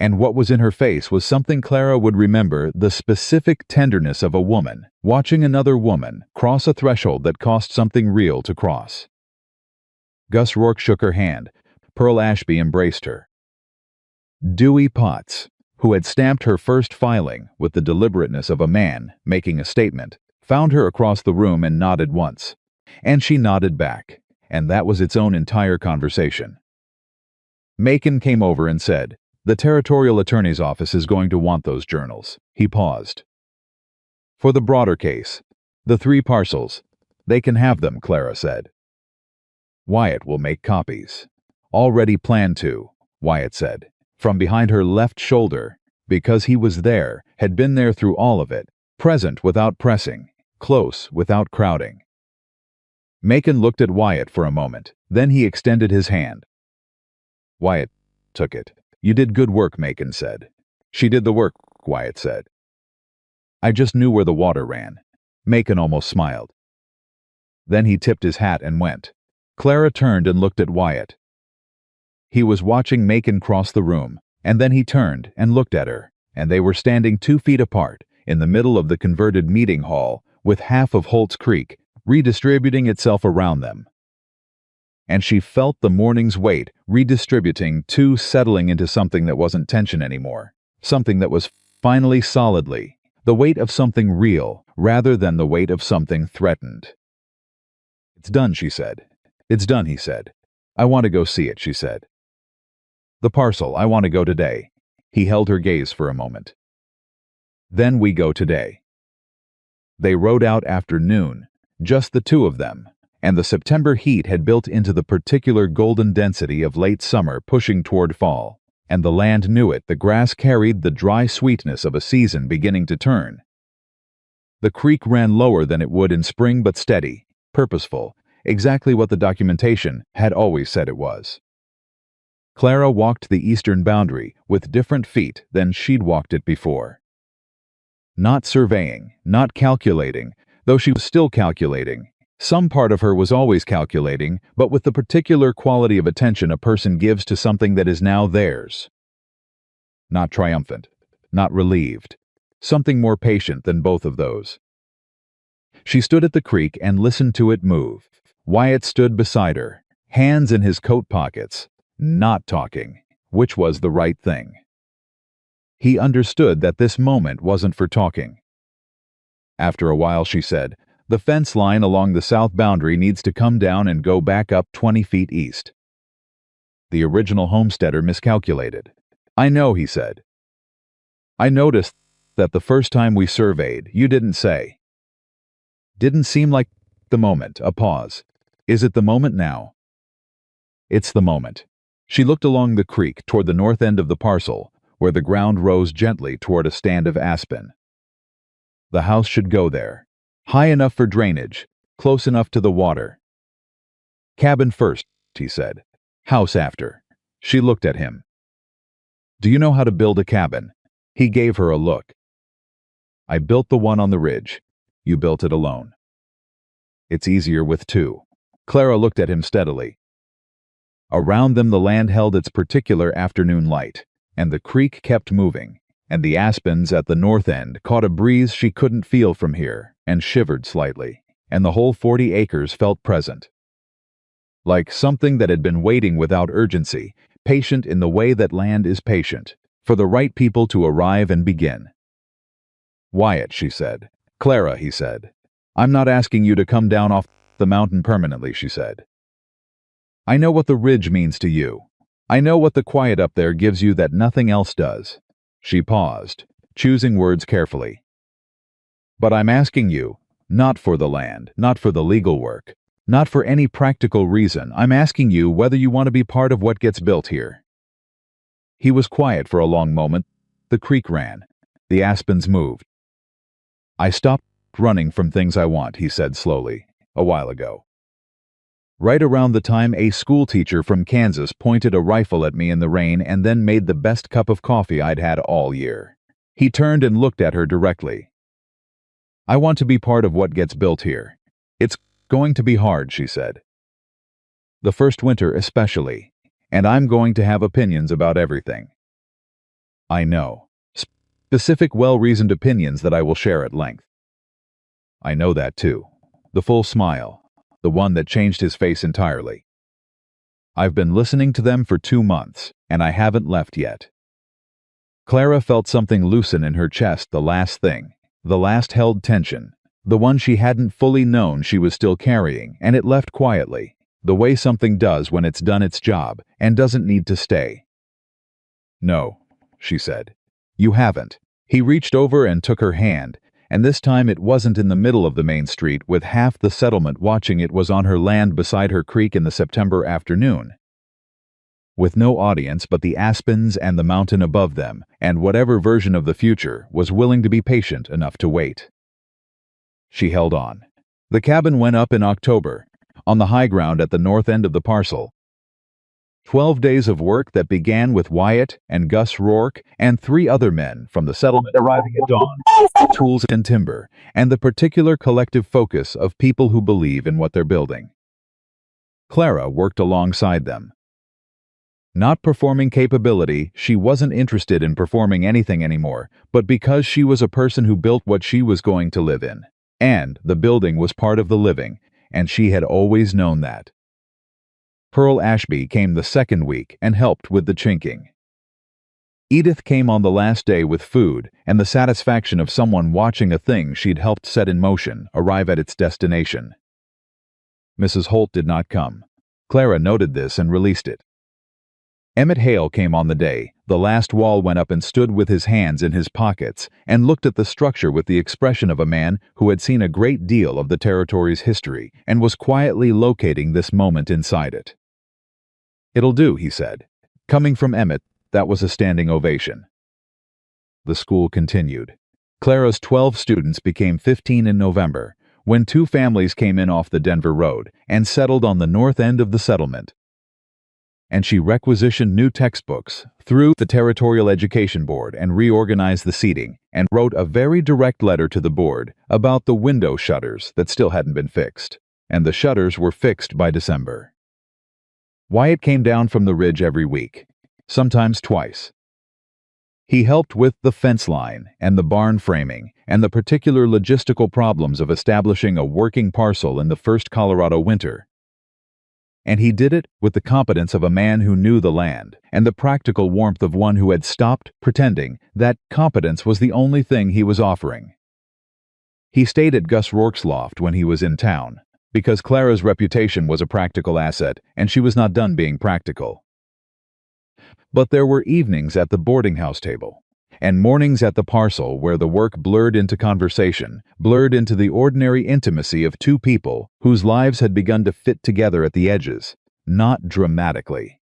And what was in her face was something Clara would remember, the specific tenderness of a woman watching another woman cross a threshold that cost something real to cross. Gus Rourke shook her hand. Pearl Ashby embraced her. Dewey Potts, who had stamped her first filing with the deliberateness of a man making a statement, found her across the room and nodded once. And she nodded back, and that was its own entire conversation. Macon came over and said, the Territorial Attorney's Office is going to want those journals. He paused. For the broader case, the 3 parcels, they can have them, Clara said. Wyatt will make copies. Already planned to, Wyatt said. From behind her left shoulder, because he was there, had been there through all of it, present without pressing, close without crowding. Macon looked at Wyatt for a moment, then he extended his hand. Wyatt took it. You did good work, Macon said. She did the work, Wyatt said. I just knew where the water ran. Macon almost smiled. Then he tipped his hat and went. Clara turned and looked at Wyatt. He was watching Macon cross the room, and then he turned and looked at her, and they were standing 2 feet apart in the middle of the converted meeting hall with half of Holt's Creek redistributing itself around them. And she felt the morning's weight redistributing too, settling into something that wasn't tension anymore, something that was finally solidly the weight of something real rather than the weight of something threatened. It's done, she said. It's done, he said. I want to go see it, she said. The parcel, I want to go today. He held her gaze for a moment. Then we go today. They rode out after noon, just the 2 of them, and the September heat had built into the particular golden density of late summer pushing toward fall, and the land knew it. The grass carried the dry sweetness of a season beginning to turn. The creek ran lower than it would in spring, but steady, purposeful, exactly what the documentation had always said it was. Clara walked the eastern boundary with different feet than she'd walked it before. Not surveying, not calculating, though she was still calculating. Some part of her was always calculating, but with the particular quality of attention a person gives to something that is now theirs. Not triumphant, not relieved, something more patient than both of those. She stood at the creek and listened to it move. Wyatt stood beside her, hands in his coat pockets, not talking, which was the right thing. He understood that this moment wasn't for talking. After a while she said, the fence line along the south boundary needs to come down and go back up 20 feet east. The original homesteader miscalculated. I know, he said. I noticed that the first time we surveyed, you didn't say. Didn't seem like the moment, a pause. Is it the moment now? It's the moment. She looked along the creek toward the north end of the parcel, where the ground rose gently toward a stand of aspen. The house should go there, High enough for drainage, close enough to the water. Cabin first, he said. House after. She looked at him. Do you know how to build a cabin? He gave her a look. I built the one on the ridge. You built it alone. It's easier with two. Clara looked at him steadily. Around them the land held its particular afternoon light, and the creek kept moving, and the aspens at the north end caught a breeze she couldn't feel from here, and shivered slightly, and the whole 40 acres felt present. Like something that had been waiting without urgency, patient in the way that land is patient, for the right people to arrive and begin. Wyatt, she said. Clara, he said. I'm not asking you to come down off the mountain permanently, she said. I know what the ridge means to you. I know what the quiet up there gives you that nothing else does. She paused, choosing words carefully. But I'm asking you, not for the land, not for the legal work, not for any practical reason. I'm asking you whether you want to be part of what gets built here. He was quiet for a long moment. The creek ran. The aspens moved. I stopped running from things I want, he said slowly, a while ago. Right around the time a schoolteacher from Kansas pointed a rifle at me in the rain and then made the best cup of coffee I'd had all year. He turned and looked at her directly. I want to be part of what gets built here. It's going to be hard, she said. The first winter especially, and I'm going to have opinions about everything. I know. Specific, well-reasoned opinions that I will share at length. I know that too. The full smile. The one that changed his face entirely. I've been listening to them for 2 months, and I haven't left yet. Clara felt something loosen in her chest, the last thing, the last held tension, the one she hadn't fully known she was still carrying, and it left quietly, the way something does when it's done its job and doesn't need to stay. No, she said. You haven't. He reached over and took her hand, and this time it wasn't in the middle of the main street with half the settlement watching. It was on her land beside her creek in the September afternoon. With no audience but the aspens and the mountain above them, and whatever version of the future was willing to be patient enough to wait. She held on. The cabin went up in October, on the high ground at the north end of the parcel. 12 days of work that began with Wyatt and Gus Rourke and 3 other men from the settlement arriving at dawn, tools and timber, and the particular collective focus of people who believe in what they're building. Clara worked alongside them. Not performing capability, she wasn't interested in performing anything anymore, but because she was a person who built what she was going to live in. And the building was part of the living, and she had always known that. Pearl Ashby came the second week and helped with the chinking. Edith came on the last day with food and the satisfaction of someone watching a thing she'd helped set in motion arrive at its destination. Mrs. Holt did not come. Clara noted this and released it. Emmett Hale came on the day. The last wall went up and stood with his hands in his pockets and looked at the structure with the expression of a man who had seen a great deal of the territory's history and was quietly locating this moment inside it. It'll do, he said. Coming from Emmett, that was a standing ovation. The school continued. Clara's 12 students became 15 in November, when 2 families came in off the Denver Road and settled on the north end of the settlement. And she requisitioned new textbooks through the Territorial Education Board and reorganized the seating and wrote a very direct letter to the board about the window shutters that still hadn't been fixed, and the shutters were fixed by December. Wyatt came down from the ridge every week, sometimes twice. He helped with the fence line and the barn framing and the particular logistical problems of establishing a working parcel in the first Colorado winter. And he did it with the competence of a man who knew the land and the practical warmth of one who had stopped pretending that competence was the only thing he was offering. He stayed at Gus Rourke's loft when he was in town, because Clara's reputation was a practical asset and she was not done being practical. But there were evenings at the boarding house table, and mornings at the parcel where the work blurred into conversation, blurred into the ordinary intimacy of 2 people whose lives had begun to fit together at the edges, not dramatically.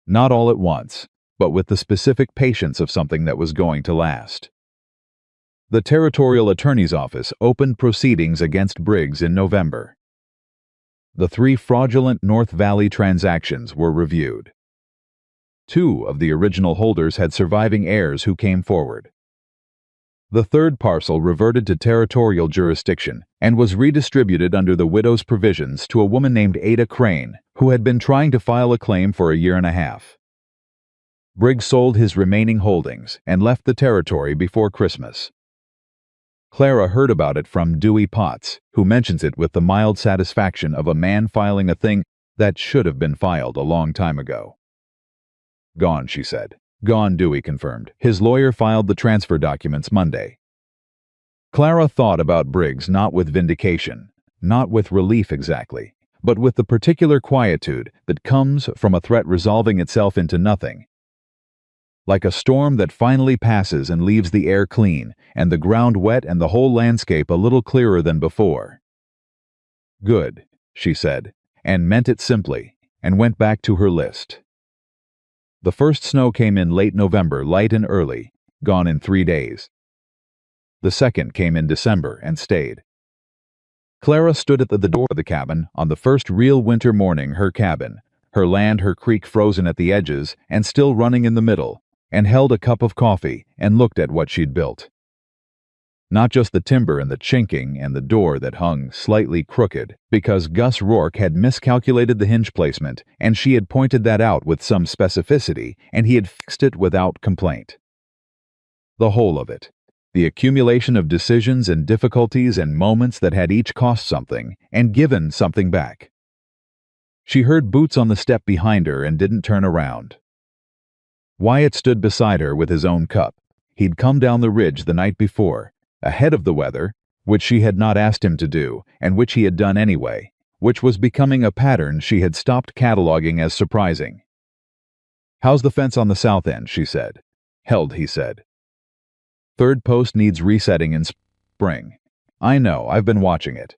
Not all at once, but with the specific patience of something that was going to last. The Territorial Attorney's Office opened proceedings against Briggs in November. The 3 fraudulent North Valley transactions were reviewed. 2 of the original holders had surviving heirs who came forward. The 3rd parcel reverted to territorial jurisdiction and was redistributed under the widow's provisions to a woman named Ada Crane, who had been trying to file a claim for a year and a half. Briggs sold his remaining holdings and left the territory before Christmas. Clara heard about it from Dewey Potts, who mentions it with the mild satisfaction of a man filing a thing that should have been filed a long time ago. "Gone," she said. "Gone," Dewey confirmed. His lawyer filed the transfer documents Monday. Clara thought about Briggs not with vindication, not with relief exactly, but with the particular quietude that comes from a threat resolving itself into nothing. Like a storm that finally passes and leaves the air clean, and the ground wet and the whole landscape a little clearer than before. "Good," she said, and meant it simply, and went back to her list. The first snow came in late November, light and early, gone in 3 days. The second came in December and stayed. Clara stood at the door of the cabin on the first real winter morning, her cabin, her land, her creek frozen at the edges and still running in the middle, and held a cup of coffee and looked at what she'd built. Not just the timber and the chinking and the door that hung slightly crooked, because Gus Rourke had miscalculated the hinge placement, and she had pointed that out with some specificity, and he had fixed it without complaint. The whole of it, the accumulation of decisions and difficulties and moments that had each cost something and given something back. She heard boots on the step behind her and didn't turn around. Wyatt stood beside her with his own cup. He'd come down the ridge the night before, ahead of the weather, which she had not asked him to do, and which he had done anyway, which was becoming a pattern she had stopped cataloging as surprising. "How's the fence on the south end?" she said. "Held," he said. "Third post needs resetting in spring." "I know, I've been watching it."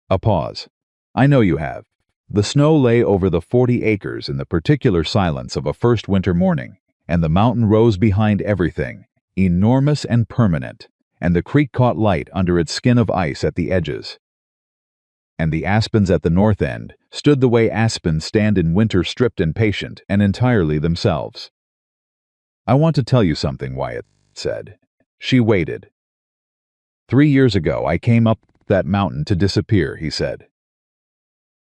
A pause. "I know you have." The snow lay over the 40 acres in the particular silence of a first winter morning, and the mountain rose behind everything, enormous and permanent, and the creek caught light under its skin of ice at the edges. And the aspens at the north end stood the way aspens stand in winter, stripped and patient and entirely themselves. "I want to tell you something," Wyatt said. She waited. "3 years ago I came up that mountain to disappear," he said.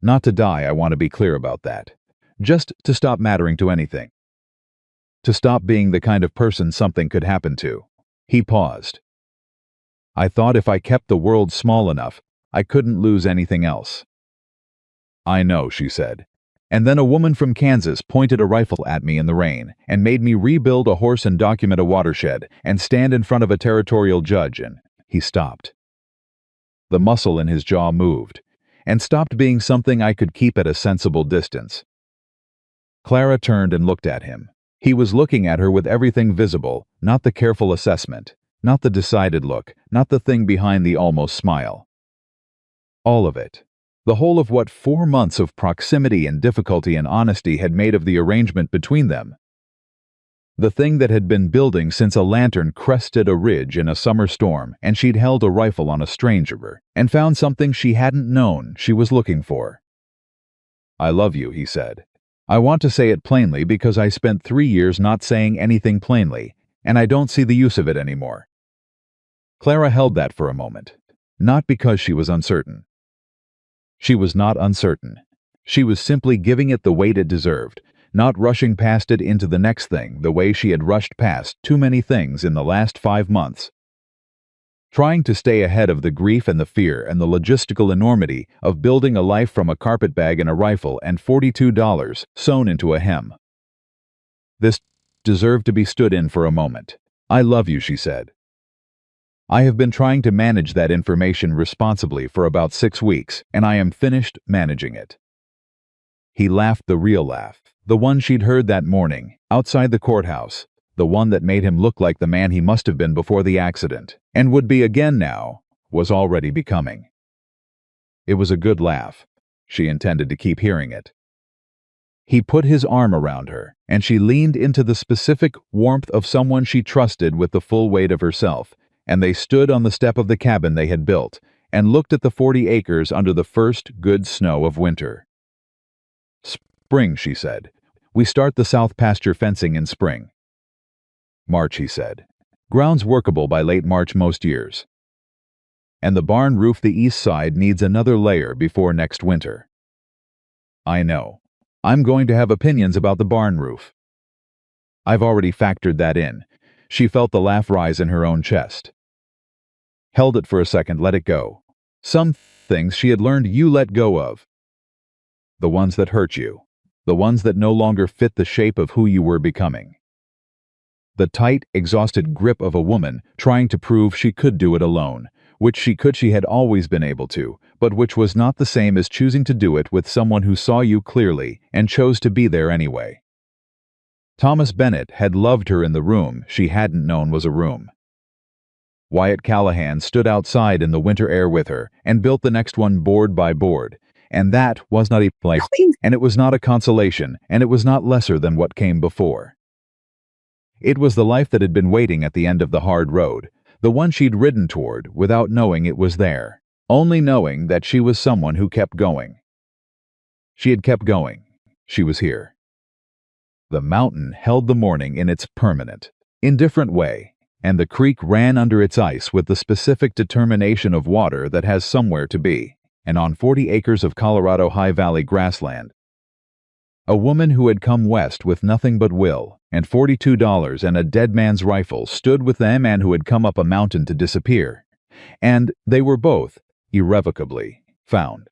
"Not to die, I want to be clear about that. Just to stop mattering to anything. To stop being the kind of person something could happen to." He paused. "I thought if I kept the world small enough, I couldn't lose anything else." "I know," she said. "And then a woman from Kansas pointed a rifle at me in the rain and made me rebuild a horse and document a watershed and stand in front of a territorial judge and—" He stopped. The muscle in his jaw moved and stopped being something I could keep at a sensible distance. Clara turned and looked at him. He was looking at her with everything visible, not the careful assessment, not the decided look, not the thing behind the almost smile. All of it. The whole of what 4 months of proximity and difficulty and honesty had made of the arrangement between them. The thing that had been building since a lantern crested a ridge in a summer storm and she'd held a rifle on a stranger and found something she hadn't known she was looking for. "I love you," he said. "I want to say it plainly because I spent 3 years not saying anything plainly, and I don't see the use of it anymore." Clara held that for a moment, not because she was uncertain. She was not uncertain. She was simply giving it the weight it deserved, not rushing past it into the next thing the way she had rushed past too many things in the last 5 months. Trying to stay ahead of the grief and the fear and the logistical enormity of building a life from a carpetbag and a rifle and $42 sewn into a hem. This deserved to be stood in for a moment. "I love you," she said. "I have been trying to manage that information responsibly for about 6 weeks, and I am finished managing it." He laughed, the real laugh, the one she'd heard that morning, outside the courthouse, the one that made him look like the man he must have been before the accident, and would be again now, was already becoming. It was a good laugh. She intended to keep hearing it. He put his arm around her, and she leaned into the specific warmth of someone she trusted with the full weight of herself, and they stood on the step of the cabin they had built and looked at the 40 acres under the first good snow of winter. "Spring," she said. "We start the south pasture fencing in spring." "March," he said. "Ground's workable by late March most years. And the barn roof the east side needs another layer before next winter." "I know. I'm going to have opinions about the barn roof." "I've already factored that in." She felt the laugh rise in her own chest. Held it for a second, let it go. Some things she had learned you let go of. The ones that hurt you. The ones that no longer fit the shape of who you were becoming. The tight, exhausted grip of a woman trying to prove she could do it alone, which she had always been able to, but which was not the same as choosing to do it with someone who saw you clearly and chose to be there anyway. Thomas Bennett had loved her in the room she hadn't known was a room. Wyatt Callahan stood outside in the winter air with her and built the next one board by board, and that was not a life, and it was not a consolation, and it was not lesser than what came before. It was the life that had been waiting at the end of the hard road, the one she'd ridden toward without knowing it was there, only knowing that she was someone who kept going. She had kept going. She was here. The mountain held the morning in its permanent, indifferent way, and the creek ran under its ice with the specific determination of water that has somewhere to be, and on 40 acres of Colorado High Valley grassland. A woman who had come west with nothing but will and $42 and a dead man's rifle stood with the man who had come up a mountain to disappear, and they were both irrevocably found.